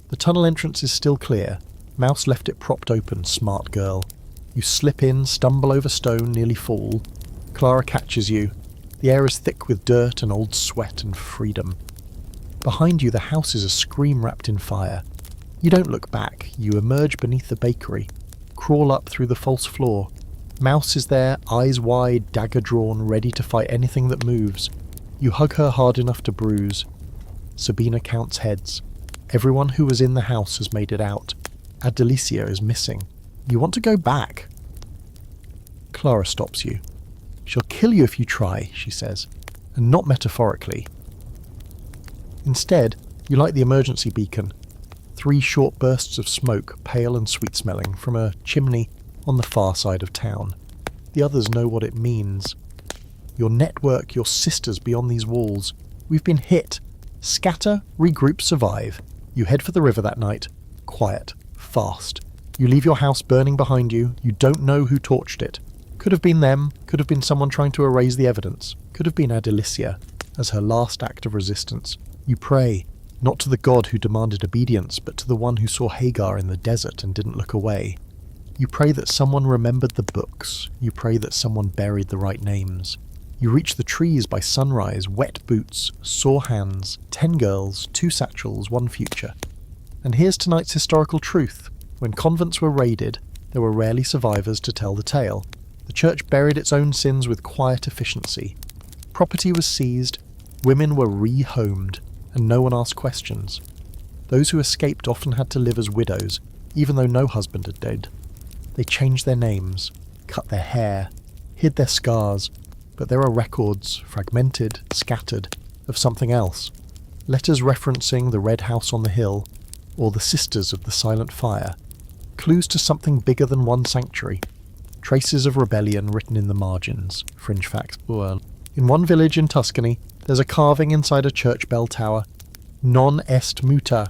The tunnel entrance is still clear. Mouse left it propped open, smart girl. You slip in, stumble over stone, nearly fall. Clara catches you. The air is thick with dirt and old sweat and freedom. Behind you, the house is a scream wrapped in fire. You don't look back. You emerge beneath the bakery. Crawl up through the false floor. Mouse is there, eyes wide, dagger drawn, ready to fight anything that moves. You hug her hard enough to bruise. Sabina counts heads. Everyone who was in the house has made it out. Adelicia is missing. You want to go back. Clara stops you. She'll kill you if you try, she says, and not metaphorically. Instead, you light the emergency beacon. 3 short bursts of smoke, pale and sweet-smelling, from a chimney on the far side of town. The others know what it means. Your network, your sisters beyond these walls. We've been hit. Scatter, regroup, survive. You head for the river that night. Quiet. Fast. You leave your house burning behind you. You don't know who torched it. Could have been them. Could have been someone trying to erase the evidence. Could have been Adelicia, as her last act of resistance. You pray, not to the god who demanded obedience, but to the one who saw Hagar in the desert and didn't look away. You pray that someone remembered the books. You pray that someone buried the right names. You reach the trees by sunrise, wet boots, sore hands, 10 girls, 2 satchels, 1 future. And here's tonight's historical truth. When convents were raided, there were rarely survivors to tell the tale. The church buried its own sins with quiet efficiency. Property was seized, women were rehomed, and no one asked questions. Those who escaped often had to live as widows, even though no husband had died. They changed their names, cut their hair, hid their scars, but there are records, fragmented, scattered, of something else. Letters referencing the red house on the hill, or the sisters of the silent fire. Clues to something bigger than one sanctuary. Traces of rebellion written in the margins. Fringe facts. In one village in Tuscany, there's a carving inside a church bell tower. Non est muta.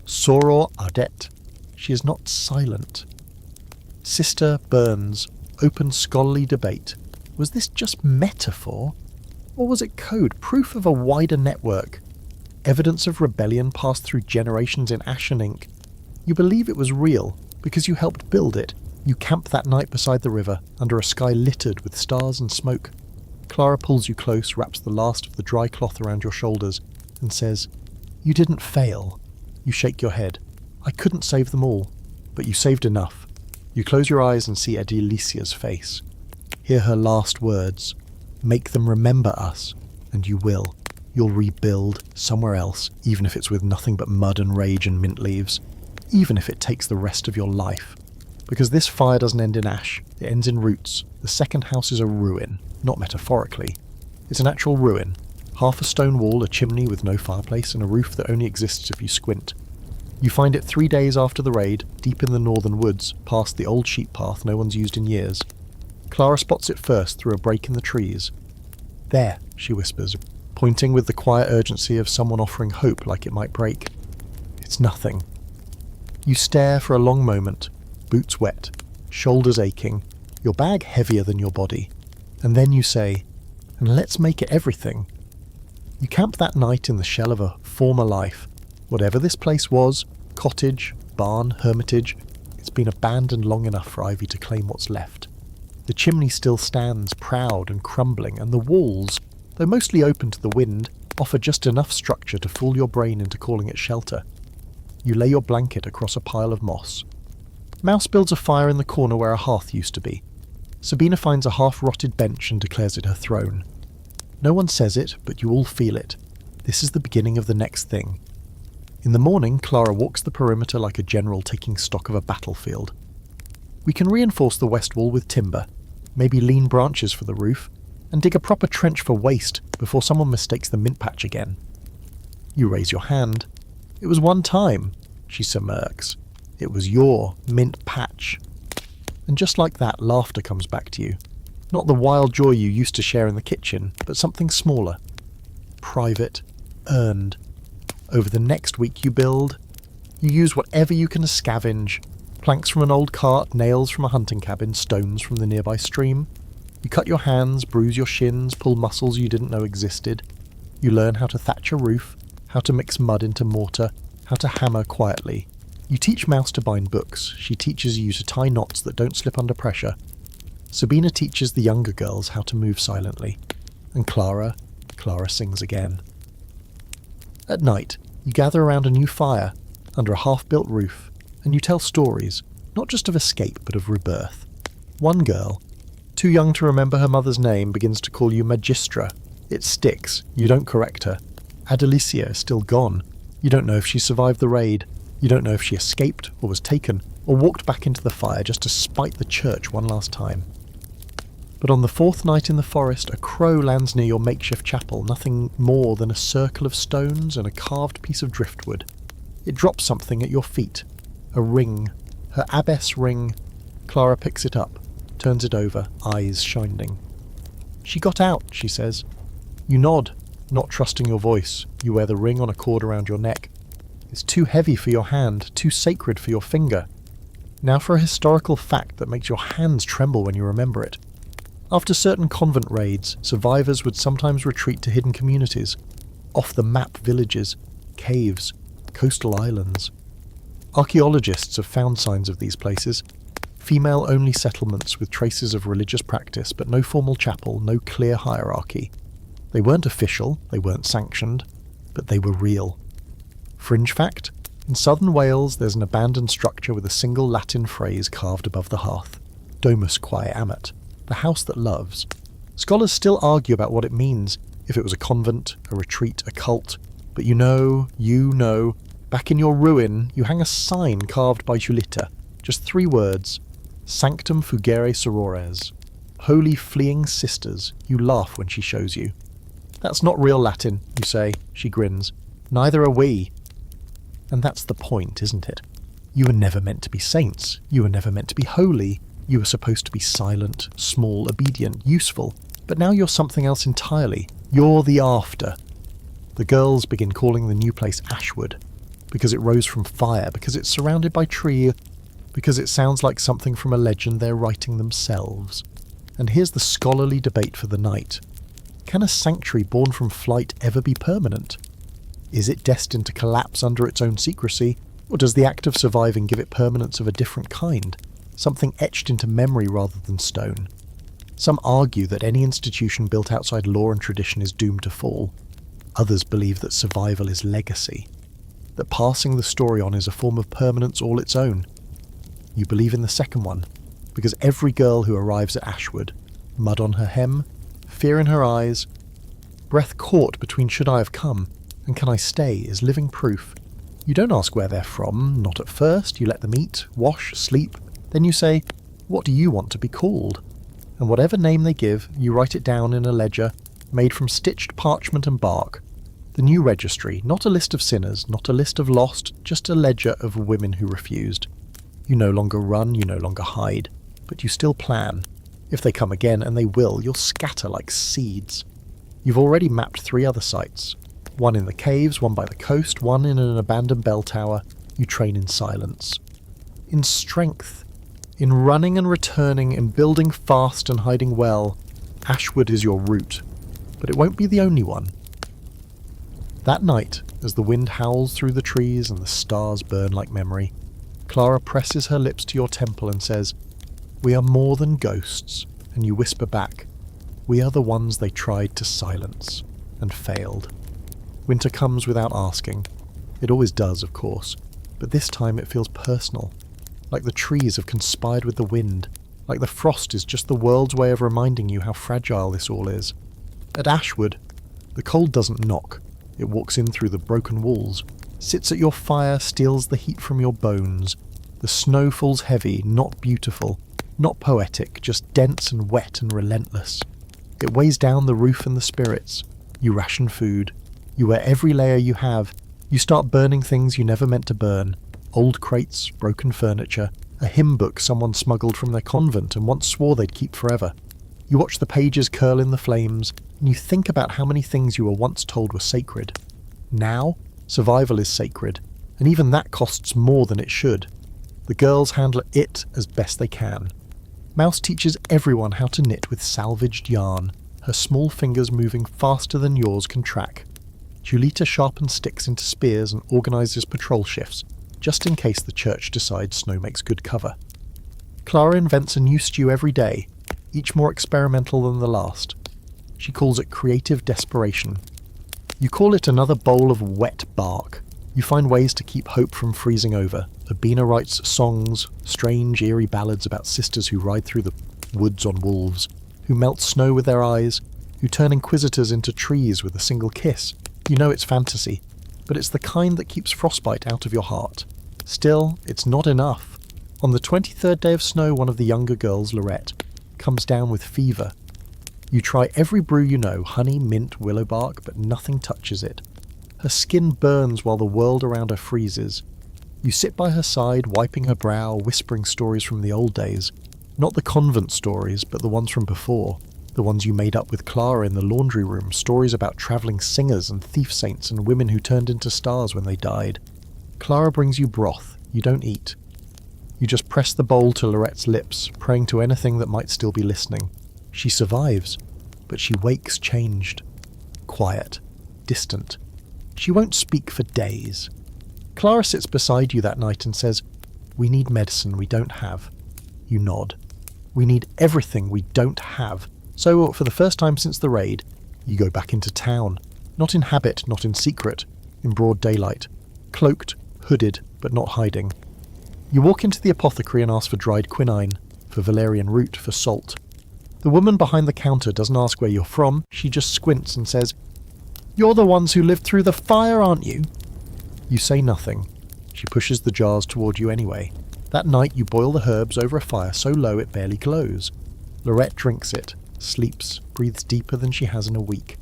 Soror ardet. She is not silent. Sister Burns. Open scholarly debate. Was this just metaphor? Or was it code, proof of a wider network? Evidence of rebellion passed through generations in ashen ink. You believe it was real, because you helped build it. You camped that night beside the river, under a sky littered with stars and smoke. Clara pulls you close, wraps the last of the dry cloth around your shoulders, and says, "You didn't fail." You shake your head. "I couldn't save them all, but you saved enough." You close your eyes and see Adelicia's face. Hear her last words. "Make them remember us," and you will. You'll rebuild somewhere else, even if it's with nothing but mud and rage and mint leaves. Even if it takes the rest of your life. Because this fire doesn't end in ash, it ends in roots. The second house is a ruin, not metaphorically. It's an actual ruin. Half a stone wall, a chimney with no fireplace, and a roof that only exists if you squint. You find it 3 days after the raid, deep in the northern woods, past the old sheep path no one's used in years. Clara spots it first through a break in the trees. "There," she whispers, pointing with the quiet urgency of someone offering hope like it might break. "It's nothing." You stare for a long moment, boots wet, shoulders aching, your bag heavier than your body, and then you say, "And let's make it everything." You camp that night in the shell of a former life. Whatever this place was, cottage, barn, hermitage, it's been abandoned long enough for Ivy to claim what's left. The chimney still stands proud and crumbling, and the walls, though mostly open to the wind, offer just enough structure to fool your brain into calling it shelter. You lay your blanket across a pile of moss. Mouse builds a fire in the corner where a hearth used to be. Sabina finds a half-rotted bench and declares it her throne. No one says it, but you all feel it. This is the beginning of the next thing. In the morning, Clara walks the perimeter like a general taking stock of a battlefield. We can reinforce the west wall with timber, maybe lean branches for the roof, and dig a proper trench for waste before someone mistakes the mint patch again. You raise your hand. "It was one time," she smirks. "It was your mint patch." And just like that, laughter comes back to you. Not the wild joy you used to share in the kitchen, but something smaller. Private. Earned. Over the next week you build. You use whatever you can scavenge. Planks from an old cart, nails from a hunting cabin, stones from the nearby stream. You cut your hands, bruise your shins, pull muscles you didn't know existed. You learn how to thatch a roof, how to mix mud into mortar, how to hammer quietly. You teach Mouse to bind books. She teaches you to tie knots that don't slip under pressure. Sabina teaches the younger girls how to move silently. And Clara sings again. At night, you gather around a new fire, under a half-built roof, and you tell stories, not just of escape, but of rebirth. One girl, too young to remember her mother's name, begins to call you Magistra. It sticks. You don't correct her. Adelicia is still gone. You don't know if she survived the raid. You don't know if she escaped, or was taken, or walked back into the fire just to spite the church one last time. But on the fourth night in the forest, a crow lands near your makeshift chapel, nothing more than a circle of stones and a carved piece of driftwood. It drops something at your feet. A ring. Her abbess ring. Clara picks it up, turns it over, eyes shining. "She got out," she says. You nod, not trusting your voice. You wear the ring on a cord around your neck. It's too heavy for your hand, too sacred for your finger. Now for a historical fact that makes your hands tremble when you remember it. After certain convent raids, survivors would sometimes retreat to hidden communities, off-the-map villages, caves, coastal islands. Archaeologists have found signs of these places. Female-only settlements with traces of religious practice, but no formal chapel, no clear hierarchy. They weren't official, they weren't sanctioned, but they were real. Fringe fact, in southern Wales there's an abandoned structure with a single Latin phrase carved above the hearth. Domus quae amat, the house that loves. Scholars still argue about what it means, if it was a convent, a retreat, a cult, but you know, back in your ruin you hang a sign carved by Julita, just 3 words, Sanctum fugere sorores. Holy fleeing sisters, you laugh when she shows you. That's not real Latin, you say, she grins. Neither are we. And that's the point, isn't it? You were never meant to be saints. You were never meant to be holy. You were supposed to be silent, small, obedient, useful. But now you're something else entirely. You're the after. The girls begin calling the new place Ashwood, because it rose from fire, because it's surrounded by tree, because it sounds like something from a legend they're writing themselves. And here's the scholarly debate for the night. Can a sanctuary born from flight ever be permanent? Is it destined to collapse under its own secrecy, or does the act of surviving give it permanence of a different kind, something etched into memory rather than stone? Some argue that any institution built outside law and tradition is doomed to fall. Others believe that survival is legacy, that passing the story on is a form of permanence all its own. You believe in the second one, because every girl who arrives at Ashwood, mud on her hem, fear in her eyes, breath caught between should I have come and can I stay, is living proof. You don't ask where they're from, not at first. You let them eat, wash, sleep. Then you say, what do you want to be called? And whatever name they give, you write it down in a ledger made from stitched parchment and bark. The new registry, not a list of sinners, not a list of lost, just a ledger of women who refused. You no longer run, you no longer hide, but you still plan. If they come again, and they will, you'll scatter like seeds. You've already mapped 3 other sites. One in the caves, one by the coast, one in an abandoned bell tower. You train in silence. In strength. In running and returning, in building fast and hiding well. Ashwood is your route. But it won't be the only one. That night, as the wind howls through the trees and the stars burn like memory, Clara presses her lips to your temple and says, "We are more than ghosts," and you whisper back, "We are the ones they tried to silence, and failed." Winter comes without asking. It always does, of course, but this time it feels personal, like the trees have conspired with the wind, like the frost is just the world's way of reminding you how fragile this all is. At Ashwood, the cold doesn't knock. It walks in through the broken walls, sits at your fire, steals the heat from your bones. The snow falls heavy, not beautiful, not poetic, just dense and wet and relentless. It weighs down the roof and the spirits. You ration food. You wear every layer you have. You start burning things you never meant to burn. Old crates, broken furniture, a hymn book someone smuggled from their convent and once swore they'd keep forever. You watch the pages curl in the flames, and you think about how many things you were once told were sacred. Now, survival is sacred, and even that costs more than it should. The girls handle it as best they can. Mouse teaches everyone how to knit with salvaged yarn, her small fingers moving faster than yours can track. Julita sharpens sticks into spears and organises patrol shifts, just in case the church decides snow makes good cover. Clara invents a new stew every day, each more experimental than the last. She calls it creative desperation. You call it another bowl of wet bark. You find ways to keep hope from freezing over. Urbina writes songs, strange, eerie ballads about sisters who ride through the woods on wolves, who melt snow with their eyes, who turn inquisitors into trees with a single kiss. You know it's fantasy, but it's the kind that keeps frostbite out of your heart. Still, it's not enough. On the 23rd day of snow, one of the younger girls, Lorette, comes down with fever. You try every brew you know, honey, mint, willow bark, but nothing touches it. Her skin burns while the world around her freezes. You sit by her side, wiping her brow, whispering stories from the old days. Not the convent stories, but the ones from before. The ones you made up with Clara in the laundry room, stories about travelling singers and thief saints and women who turned into stars when they died. Clara brings you broth. You don't eat. You just press the bowl to Lorette's lips, praying to anything that might still be listening. She survives, but she wakes changed. Quiet. Distant. She won't speak for days. Clara sits beside you that night and says, "We need medicine we don't have." You nod. "We need everything we don't have." So, for the first time since the raid, you go back into town. Not in habit, not in secret. In broad daylight. Cloaked, hooded, but not hiding. You walk into the apothecary and ask for dried quinine, for valerian root, for salt. The woman behind the counter doesn't ask where you're from, she just squints and says, "You're the ones who lived through the fire, aren't you?" You say nothing. She pushes the jars toward you anyway. That night you boil the herbs over a fire so low it barely glows. Lorette drinks it, sleeps, breathes deeper than she has in a week.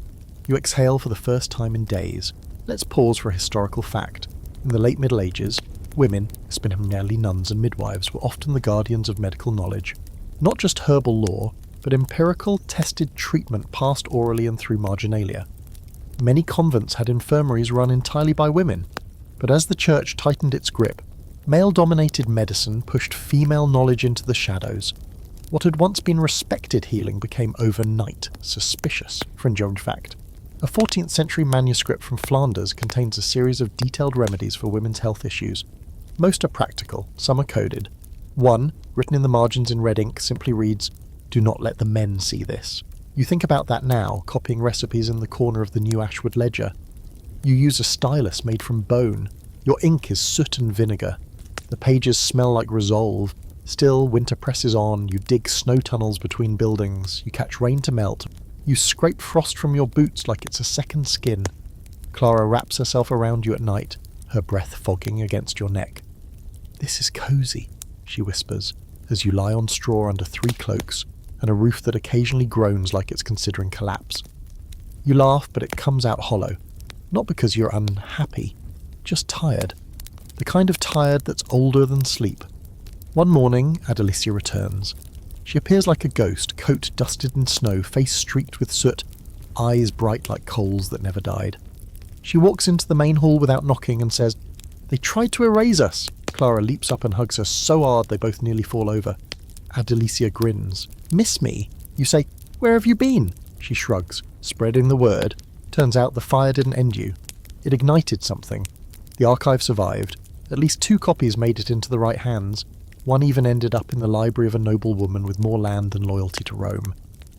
You exhale for the first time in days. Let's pause for a historical fact. In the late Middle Ages, women, especially nuns and midwives, were often the guardians of medical knowledge. Not just herbal lore, but empirical, tested treatment passed orally and through marginalia. Many convents had infirmaries run entirely by women, but as the church tightened its grip, male-dominated medicine pushed female knowledge into the shadows. What had once been respected healing became overnight suspicious, fringe fact. A 14th century manuscript from Flanders contains a series of detailed remedies for women's health issues. Most are practical, some are coded. One, written in the margins in red ink, simply reads, "Do not let the men see this." You think about that now, copying recipes in the corner of the new Ashwood ledger. You use a stylus made from bone. Your ink is soot and vinegar. The pages smell like resolve. Still, winter presses on, you dig snow tunnels between buildings, you catch rain to melt, you scrape frost from your boots like it's a second skin. Clara wraps herself around you at night, her breath fogging against your neck. "This is cosy," she whispers, as you lie on straw under 3 cloaks, and a roof that occasionally groans like it's considering collapse. You laugh, but it comes out hollow. Not because you're unhappy, just tired. The kind of tired that's older than sleep. One morning, Adelicia returns. She appears like a ghost, coat dusted in snow, face streaked with soot, eyes bright like coals that never died. She walks into the main hall without knocking and says, "They tried to erase us." Clara leaps up and hugs her so hard they both nearly fall over. Adelicia grins. "Miss me?" You say, "Where have you been?" She shrugs, spreading the word. Turns out the fire didn't end you. It ignited something. The archive survived. At least 2 copies made it into the right hands. One even ended up in the library of a noble woman with more land than loyalty to Rome.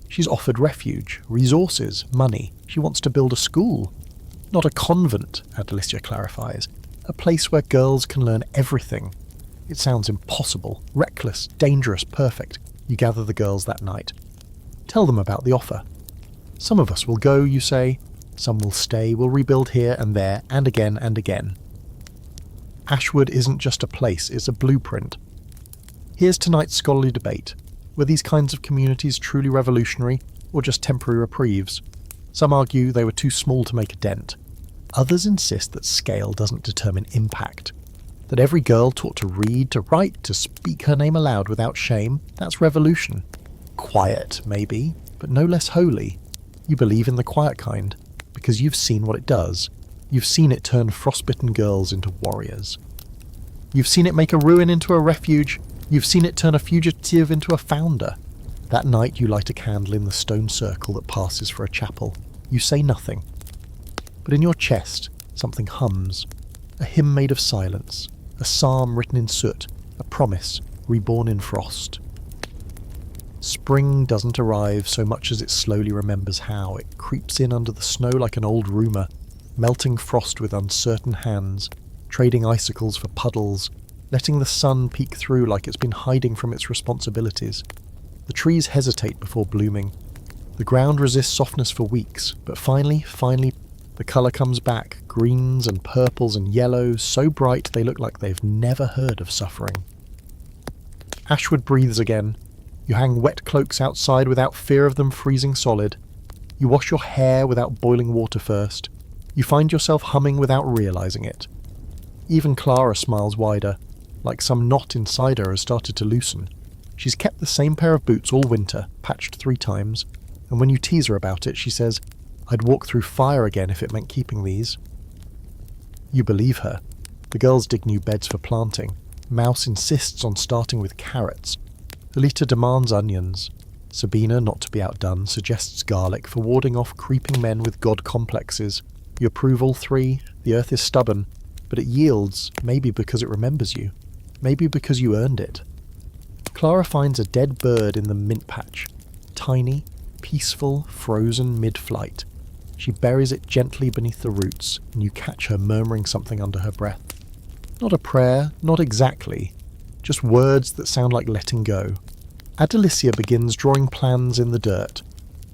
She's offered refuge, resources, money. She wants to build a school. Not a convent, Adelicia clarifies. A place where girls can learn everything. It sounds impossible, reckless, dangerous, perfect. You gather the girls that night. Tell them about the offer. Some of us will go, you say. Some will stay, will rebuild here and there, and again and again. Ashwood isn't just a place, it's a blueprint. Here's tonight's scholarly debate. Were these kinds of communities truly revolutionary, or just temporary reprieves? Some argue they were too small to make a dent. Others insist that scale doesn't determine impact. That every girl taught to read, to write, to speak her name aloud without shame, that's revolution. Quiet, maybe, but no less holy. You believe in the quiet kind, because you've seen what it does. You've seen it turn frostbitten girls into warriors. You've seen it make a ruin into a refuge. You've seen it turn a fugitive into a founder. That night you light a candle in the stone circle that passes for a chapel. You say nothing. But in your chest, something hums. A hymn made of silence, a psalm written in soot, a promise reborn in frost. Spring doesn't arrive so much as it slowly remembers how. It creeps in under the snow like an old rumour, melting frost with uncertain hands, trading icicles for puddles, letting the sun peek through like it's been hiding from its responsibilities. The trees hesitate before blooming. The ground resists softness for weeks, but finally, the colour comes back, greens and purples and yellows, so bright they look like they've never heard of suffering. Ashwood breathes again. You hang wet cloaks outside without fear of them freezing solid. You wash your hair without boiling water first. You find yourself humming without realising it. Even Clara smiles wider, like some knot inside her has started to loosen. She's kept the same pair of boots all winter, patched 3 times, and when you tease her about it, she says, "I'd walk through fire again if it meant keeping these." You believe her. The girls dig new beds for planting. Mouse insists on starting with carrots. Alita demands onions. Sabina, not to be outdone, suggests garlic for warding off creeping men with god complexes. You approve all 3. The earth is stubborn, but it yields, maybe because it remembers you. Maybe because you earned it. Clara finds a dead bird in the mint patch. Tiny, peaceful, frozen mid-flight. She buries it gently beneath the roots, and you catch her murmuring something under her breath. Not a prayer, not exactly. Just words that sound like letting go. Adelicia begins drawing plans in the dirt.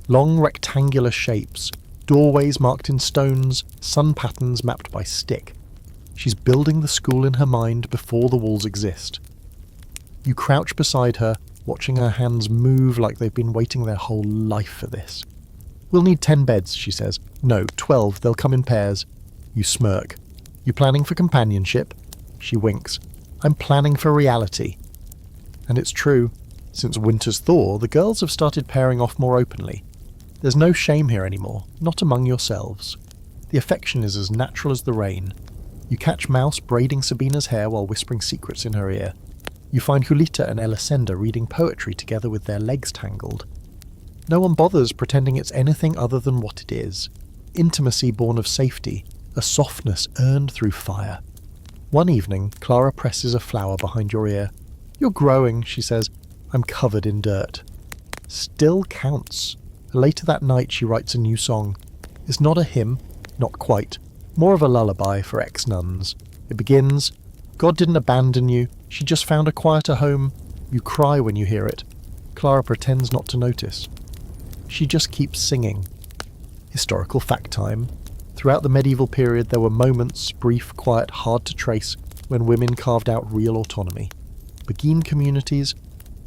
Long rectangular shapes, doorways marked in stones, sun patterns mapped by stick. She's building the school in her mind before the walls exist. You crouch beside her, watching her hands move like they've been waiting their whole life for this. "We'll need 10 beds," she says. "No, 12, they'll come in pairs." You smirk. "You planning for companionship?" She winks. "I'm planning for reality." And it's true. Since Winter's Thaw, the girls have started pairing off more openly. There's no shame here anymore, not among yourselves. The affection is as natural as the rain. You catch Mouse braiding Sabina's hair while whispering secrets in her ear. You find Julita and Elisenda reading poetry together with their legs tangled. No one bothers pretending it's anything other than what it is. Intimacy born of safety, a softness earned through fire. One evening, Clara presses a flower behind your ear. "You're growing," she says. "I'm covered in dirt." Still counts. Later that night she writes a new song. It's not a hymn, not quite. More of a lullaby for ex-nuns. It begins, "God didn't abandon you, she just found a quieter home." You cry when you hear it. Clara pretends not to notice. She just keeps singing. Historical fact time. Throughout the medieval period there were moments, brief, quiet, hard to trace, when women carved out real autonomy. Beguine communities,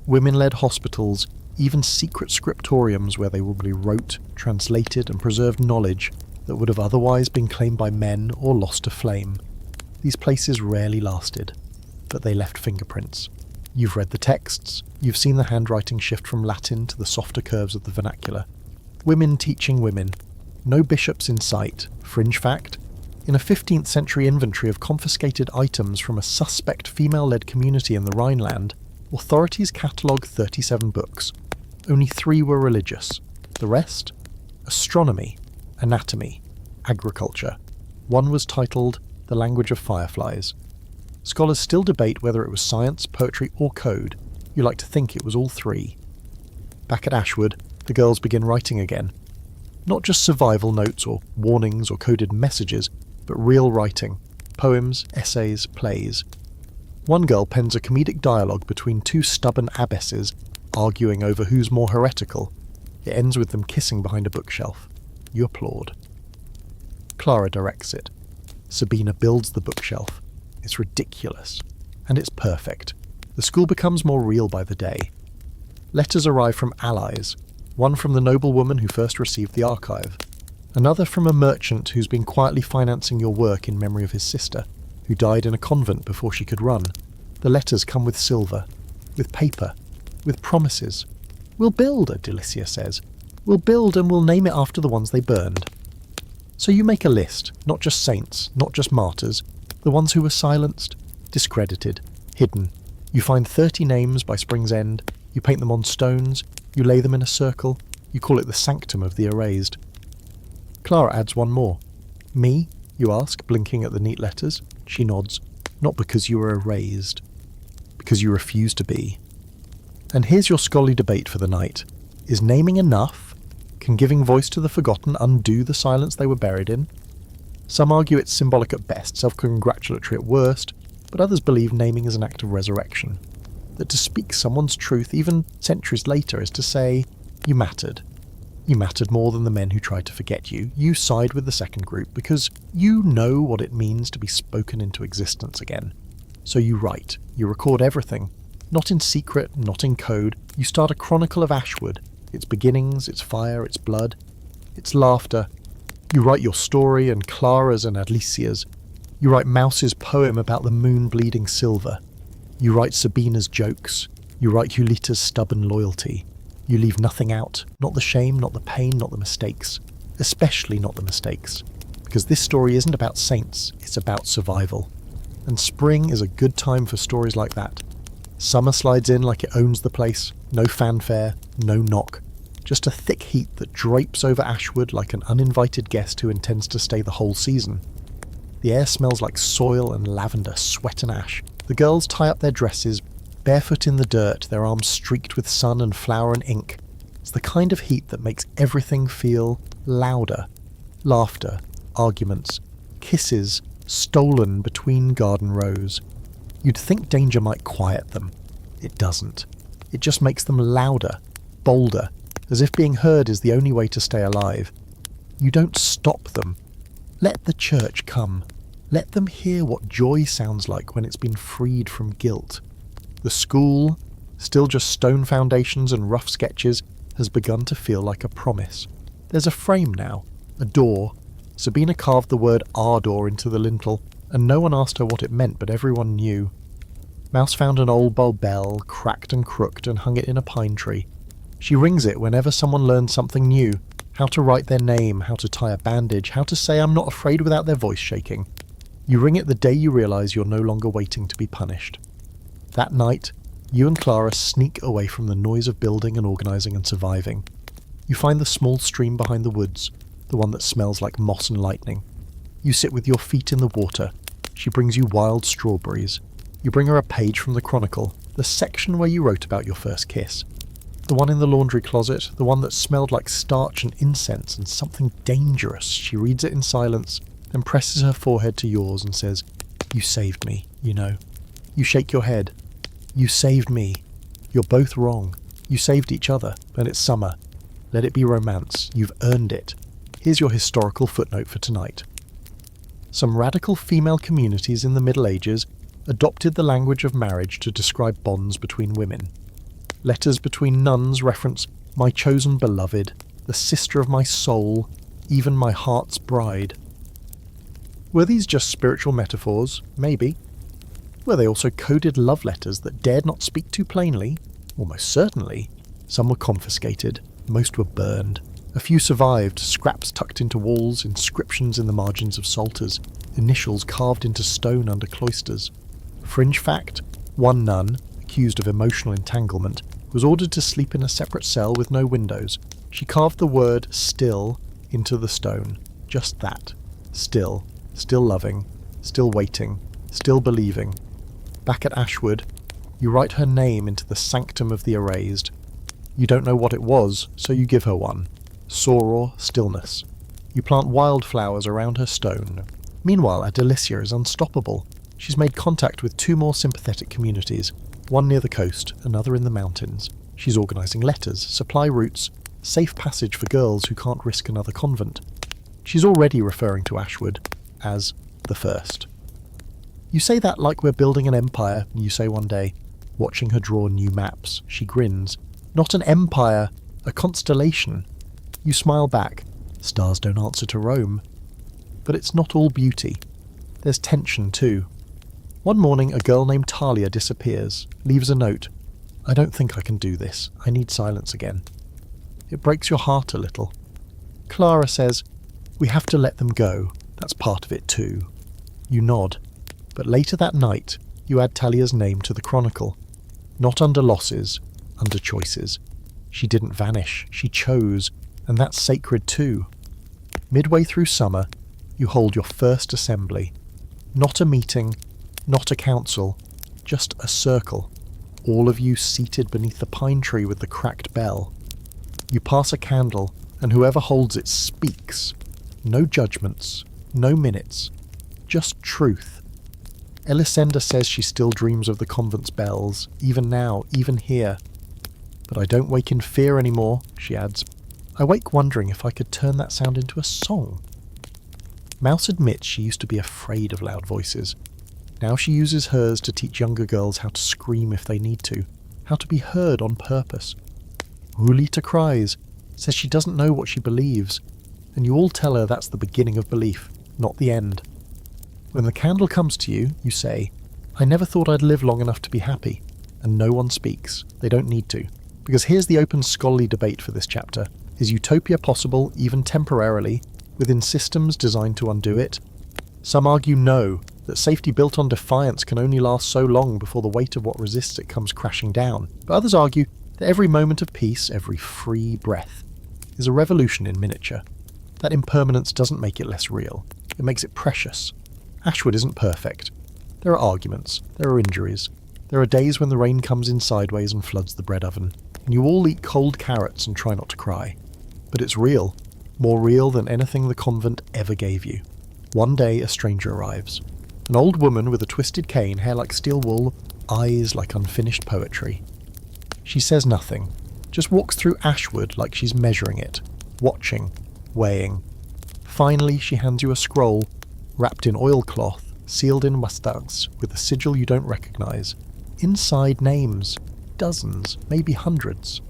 women-led hospitals, even secret scriptoriums where they probably wrote, translated and preserved knowledge that would have otherwise been claimed by men or lost to flame. These places rarely lasted, but they left fingerprints. You've read the texts, you've seen the handwriting shift from Latin to the softer curves of the vernacular. Women teaching women. No bishops in sight. Fringe fact: in a 15th century inventory of confiscated items from a suspect female-led community in the Rhineland, authorities catalogue 37 books. Only 3 were religious. The rest? Astronomy, anatomy, agriculture. One was titled The Language of Fireflies. Scholars still debate whether it was science, poetry or code. You like to think it was all 3. Back at Ashwood, the girls begin writing again. Not just survival notes or warnings or coded messages, but real writing. Poems, essays, plays. One girl pens a comedic dialogue between 2 stubborn abbesses arguing over who's more heretical. It ends with them kissing behind a bookshelf. You applaud. Clara directs it. Sabina builds the bookshelf. It's ridiculous. And it's perfect. The school becomes more real by the day. Letters arrive from allies. One from the noblewoman who first received the archive. Another from a merchant who's been quietly financing your work in memory of his sister, who died in a convent before she could run. The letters come with silver, with paper, with promises. "We'll build," Adelicia says. "We'll build and we'll name it after the ones they burned." So you make a list, not just saints, not just martyrs, the ones who were silenced, discredited, hidden. You find 30 names by spring's end, you paint them on stones, you lay them in a circle, you call it the sanctum of the erased. Clara adds one more. Me? You ask, blinking at the neat letters. She nods. Not because you were erased. Because you refuse to be. And here's your scholarly debate for the night. Is naming enough? Can giving voice to the forgotten undo the silence they were buried in? Some argue it's symbolic at best, self-congratulatory at worst, but others believe naming is an act of resurrection. That to speak someone's truth, even centuries later, is to say, you mattered. You mattered more than the men who tried to forget you. You side with the second group because you know what it means to be spoken into existence again. So you write, you record everything. Not in secret, not in code. You start a chronicle of Ashwood, its beginnings, its fire, its blood, its laughter. You write your story and Clara's and Alicia's. You write Mouse's poem about the moon bleeding silver. You write Sabina's jokes. You write Julita's stubborn loyalty. You leave nothing out, not the shame, not the pain, not the mistakes. Especially not the mistakes. Because this story isn't about saints, it's about survival. And spring is a good time for stories like that. Summer slides in like it owns the place, no fanfare, no knock. Just a thick heat that drapes over Ashwood like an uninvited guest who intends to stay the whole season. The air smells like soil and lavender, sweat and ash. The girls tie up their dresses, barefoot in the dirt, their arms streaked with sun and flour and ink. It's the kind of heat that makes everything feel louder. Laughter, arguments, kisses stolen between garden rows. You'd think danger might quiet them. It doesn't. It just makes them louder, bolder, as if being heard is the only way to stay alive. You don't stop them. Let the church come. Let them hear what joy sounds like when it's been freed from guilt. The school, still just stone foundations and rough sketches, has begun to feel like a promise. There's a frame now, a door. Sabina carved the word Ardor into the lintel, and no one asked her what it meant, but everyone knew. Mouse found an old bell, cracked and crooked, and hung it in a pine tree. She rings it whenever someone learns something new, how to write their name, how to tie a bandage, how to say I'm not afraid without their voice shaking. You ring it the day you realise you're no longer waiting to be punished. That night, you and Clara sneak away from the noise of building and organising and surviving. You find the small stream behind the woods, the one that smells like moss and lightning. You sit with your feet in the water. She brings you wild strawberries. You bring her a page from the Chronicle, the section where you wrote about your first kiss. The one in the laundry closet, the one that smelled like starch and incense and something dangerous. She reads it in silence, then presses her forehead to yours and says, "You saved me, you know." You shake your head. "You saved me. You're both wrong. You saved each other, and it's summer. Let it be romance. You've earned it. Here's your historical footnote for tonight. Some radical female communities in the Middle Ages adopted the language of marriage to describe bonds between women. Letters between nuns reference my chosen beloved, the sister of my soul, even my heart's bride. Were these just spiritual metaphors? Maybe. Were they also coded love letters that dared not speak too plainly? Almost certainly. Some were confiscated, most were burned. A few survived, scraps tucked into walls, inscriptions in the margins of psalters, initials carved into stone under cloisters. Fringe fact, one nun, accused of emotional entanglement, was ordered to sleep in a separate cell with no windows. She carved the word "still" into the stone. Just that. Still. Still loving. Still waiting. Still believing. Back at Ashwood, you write her name into the sanctum of the erased. You don't know what it was, so you give her one. Soror, stillness. You plant wildflowers around her stone. Meanwhile, Adelicia is unstoppable. She's made contact with two more sympathetic communities, one near the coast, another in the mountains. She's organising letters, supply routes, safe passage for girls who can't risk another convent. She's already referring to Ashwood as the first. You say that like we're building an empire, you say one day, watching her draw new maps. She grins. Not an empire, a constellation. You smile back. Stars don't answer to Rome. But it's not all beauty. There's tension too. One morning a girl named Talia disappears, leaves a note. "I don't think I can do this. I need silence again." It breaks your heart a little. Clara says, "We have to let them go. That's part of it too." You nod. But later that night, you add Talia's name to the Chronicle. Not under losses, under choices. She didn't vanish. She chose. And that's sacred too. Midway through summer, You hold your first assembly. Not a meeting, not a council, just a circle. All of you seated beneath the pine tree with the cracked bell. You pass a candle, and whoever holds it speaks. No judgments, no minutes, just truth. Elisenda says she still dreams of the convent's bells, even now, even here. But I don't wake in fear anymore, she adds. I wake wondering if I could turn that sound into a song. Mouse admits she used to be afraid of loud voices. Now she uses hers to teach younger girls how to scream if they need to, how to be heard on purpose. Ulita cries, says she doesn't know what she believes, and you all tell her that's the beginning of belief, not the end. When the candle comes to you, you say, I never thought I'd live long enough to be happy, and no one speaks. They don't need to. Because here's the open scholarly debate for this chapter. Is utopia possible, even temporarily, within systems designed to undo it? Some argue no, that safety built on defiance can only last so long before the weight of what resists it comes crashing down. But others argue that every moment of peace, every free breath, is a revolution in miniature. That impermanence doesn't make it less real. It makes it precious. Ashwood isn't perfect. There are arguments, there are injuries, there are days when the rain comes in sideways and floods the bread oven, and you all eat cold carrots and try not to cry. But it's real, more real than anything the convent ever gave you. One day a stranger arrives. An old woman with a twisted cane, hair like steel wool, eyes like unfinished poetry. She says nothing, just walks through Ashwood like she's measuring it, watching, weighing. Finally she hands you a scroll, wrapped in oilcloth, sealed in mustaches, with a sigil you don't recognize. Inside names. Dozens, maybe hundreds.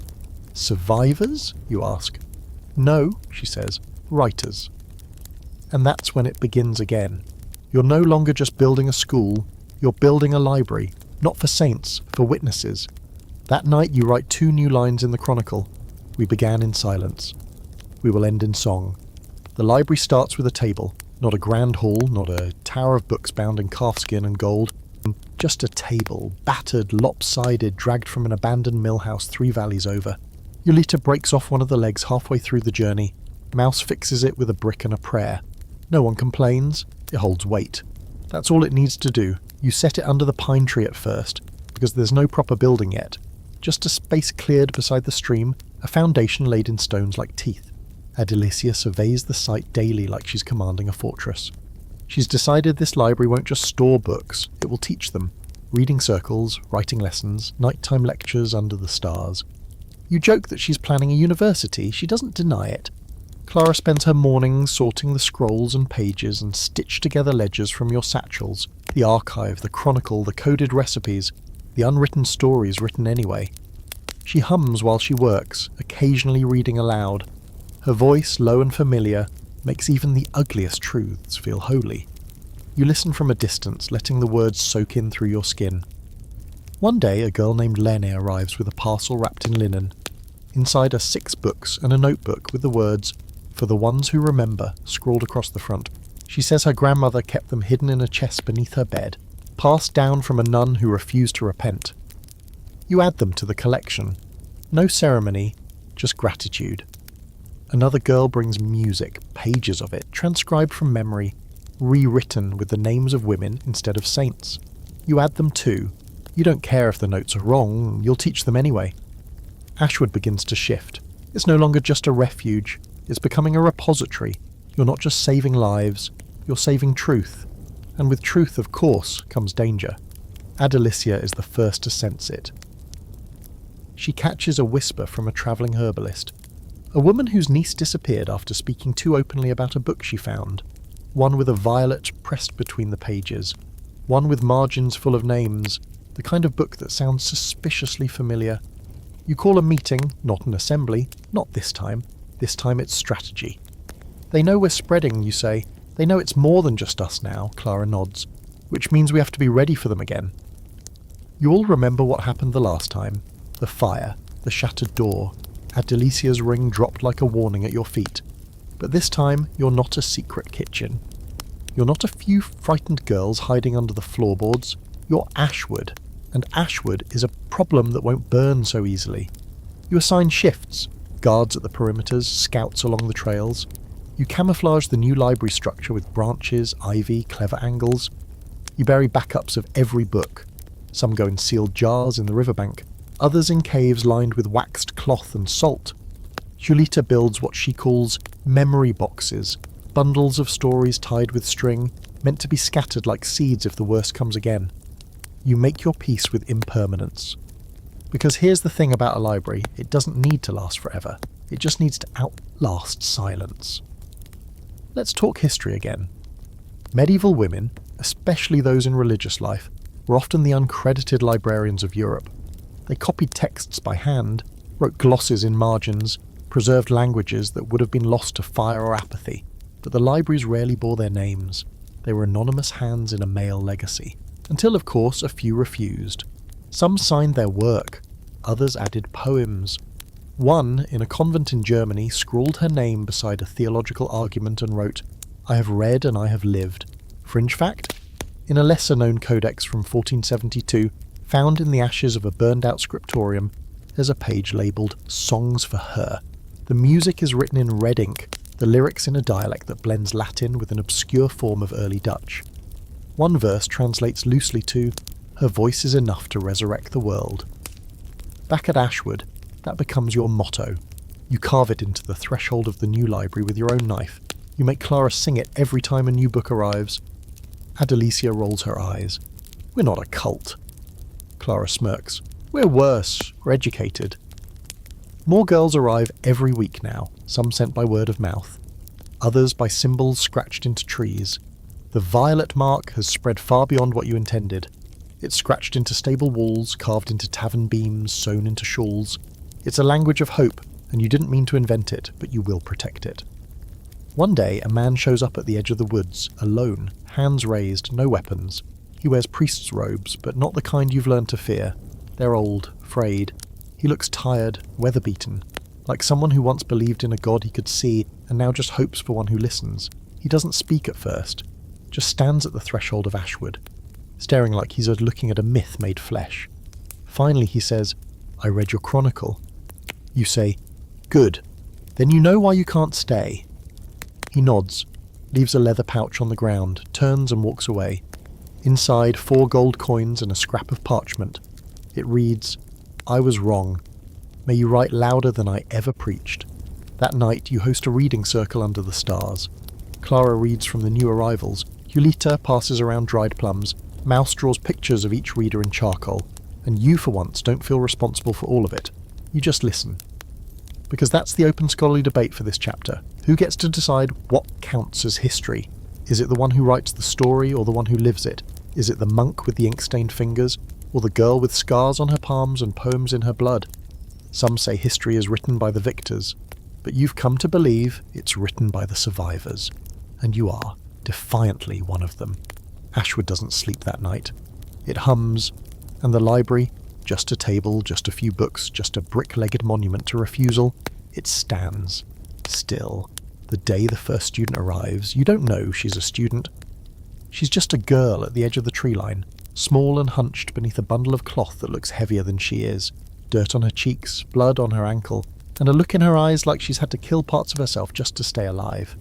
Survivors? You ask. No, she says. Writers. And that's when it begins again. You're no longer just building a school, you're building a library, not for saints, for witnesses. That night you write 2 new lines in the chronicle. We began in silence. We will end in song. The library starts with a table. Not a grand hall, not a tower of books bound in calfskin and gold. Just a table, battered, lopsided, dragged from an abandoned mill house 3 valleys over. Ulita breaks off one of the legs halfway through the journey. Mouse fixes it with a brick and a prayer. No one complains. It holds weight. That's all it needs to do. You set it under the pine tree at first, because there's no proper building yet. Just a space cleared beside the stream, a foundation laid in stones like teeth. Adelicia surveys the site daily like she's commanding a fortress. She's decided this library won't just store books, it will teach them. Reading circles, writing lessons, nighttime lectures under the stars. You joke that she's planning a university, she doesn't deny it. Clara spends her mornings sorting the scrolls and pages and stitched together ledgers from your satchels, the archive, the chronicle, the coded recipes, the unwritten stories written anyway. She hums while she works, occasionally reading aloud. Her voice, low and familiar, makes even the ugliest truths feel holy. You listen from a distance, letting the words soak in through your skin. One day, a girl named Lene arrives with a parcel wrapped in linen. Inside are 6 books and a notebook with the words, "For the ones who remember," scrawled across the front. She says her grandmother kept them hidden in a chest beneath her bed, passed down from a nun who refused to repent. You add them to the collection. No ceremony, just gratitude. Another girl brings music, pages of it, transcribed from memory, rewritten with the names of women instead of saints. You add them too. You don't care if the notes are wrong, you'll teach them anyway. Ashwood begins to shift. It's no longer just a refuge, it's becoming a repository. You're not just saving lives, you're saving truth. And with truth, of course, comes danger. Adelicia is the first to sense it. She catches a whisper from a travelling herbalist. A woman whose niece disappeared after speaking too openly about a book she found. One with a violet pressed between the pages. One with margins full of names. The kind of book that sounds suspiciously familiar. You call a meeting, not an assembly. Not this time. This time it's strategy. They know we're spreading, you say. They know it's more than just us now, Clara nods. Which means we have to be ready for them again. You all remember what happened the last time. The fire. The shattered door. Adelicia's ring dropped like a warning at your feet. But this time, you're not a secret kitchen. You're not a few frightened girls hiding under the floorboards. You're Ashwood. And Ashwood is a problem that won't burn so easily. You assign shifts. Guards at the perimeters, scouts along the trails. You camouflage the new library structure with branches, ivy, clever angles. You bury backups of every book. Some go in sealed jars in the riverbank, others in caves lined with waxed cloth and salt. Julita builds what she calls memory boxes, bundles of stories tied with string, meant to be scattered like seeds if the worst comes again. You make your peace with impermanence. Because here's the thing about a library, it doesn't need to last forever. It just needs to outlast silence. Let's talk history again. Medieval women, especially those in religious life, were often the uncredited librarians of Europe. They copied texts by hand, wrote glosses in margins, preserved languages that would have been lost to fire or apathy, but the libraries rarely bore their names. They were anonymous hands in a male legacy. Until, of course, a few refused. Some signed their work, others added poems. One, in a convent in Germany, scrawled her name beside a theological argument and wrote, "I have read and I have lived." Fringe fact? In a lesser-known codex from 1472, found in the ashes of a burned-out scriptorium, there's a page labelled "Songs for Her." The music is written in red ink, the lyrics in a dialect that blends Latin with an obscure form of early Dutch. One verse translates loosely to, "Her voice is enough to resurrect the world." Back at Ashwood, that becomes your motto. You carve it into the threshold of the new library with your own knife. You make Clara sing it every time a new book arrives. Adelicia rolls her eyes. "We're not a cult." Clara smirks. "We're worse. We're educated." More girls arrive every week now, some sent by word of mouth, others by symbols scratched into trees. The violet mark has spread far beyond what you intended. It's scratched into stable walls, carved into tavern beams, sewn into shawls. It's a language of hope, and you didn't mean to invent it, but you will protect it. One day, a man shows up at the edge of the woods, alone, hands raised, no weapons. He wears priest's robes, but not the kind you've learned to fear. They're old, frayed. He looks tired, weather-beaten, like someone who once believed in a god he could see and now just hopes for one who listens. He doesn't speak at first, just stands at the threshold of Ashwood, staring like he's looking at a myth made flesh. Finally he says, "I read your chronicle." You say, "Good. Then you know why you can't stay." He nods, leaves a leather pouch on the ground, turns and walks away. Inside, 4 gold coins and a scrap of parchment. It reads, "I was wrong. May you write louder than I ever preached." That night you host a reading circle under the stars. Clara reads from the new arrivals. Julita passes around dried plums. Mouse draws pictures of each reader in charcoal. And you, for once, don't feel responsible for all of it. You just listen. Because that's the open scholarly debate for this chapter. Who gets to decide what counts as history? Is it the one who writes the story or the one who lives it? Is it the monk with the ink-stained fingers, or the girl with scars on her palms and poems in her blood? Some say history is written by the victors, but you've come to believe it's written by the survivors. And you are, defiantly, one of them. Ashwood doesn't sleep that night. It hums, and the library, just a table, just a few books, just a brick-legged monument to refusal, it stands, still. The day the first student arrives, you don't know she's a student. She's just a girl at the edge of the tree line, small and hunched beneath a bundle of cloth that looks heavier than she is, dirt on her cheeks, blood on her ankle, and a look in her eyes like she's had to kill parts of herself just to stay alive.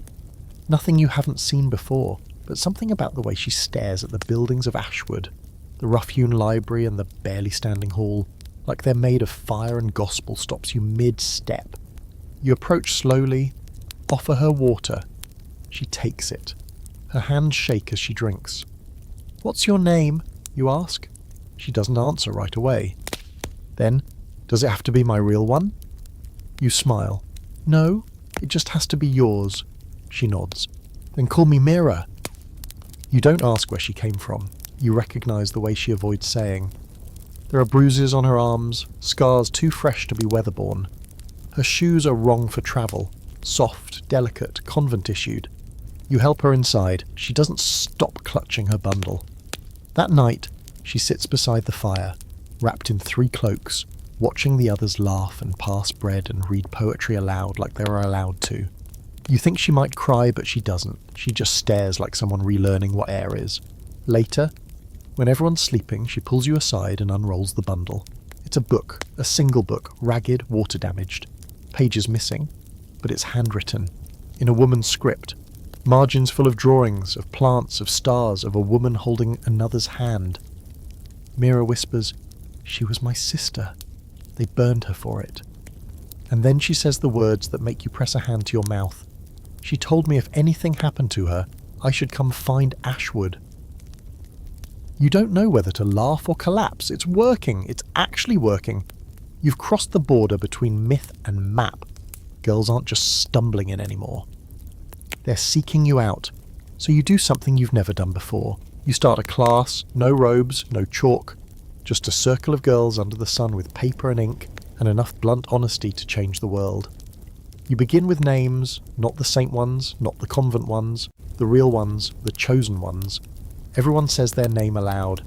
Nothing you haven't seen before, but something about the way she stares at the buildings of Ashwood, the rough-hewn library and the barely standing hall, like they're made of fire and gospel, stops you mid-step. You approach slowly, offer her water. She takes it. Her hands shake as she drinks. "What's your name?" you ask. She doesn't answer right away. Then, "Does it have to be my real one?" You smile. "No, it just has to be yours." She nods. "Then call me Mira." You don't ask where she came from. You recognise the way she avoids saying. There are bruises on her arms, scars too fresh to be weather-borne. Her shoes are wrong for travel, soft, delicate, convent-issued. You help her inside. She doesn't stop clutching her bundle. That night, she sits beside the fire, wrapped in 3 cloaks, watching the others laugh and pass bread and read poetry aloud like they were allowed to. You think she might cry, but she doesn't. She just stares like someone relearning what air is. Later, when everyone's sleeping, she pulls you aside and unrolls the bundle. It's a book, a single book, ragged, water-damaged. Pages missing, but it's handwritten. in a woman's script, margins full of drawings, of plants, of stars, of a woman holding another's hand. Mira whispers, "She was my sister. They burned her for it." And then she says the words that make you press a hand to your mouth. She told me if anything happened to her, I should come find Ashwood. You don't know whether to laugh or collapse. It's working. It's actually working. You've crossed the border between myth and map. Girls aren't just stumbling in anymore. They're seeking you out. So you do something you've never done before. You start a class, no robes, no chalk, just a circle of girls under the sun with paper and ink and enough blunt honesty to change the world. You begin with names, not the saint ones, not the convent ones, the real ones, the chosen ones. Everyone says their name aloud,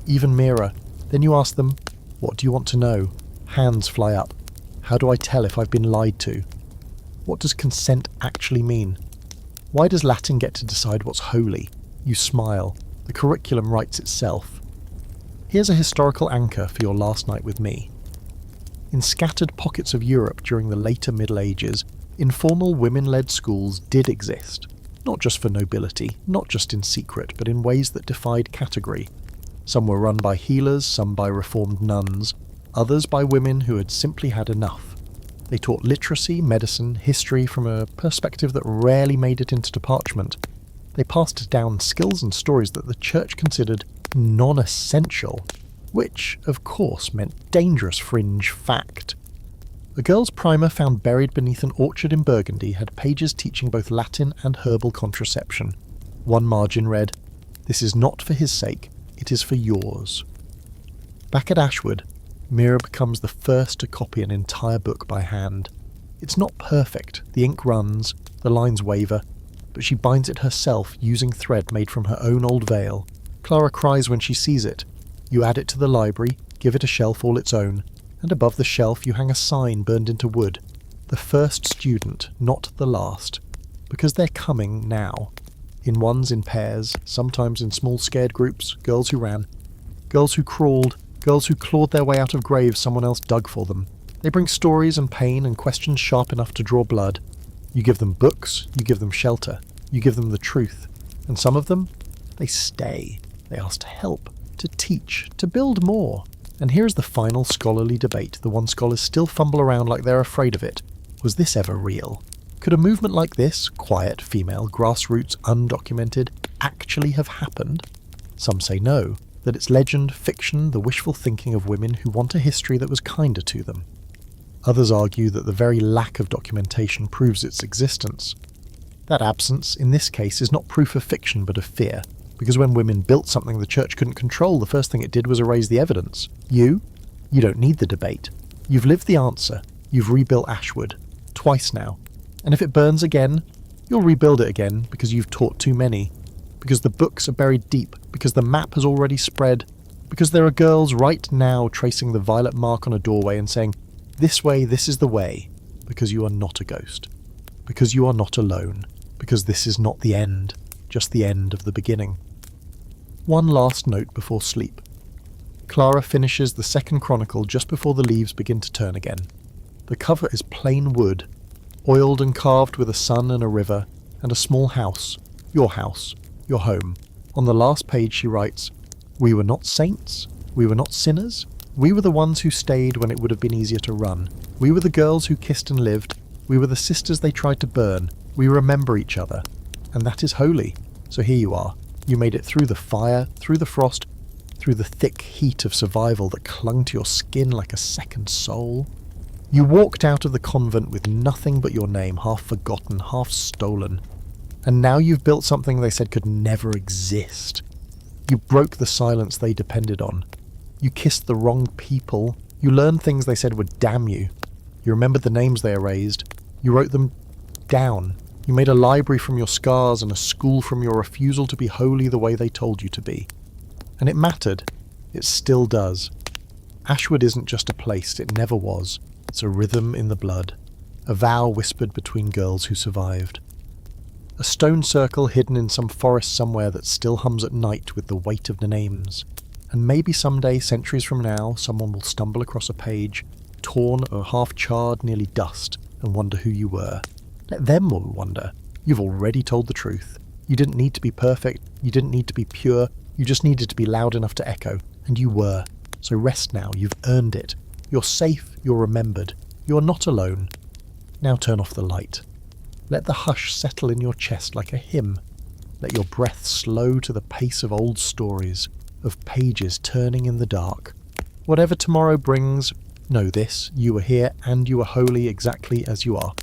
even Mira. Then you ask them, "What do you want to know?" Hands fly up. "How do I tell if I've been lied to?" What does consent actually mean? Why does Latin get to decide what's holy? You smile. The curriculum writes itself. Here's a historical anchor for your last night with me. In scattered pockets of Europe during the later Middle Ages, informal women-led schools did exist. Not just for nobility, not just in secret, but in ways that defied category. Some were run by healers, some by reformed nuns, others by women who had simply had enough. They taught literacy, medicine, history from a perspective that rarely made it into parchment. They passed down skills and stories that the church considered non-essential, which, of course, meant dangerous fringe fact. A girl's primer found buried beneath an orchard in Burgundy had pages teaching both Latin and herbal contraception. One margin read, "This is not for his sake, it is for yours." Back at Ashwood, Mira becomes the first to copy an entire book by hand. It's not perfect, the ink runs, the lines waver, but she binds it herself using thread made from her own old veil. Clara cries when she sees it. You add it to the library, give it a shelf all its own, and above the shelf you hang a sign burned into wood. The first student, not the last, because they're coming now. In ones, in pairs, sometimes in small scared groups, girls who ran, girls who crawled, girls who clawed their way out of graves someone else dug for them. They bring stories and pain and questions sharp enough to draw blood. You give them books, you give them shelter, you give them the truth. And some of them, they stay. They ask to help, to teach, to build more. And here's the final scholarly debate, the one scholars still fumble around like they're afraid of it. Was this ever real? Could a movement like this, quiet, female, grassroots, undocumented, actually have happened? Some say no, that it's legend, fiction, the wishful thinking of women who want a history that was kinder to them. Others argue that the very lack of documentation proves its existence. That absence, in this case, is not proof of fiction but of fear, because when women built something the church couldn't control, the first thing it did was erase the evidence. You don't need the debate. You've lived the answer. You've rebuilt Ashwood. Twice now. And if it burns again, you'll rebuild it again because you've taught too many. Because the books are buried deep, because the map has already spread, because there are girls right now tracing the violet mark on a doorway and saying, "This way, this is the way," because you are not a ghost, because you are not alone, because this is not the end, just the end of the beginning. One last note before sleep. Clara finishes the second chronicle just before the leaves begin to turn again. The cover is plain wood, oiled and carved with a sun and a river, and a small house, your home. On the last page she writes, "We were not saints, we were not sinners, we were the ones who stayed when it would have been easier to run. We were the girls who kissed and lived, we were the sisters they tried to burn, we remember each other. And that is holy. So here you are. You made it through the fire, through the frost, through the thick heat of survival that clung to your skin like a second soul. You walked out of the convent with nothing but your name, half forgotten, half stolen. And now you've built something they said could never exist. You broke the silence they depended on. You kissed the wrong people. You learned things they said would damn you. You remembered the names they erased. You wrote them down. You made a library from your scars and a school from your refusal to be holy the way they told you to be. And it mattered. It still does. Ashwood isn't just a place, it never was. It's a rhythm in the blood. A vow whispered between girls who survived. A stone circle hidden in some forest somewhere that still hums at night with the weight of the names. And maybe someday, centuries from now, someone will stumble across a page, torn or half charred, nearly dust, and wonder who you were. Let them all wonder. You've already told the truth. You didn't need to be perfect, you didn't need to be pure, you just needed to be loud enough to echo, and you were. So rest now, you've earned it. You're safe, you're remembered, you're not alone. Now turn off the light. Let the hush settle in your chest like a hymn. Let your breath slow to the pace of old stories, of pages turning in the dark. Whatever tomorrow brings, know this, you are here and you are holy exactly as you are.